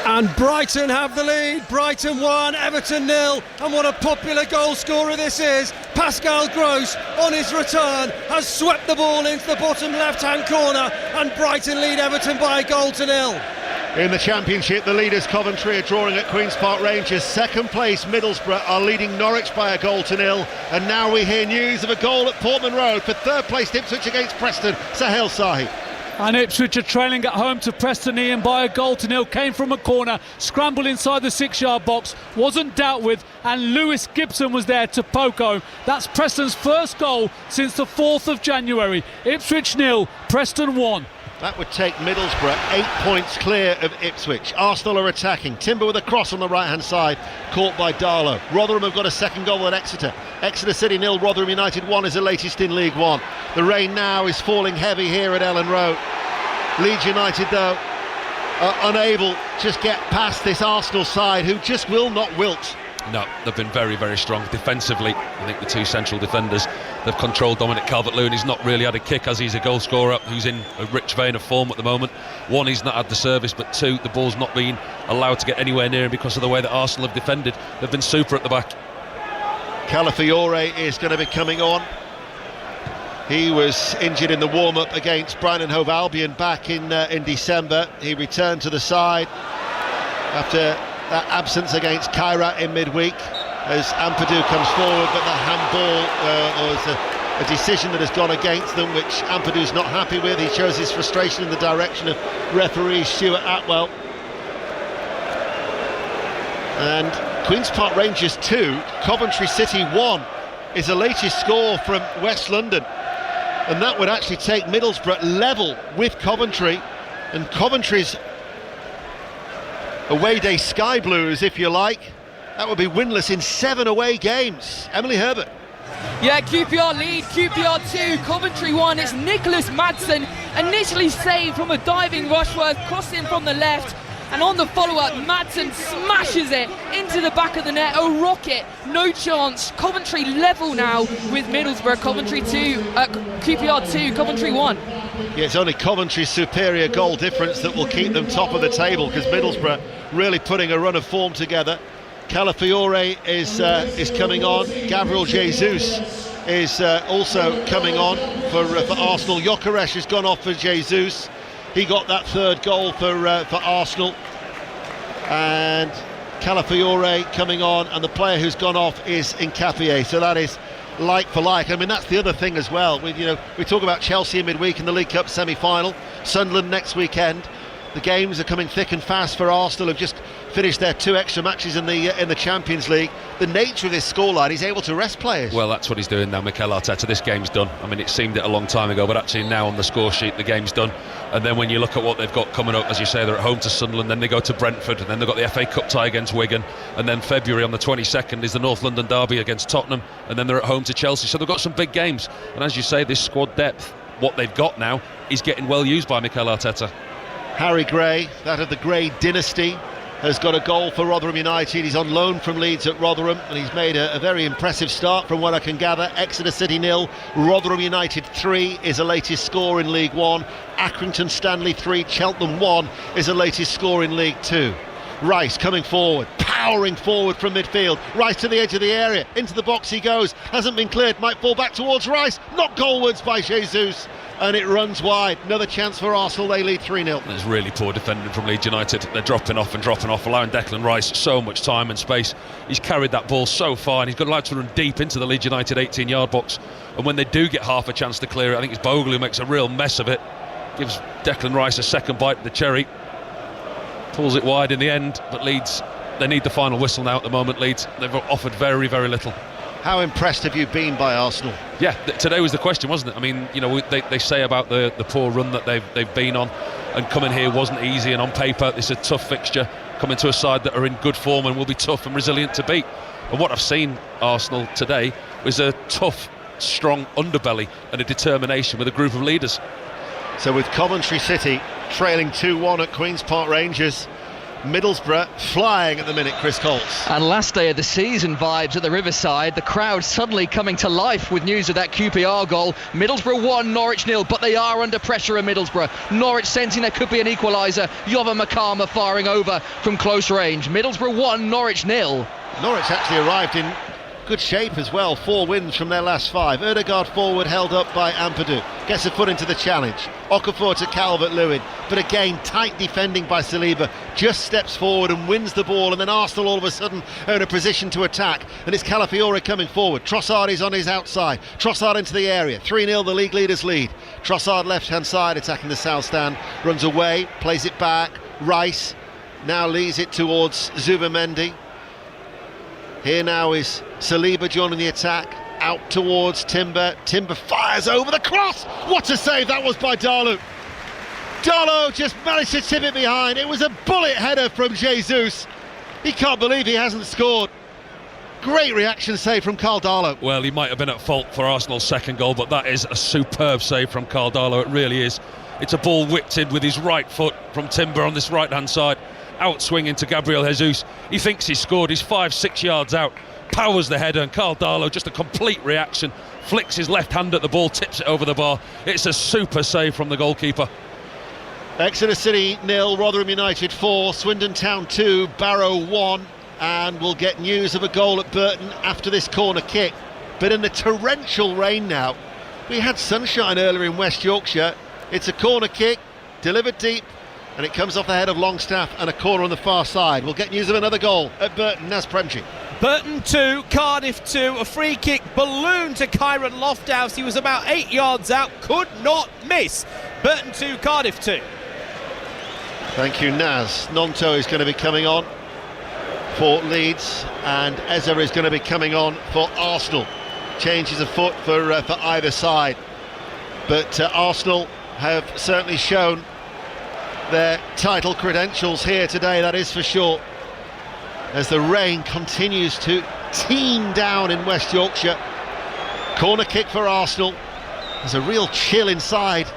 And Brighton have the lead. Brighton 1, Everton 0. And what a popular goal scorer this is. Pascal Gross, on his return, has swept the ball into the bottom left-hand corner, and Brighton lead Everton by a goal to 0. In the Championship, the leaders Coventry are drawing at Queen's Park Rangers. Second place Middlesbrough are leading Norwich by a goal to 0. And now we hear news of a goal at Portman Road for third place Ipswich against Preston. Sahel Sahi. And Ipswich are trailing at home to Preston Ian by a goal to 0. Came from a corner, scrambled inside the 6-yard box, wasn't dealt with, and Lewis Gibson was there to poke home. That's Preston's first goal since the 4th of January. Ipswich 0, Preston 1. That would take Middlesbrough 8 points clear of Ipswich. Arsenal are attacking. Timber with a cross on the right-hand side, caught by Darlow. Rotherham have got a second goal at Exeter. Exeter City 0, Rotherham United 1 is the latest in League 1. The rain now is falling heavy here at Ellen Road. Leeds United, though, are unable to just get past this Arsenal side, who just will not wilt. No, they've been very, very strong defensively. I think the 2 central defenders, they've controlled Dominic Calvert-Lewin. He's not really had a kick as he's a goal scorer who's in a rich vein of form at the moment. 1, he's not had the service, but 2, the ball's not been allowed to get anywhere near him because of the way that Arsenal have defended. They've been super at the back. Calafiore is going to be coming on. He was injured in the warm-up against Brighton and Hove Albion back in December. He returned to the side after that absence against Kyrat in midweek as Ampadu comes forward, but the handball was a decision that has gone against them, which Ampadu's not happy with. He shows his frustration in the direction of referee Stuart Atwell. And Queen's Park Rangers 2, Coventry City 1 is the latest score from West London, and that would actually take Middlesbrough level with Coventry, and Coventry's away day Sky Blues, if you like, that would be winless in 7 away games. Emily Herbert. Yeah, QPR lead, QPR 2, Coventry 1. It's Nicholas Madsen, initially saved from a diving Rushworth, crossing from the left. and on the follow-up, Madsen smashes it into the back of the net. A rocket, no chance. Coventry level now with Middlesbrough. Coventry 2, QPR 2, Coventry 1. Yeah, it's only Coventry's superior goal difference that will keep them top of the table, because Middlesbrough really putting a run of form together. Calafiore is coming on. Gabriel Jesus is also coming on for Arsenal. Gyökeres has gone off for Jesus. He got that third goal for Arsenal. And Calafiore coming on, and the player who's gone off is Nkapie. So that is like for like. I mean, that's the other thing as well. We talk about Chelsea in midweek in the League Cup semi-final, Sunderland next weekend. The games are coming thick and fast for Arsenal, who've just finished their 2 extra matches in the Champions League. The nature of this scoreline, he's able to rest players. Well, that's what he's doing now, Mikel Arteta. This game's done. I mean, it seemed it a long time ago, but actually now on the score sheet, the game's done. And then when you look at what they've got coming up, as you say, they're at home to Sunderland, then they go to Brentford, and then they've got the FA Cup tie against Wigan, and then February on the 22nd is the North London derby against Tottenham, and then they're at home to Chelsea. So they've got some big games. And as you say, this squad depth, what they've got now, is getting well used by Mikel Arteta. Harry Gray, that of the Gray dynasty, has got a goal for Rotherham United. He's on loan from Leeds at Rotherham, and he's made a very impressive start from what I can gather. Exeter City 0, Rotherham United 3 is the latest score in League 1. Accrington Stanley 3, Cheltenham 1 is the latest score in League 2. Rice coming forward, powering forward from midfield. Rice to the edge of the area, into the box he goes, hasn't been cleared, might fall back towards Rice, knocked goalwards by Jesus, and it runs wide. Another chance for Arsenal, they lead 3-0. There's really poor defending from Leeds United. They're dropping off, allowing Declan Rice so much time and space. He's carried that ball so far, and he's got allowed to run deep into the Leeds United 18-yard box, and when they do get half a chance to clear it, I think it's Bogle who makes a real mess of it, gives Declan Rice a second bite of the cherry, pulls it wide in the end. But Leeds, they need the final whistle now at the moment. Leeds, they've offered very, very little. How impressed have you been by Arsenal? Yeah, today was the question, wasn't it? I mean, they say about the poor run that they've been on, and coming here wasn't easy, and on paper it's a tough fixture, coming to a side that are in good form and will be tough and resilient to beat. And what I've seen Arsenal today was a tough, strong underbelly and a determination with a group of leaders. So with Coventry City trailing 2-1 at Queen's Park Rangers, Middlesbrough flying at the minute, Chris Colts. And last day of the season vibes at the Riverside, the crowd suddenly coming to life with news of that QPR goal. Middlesbrough 1, Norwich 0, but they are under pressure in Middlesbrough. Norwich sensing there could be an equaliser. Jova Makama firing over from close range. Middlesbrough 1, Norwich 0. Norwich actually arrived in good shape as well, 4 wins from their last 5. Ødegaard forward, held up by Ampadu, gets a foot into the challenge. Okafor to Calvert-Lewin, but again tight defending by Saliba, just steps forward and wins the ball, and then Arsenal all of a sudden are in a position to attack, and it's Calafiore coming forward. Trossard is on his outside, Trossard into the area, 3-0 the league leaders lead. Trossard left hand side attacking the south stand, runs away, plays it back. Rice now leads it towards Zubimendi. Here now is Saliba joining the attack, out towards Timber. Timber fires over the cross. What a save that was by Darlow. Darlow just managed to tip it behind. It was a bullet header from Jesus. He can't believe he hasn't scored. Great reaction save from Carl Darlow. Well, he might have been at fault for Arsenal's second goal, but that is a superb save from Carl Darlow. It really is. It's a ball whipped in with his right foot from Timber on this right-hand side. Out swinging to Gabriel Jesus. He thinks he's scored. He's 5-6 yards out. Powers the header, and Carl Darlow, just a complete reaction, flicks his left hand at the ball, tips it over the bar. It's a super save from the goalkeeper. Exeter City 0, Rotherham United 4, Swindon Town 2, Barrow 1, and we'll get news of a goal at Burton after this corner kick. But in the torrential rain now, we had sunshine earlier in West Yorkshire. It's a corner kick, delivered deep, and it comes off the head of Longstaff, and a corner on the far side. We'll get news of another goal at Burton. Naz Premji. Burton 2, Cardiff 2, a free kick balloon to Kyron Lofthouse. He was about 8 yards out, could not miss. Burton 2, Cardiff 2. Thank you, Naz. Nonto is going to be coming on for Leeds, and Eza is going to be coming on for Arsenal. Changes of foot for either side. But Arsenal have certainly shown their title credentials here today, that is for sure, as the rain continues to teem down in West Yorkshire. Corner kick for Arsenal. There's a real chill inside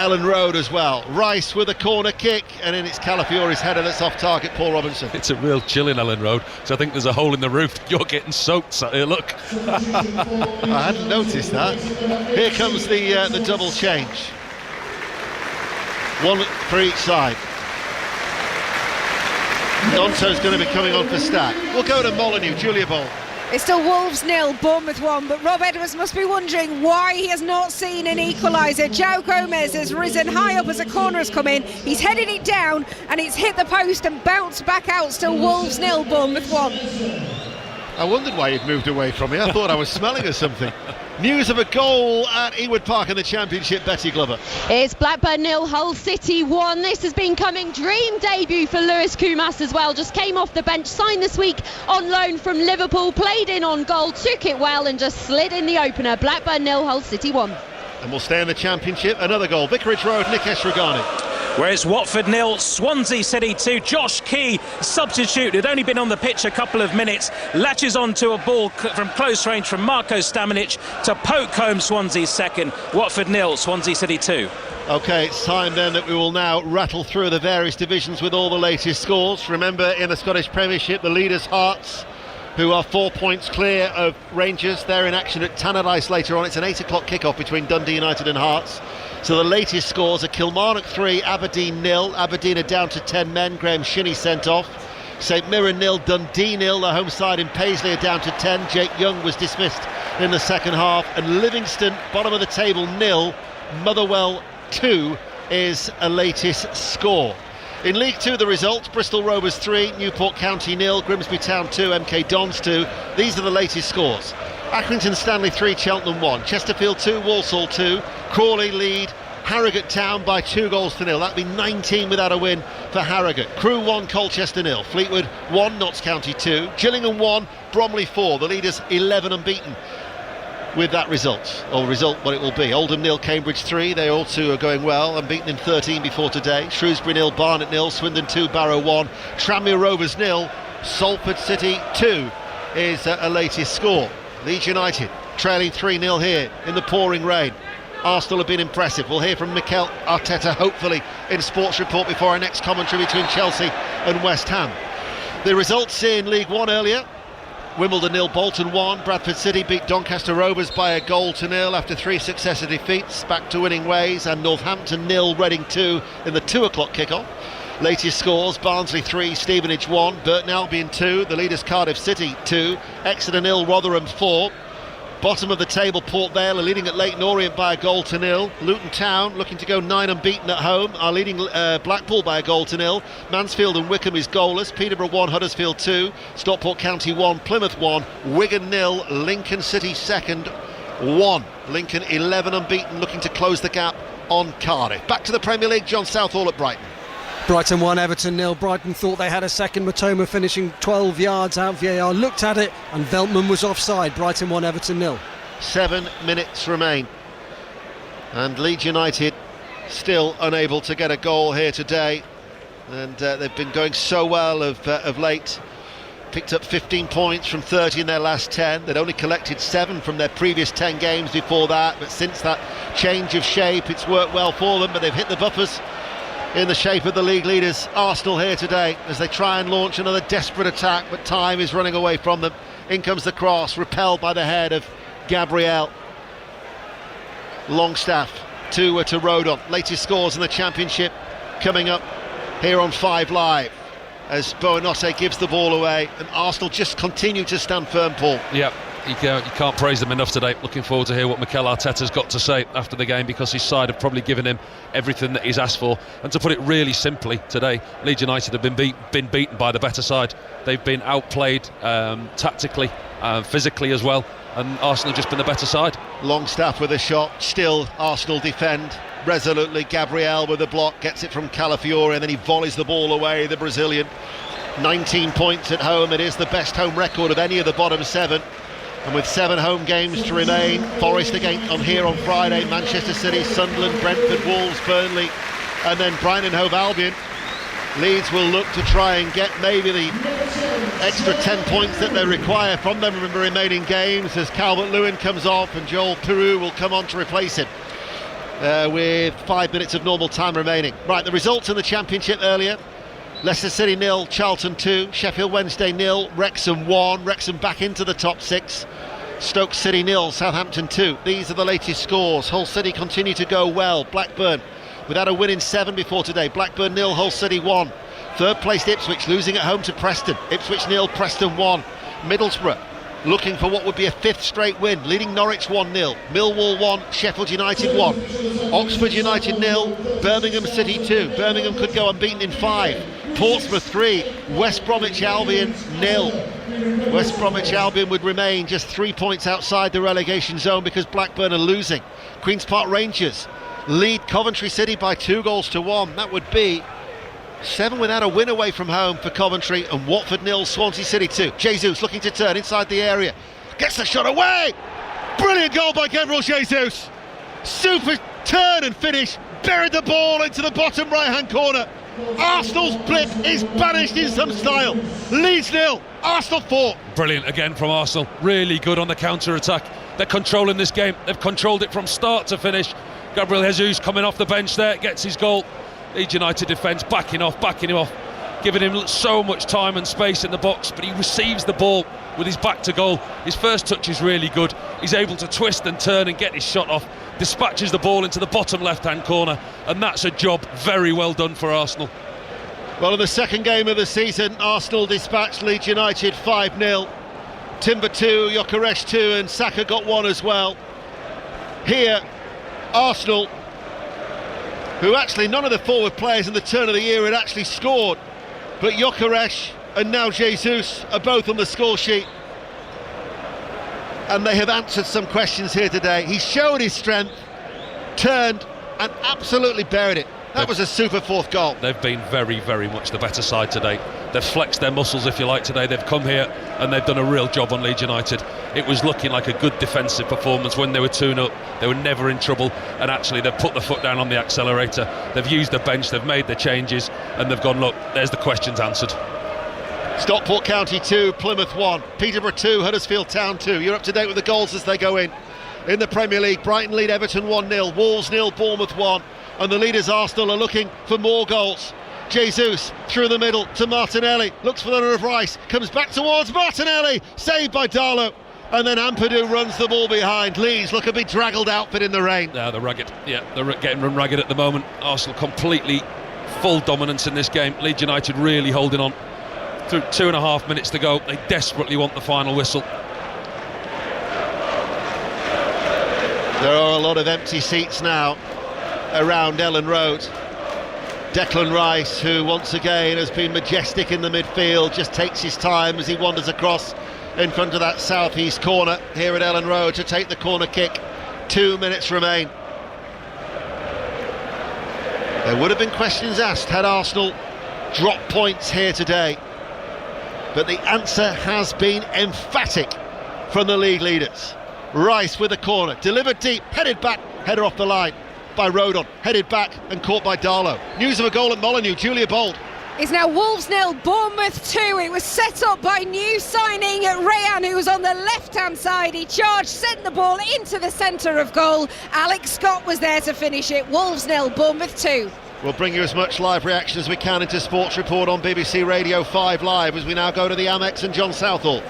Ellen Road as well. Rice with a corner kick, and then it's Calafiore's header that's off target. Paul Robinson. It's a real chill in Ellen Road, so I think there's a hole in the roof. You're getting soaked, sat here, look. I hadn't noticed that. Here comes the double change. One for each side. Donto's going to be coming on for Stack. We'll go to Molineux, Julia Boll. It's still Wolves 0, Bournemouth 1, but Rob Edwards must be wondering why he has not seen an equaliser. João Gomez has risen high up as a corner has come in. He's headed it down and it's hit the post and bounced back out. Still Wolves 0, Bournemouth 1. I wondered why he'd moved away from me. I thought I was smelling of something. News of a goal at Ewood Park in the Championship, Betty Glover. It's Blackburn 0, Hull City 1. This has been coming. Dream debut for Lewis Koumas as well. Just came off the bench, signed this week on loan from Liverpool, played in on goal, took it well and just slid in the opener. Blackburn 0, Hull City 1. And we'll stay in the Championship. Another goal. Vicarage Road, Nick Esragani. Whereas Watford 0, Swansea City 2. Josh Key, substitute, who'd only been on the pitch a couple of minutes, latches onto a ball from close range from Marko Stamenic to poke home Swansea's second. Watford 0, Swansea City 2. OK, it's time then that we will now rattle through the various divisions with all the latest scores. Remember, in the Scottish Premiership, the leaders Hearts, who are 4 points clear of Rangers. They're in action at Tannadice later on. It's an 8 o'clock kick-off between Dundee United and Hearts. So the latest scores are Kilmarnock 3, Aberdeen 0. Aberdeen are down to 10 men. Graham Shinney sent off. St Mirren 0, Dundee 0. The home side in Paisley are down to 10. Jake Young was dismissed in the second half. And Livingston, bottom of the table, 0. Motherwell 2 is a latest score. In League 2, the results: Bristol Rovers 3, Newport County 0, Grimsby Town 2, MK Dons 2. These are the latest scores. Accrington Stanley 3, Cheltenham 1, Chesterfield 2, Walsall 2, Crawley lead Harrogate Town by 2-0. That'd be 19 without a win for Harrogate. Crewe 1, Colchester 0, Fleetwood 1, Notts County 2, Gillingham 1, Bromley 4. The leaders 11 unbeaten with that result, or result what it will be. Oldham 0, Cambridge 3. They all two are going well, unbeaten in 13 before today. Shrewsbury 0, Barnet 0, Swindon 2, Barrow 1, Tranmere Rovers 0, Salford City 2 is a latest score. Leeds United trailing 3-0 here in the pouring rain. Arsenal have been impressive. We'll hear from Mikel Arteta hopefully in Sports Report before our next commentary between Chelsea and West Ham. The results in League 1 earlier: Wimbledon 0, Bolton 1, Bradford City beat Doncaster Rovers by 1-0 after 3 successive defeats, back to winning ways, and Northampton 0, Reading 2 in the 2 o'clock kick-off. Latest scores: Barnsley 3, Stevenage 1, Burton Albion 2, the leaders Cardiff City 2, Exeter 0, Rotherham 4. Bottom of the table, Port Vale are leading at Leyton Orient by 1-0. Luton Town, looking to go 9 unbeaten at home, are leading Blackpool by 1-0. Mansfield and Wickham is goalless. Peterborough 1, Huddersfield 2, Stockport County 1, Plymouth 1, Wigan 0, Lincoln City second 1. Lincoln 11 unbeaten, looking to close the gap on Cardiff. Back to the Premier League, John Southall at Brighton. Brighton 1, Everton 0. Brighton thought they had a second. Matoma finishing 12 yards out. VAR looked at it and Veltman was offside. Brighton 1, Everton 0. 7 minutes remain. And Leeds United still unable to get a goal here today. And they've been going so well of late. Picked up 15 points from 30 in their last 10. They'd only collected 7 from their previous 10 games before that. But since that change of shape, it's worked well for them. But they've hit the buffers in the shape of the league leaders Arsenal here today as they try and launch another desperate attack, but time is running away from them. In comes the cross, repelled by the head of Gabriel. Longstaff to Rodon. Latest scores in the Championship coming up here on 5 Live as Boanote gives the ball away and Arsenal just continue to stand firm, Paul. Yeah, you can't praise them enough today. Looking forward to hear what Mikel Arteta's got to say after the game, because his side have probably given him everything that he's asked for. And to put it really simply, today Leeds United have been beaten by the better side. They've been outplayed tactically, physically as well, and Arsenal have just been the better side. Longstaff with a shot, still Arsenal defend resolutely. Gabriel with a block, gets it from Calafiore and then he volleys the ball away, the Brazilian. 19 points at home, it is the best home record of any of the bottom 7. And with 7 home games to remain, Forest again on Friday, Manchester City, Sunderland, Brentford, Wolves, Burnley, and then Brighton and Hove Albion. Leeds will look to try and get maybe the extra 10 points that they require from them in the remaining games as Calvert-Lewin comes off and Joel Peru will come on to replace him. with 5 minutes of normal time remaining. Right, the results in the Championship earlier: Leicester City 0, Charlton 2, Sheffield Wednesday 0, Wrexham 1. Wrexham back into the top 6. Stoke City 0, Southampton 2. These are the latest scores. Hull City continue to go well. Blackburn without a win in 7 before today. Blackburn 0, Hull City 1. Third placed Ipswich losing at home to Preston. Ipswich 0, Preston 1. Middlesbrough looking for what would be a 5th straight win, leading Norwich 1-0. Millwall 1, Sheffield United 1. Oxford United 0, Birmingham City 2. Birmingham could go unbeaten in 5. Portsmouth 3, West Bromwich Albion 0. West Bromwich Albion would remain just 3 points outside the relegation zone because Blackburn are losing. Queen's Park Rangers lead Coventry City by 2-1. That would be 7 without a win away from home for Coventry. And Watford 0, Swansea City 2. Jesus looking to turn inside the area, gets the shot away. Brilliant goal by Gabriel Jesus. Super turn and finish, buried the ball into the bottom right hand corner. Arsenal's blip is banished in some style. Leeds 0, Arsenal 4. Brilliant again from Arsenal, really good on the counter-attack. They're controlling this game, they've controlled it from start to finish. Gabriel Jesus coming off the bench there, gets his goal. Leeds United defence backing him off, giving him so much time and space in the box, but he receives the ball with his back to goal. His first touch is really good. He's able to twist and turn and get his shot off, dispatches the ball into the bottom left-hand corner, and that's a job very well done for Arsenal. Well, in the second game of the season, Arsenal dispatched Leeds United 5-0. Timber 2, Gyökeres 2, and Saka got 1 as well. Here, Arsenal, who actually none of the forward players in the turn of the year had actually scored, but Gyökeres and now Jesus are both on the score sheet, and they have answered some questions here today. He showed his strength, turned and absolutely buried it. That was a super 4th goal. They've been very, very much the better side today. They've flexed their muscles, if you like, today. They've come here and they've done a real job on Leeds United. It was looking like a good defensive performance when they were 2-0. They were never in trouble, and actually they've put the foot down on the accelerator. They've used the bench, they've made the changes, and they've gone, look, there's the questions answered. Stockport County 2, Plymouth 1, Peterborough 2, Huddersfield Town 2. You're up to date with the goals as they go in. In the Premier League, Brighton lead Everton 1-0, Wolves 0, Bournemouth 1, and the leaders Arsenal are looking for more goals. Jesus through the middle to Martinelli, looks for the runner of Rice, comes back towards Martinelli, saved by Darlow, and then Ampadu runs the ball behind. Leeds look a bedraggled outfit in the rain. They're ragged, they're getting run ragged at the moment. Arsenal completely full dominance in this game. Leeds United really holding on. Through 2.5 minutes to go, they desperately want the final whistle. There are a lot of empty seats now around Ellen Road. Declan Rice, who once again has been majestic in the midfield, just takes his time as he wanders across in front of that southeast corner here at Ellen Road to take the corner kick. 2 minutes remain. There would have been questions asked had Arsenal dropped points here today, but the answer has been emphatic from the league leaders. Rice with a corner, delivered deep, headed back, header off the line by Rodon, headed back and caught by Darlow. News of a goal at Molineux, Julia Bold. It's now Wolves 0, Bournemouth 2. It was set up by new signing Rayan, who was on the left-hand side. He charged, sent the ball into the centre of goal. Alex Scott was there to finish it. Wolves 0, Bournemouth 2. We'll bring you as much live reaction as we can into Sports Report on BBC Radio 5 Live as we now go to the Amex and John Southall.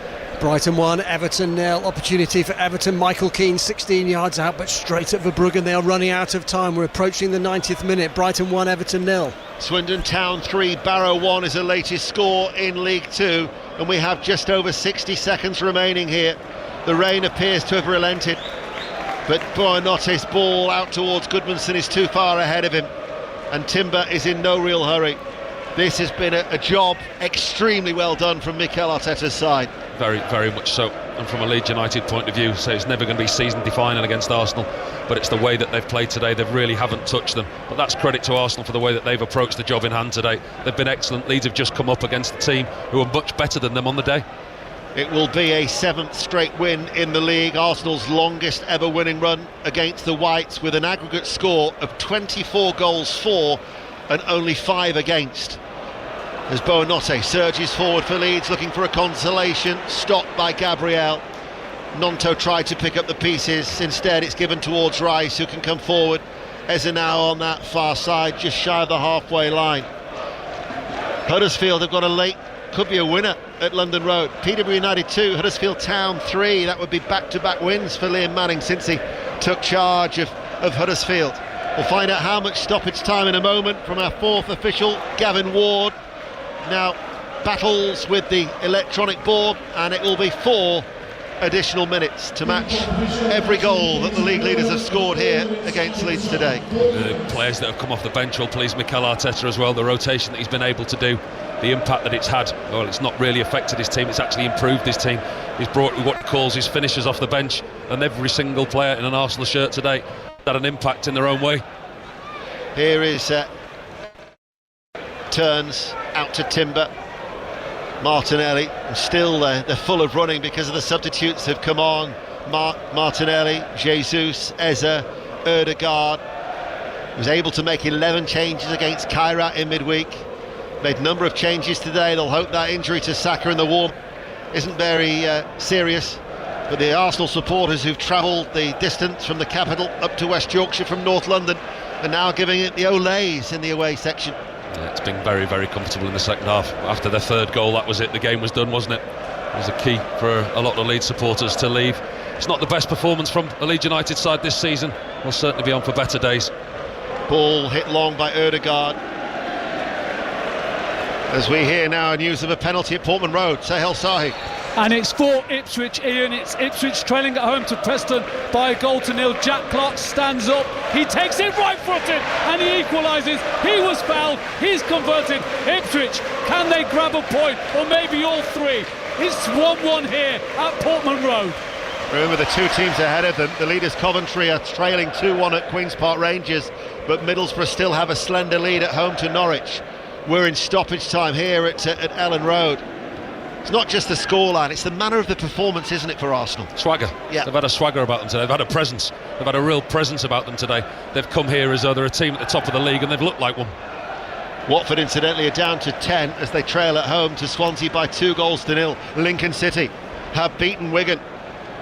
Brighton 1, Everton 0. Opportunity for Everton. Michael Keane 16 yards out, but straight at Verbruggen. They are running out of time. We're approaching the 90th minute. Brighton 1, Everton 0. Swindon Town 3, Barrow 1 is the latest score in League 2, and we have just over 60 seconds remaining here. The rain appears to have relented, but Buonanotte's ball out towards Goodmanson is too far ahead of him, and Timber is in no real hurry. This has been a job extremely well done from Mikel Arteta's side. Very, very much so. And from a Leeds United point of view, so it's never going to be season defining against Arsenal, but it's the way that they've played today. They really haven't touched them, but that's credit to Arsenal for the way that they've approached the job in hand today. They've been excellent. Leeds have just come up against a team who are much better than them on the day. It will be a 7th straight win in the league, Arsenal's longest ever winning run against the Whites, with an aggregate score of 24 goals for and only 5 against. As Buonanotte surges forward for Leeds, looking for a consolation, stopped by Gabriel. Nonto tried to pick up the pieces, instead it's given towards Rice, who can come forward. Eza now on that far side, just shy of the halfway line. Huddersfield have got a late, could be a winner at London Road. Peterborough United 2, Huddersfield Town 3. That would be back-to-back wins for Liam Manning since he took charge of Huddersfield. We'll find out how much stoppage time in a moment from our fourth official, Gavin Ward. Now battles with the electronic board, and it will be 4 additional minutes to match every goal that the league leaders have scored here against Leeds today. The players that have come off the bench will please Mikel Arteta as well. The rotation that he's been able to do, the impact that it's had, well, it's not really affected his team, it's actually improved his team. He's brought what he calls his finishers off the bench, and every single player in an Arsenal shirt today had an impact in their own way. Here is turns out to Timber, Martinelli, and still they're full of running because of the substitutes have come on. Martinelli, Jesus, Eza, Ødegaard. Was able to make 11 changes against Kairat in midweek. Made a number of changes today. They'll hope that injury to Saka in the warm isn't very serious. But the Arsenal supporters who've travelled the distance from the capital up to West Yorkshire from North London are now giving it the olays in the away section. Yeah, it's been very, very comfortable in the second half. After the third goal, that was it. The game was done, wasn't it? It was a key for a lot of Leeds supporters to leave. It's not the best performance from a Leeds United side this season. We'll certainly be on for better days. Ball hit long by Ødegaard. As we hear now news of a penalty at Portman Road. Sahel Sahi. And it's for Ipswich, Ian. It's Ipswich trailing at home to Preston by 1-0. Jack Clark stands up, he takes it right-footed and he equalises. He was fouled, he's converted. Ipswich, can they grab a point or maybe all 3? It's 1-1 here at Portman Road. Remember the 2 teams ahead of them. The leaders Coventry are trailing 2-1 at Queen's Park Rangers, but Middlesbrough still have a slender lead at home to Norwich. We're in stoppage time here at Ellen Road. It's not just the scoreline, it's the manner of the performance, isn't it, for Arsenal? Swagger. Yeah. They've had a swagger about them today. They've had a presence. They've had a real presence about them today. They've come here as though they're a team at the top of the league, and they've looked like one. Watford, incidentally, are down to 10 as they trail at home to Swansea by 2-0. Lincoln City have beaten Wigan,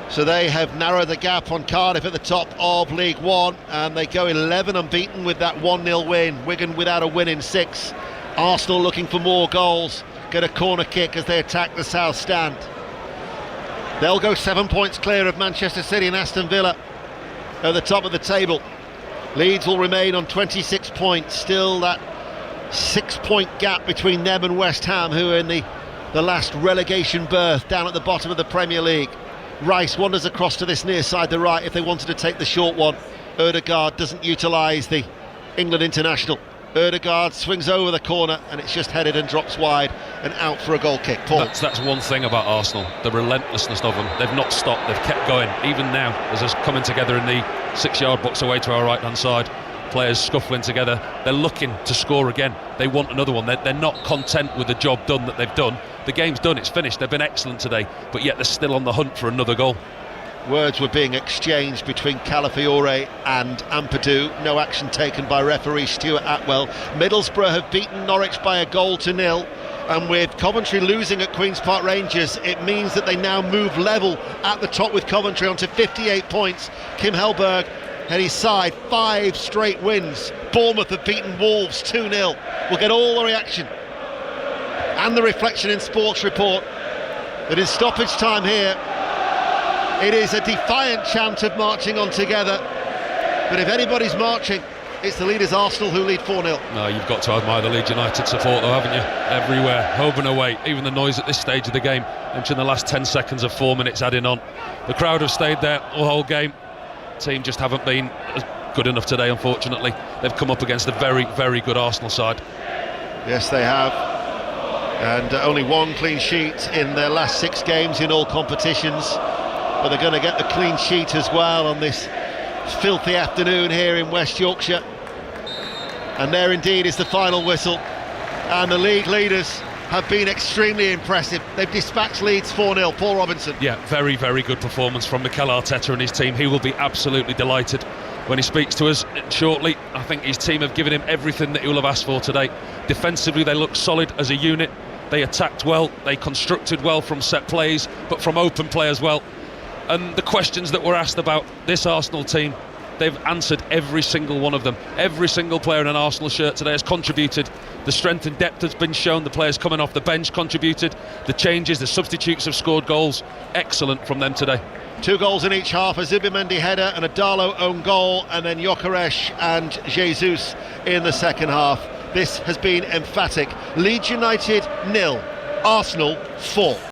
so they have narrowed the gap on Cardiff at the top of League One, and they go 11 unbeaten with that 1-0 win. Wigan without a win in 6. Arsenal looking for more goals. Get a corner kick as they attack the south stand. They'll go 7 points clear of Manchester City and Aston Villa at the top of the table. Leeds will remain on 26 points. Still that 6-point gap between them and West Ham, who are in the last relegation berth down at the bottom of the Premier League. Rice wanders across to this near side, the right, if they wanted to take the short one. Ødegaard doesn't utilise the England international. Ødegaard swings over the corner and it's just headed and drops wide and out for a goal kick. Paul. That's one thing about Arsenal, the relentlessness of them. They've not stopped, they've kept going. Even now, as us coming together in the 6-yard box away to our right hand side, players scuffling together, they're looking to score again. They want another one. They're not content with the job done that they've done. The game's done, it's finished. They've been excellent today, but yet they're still on the hunt for another goal. Words were being exchanged between Calafiore and Ampadu. No action taken by referee Stuart Atwell. Middlesbrough have beaten Norwich by 1-0, and with Coventry losing at Queen's Park Rangers, it means that they now move level at the top with Coventry onto 58 points. Kim Hellberg and his side 5 straight wins. Bournemouth have beaten Wolves 2-0. We'll get all the reaction and the reflection in Sports Report that in stoppage time here it is a defiant chant of marching on together, but if anybody's marching, it's the leaders Arsenal who lead 4-0. No, you've got to admire the Leeds United support though, haven't you? Everywhere, home and away, even the noise at this stage of the game. Mention the last 10 seconds of 4 minutes adding on. The crowd have stayed there the whole game. Team just haven't been good enough today, unfortunately. They've come up against a very, very good Arsenal side. Yes, they have. And only 1 clean sheet in their last 6 games in all competitions. But they're going to get the clean sheet as well on this filthy afternoon here in West Yorkshire. And there indeed is the final whistle. And the league leaders have been extremely impressive. They've dispatched Leeds 4-0. Paul Robinson. Yeah, very, very good performance from Mikel Arteta and his team. He will be absolutely delighted when he speaks to us shortly. I think his team have given him everything that he will have asked for today. Defensively, they look solid as a unit. They attacked well, they constructed well from set plays, but from open play as well. And the questions that were asked about this Arsenal team, they've answered every single one of them. Every single player in an Arsenal shirt today has contributed. The strength and depth has been shown. The players coming off the bench contributed. The changes, the substitutes have scored goals. Excellent from them today. 2 goals in each half, a Zubimendi header and a Darlow own goal, and then Gyökeres and Jesus in the second half. This has been emphatic. Leeds United 0, Arsenal 4.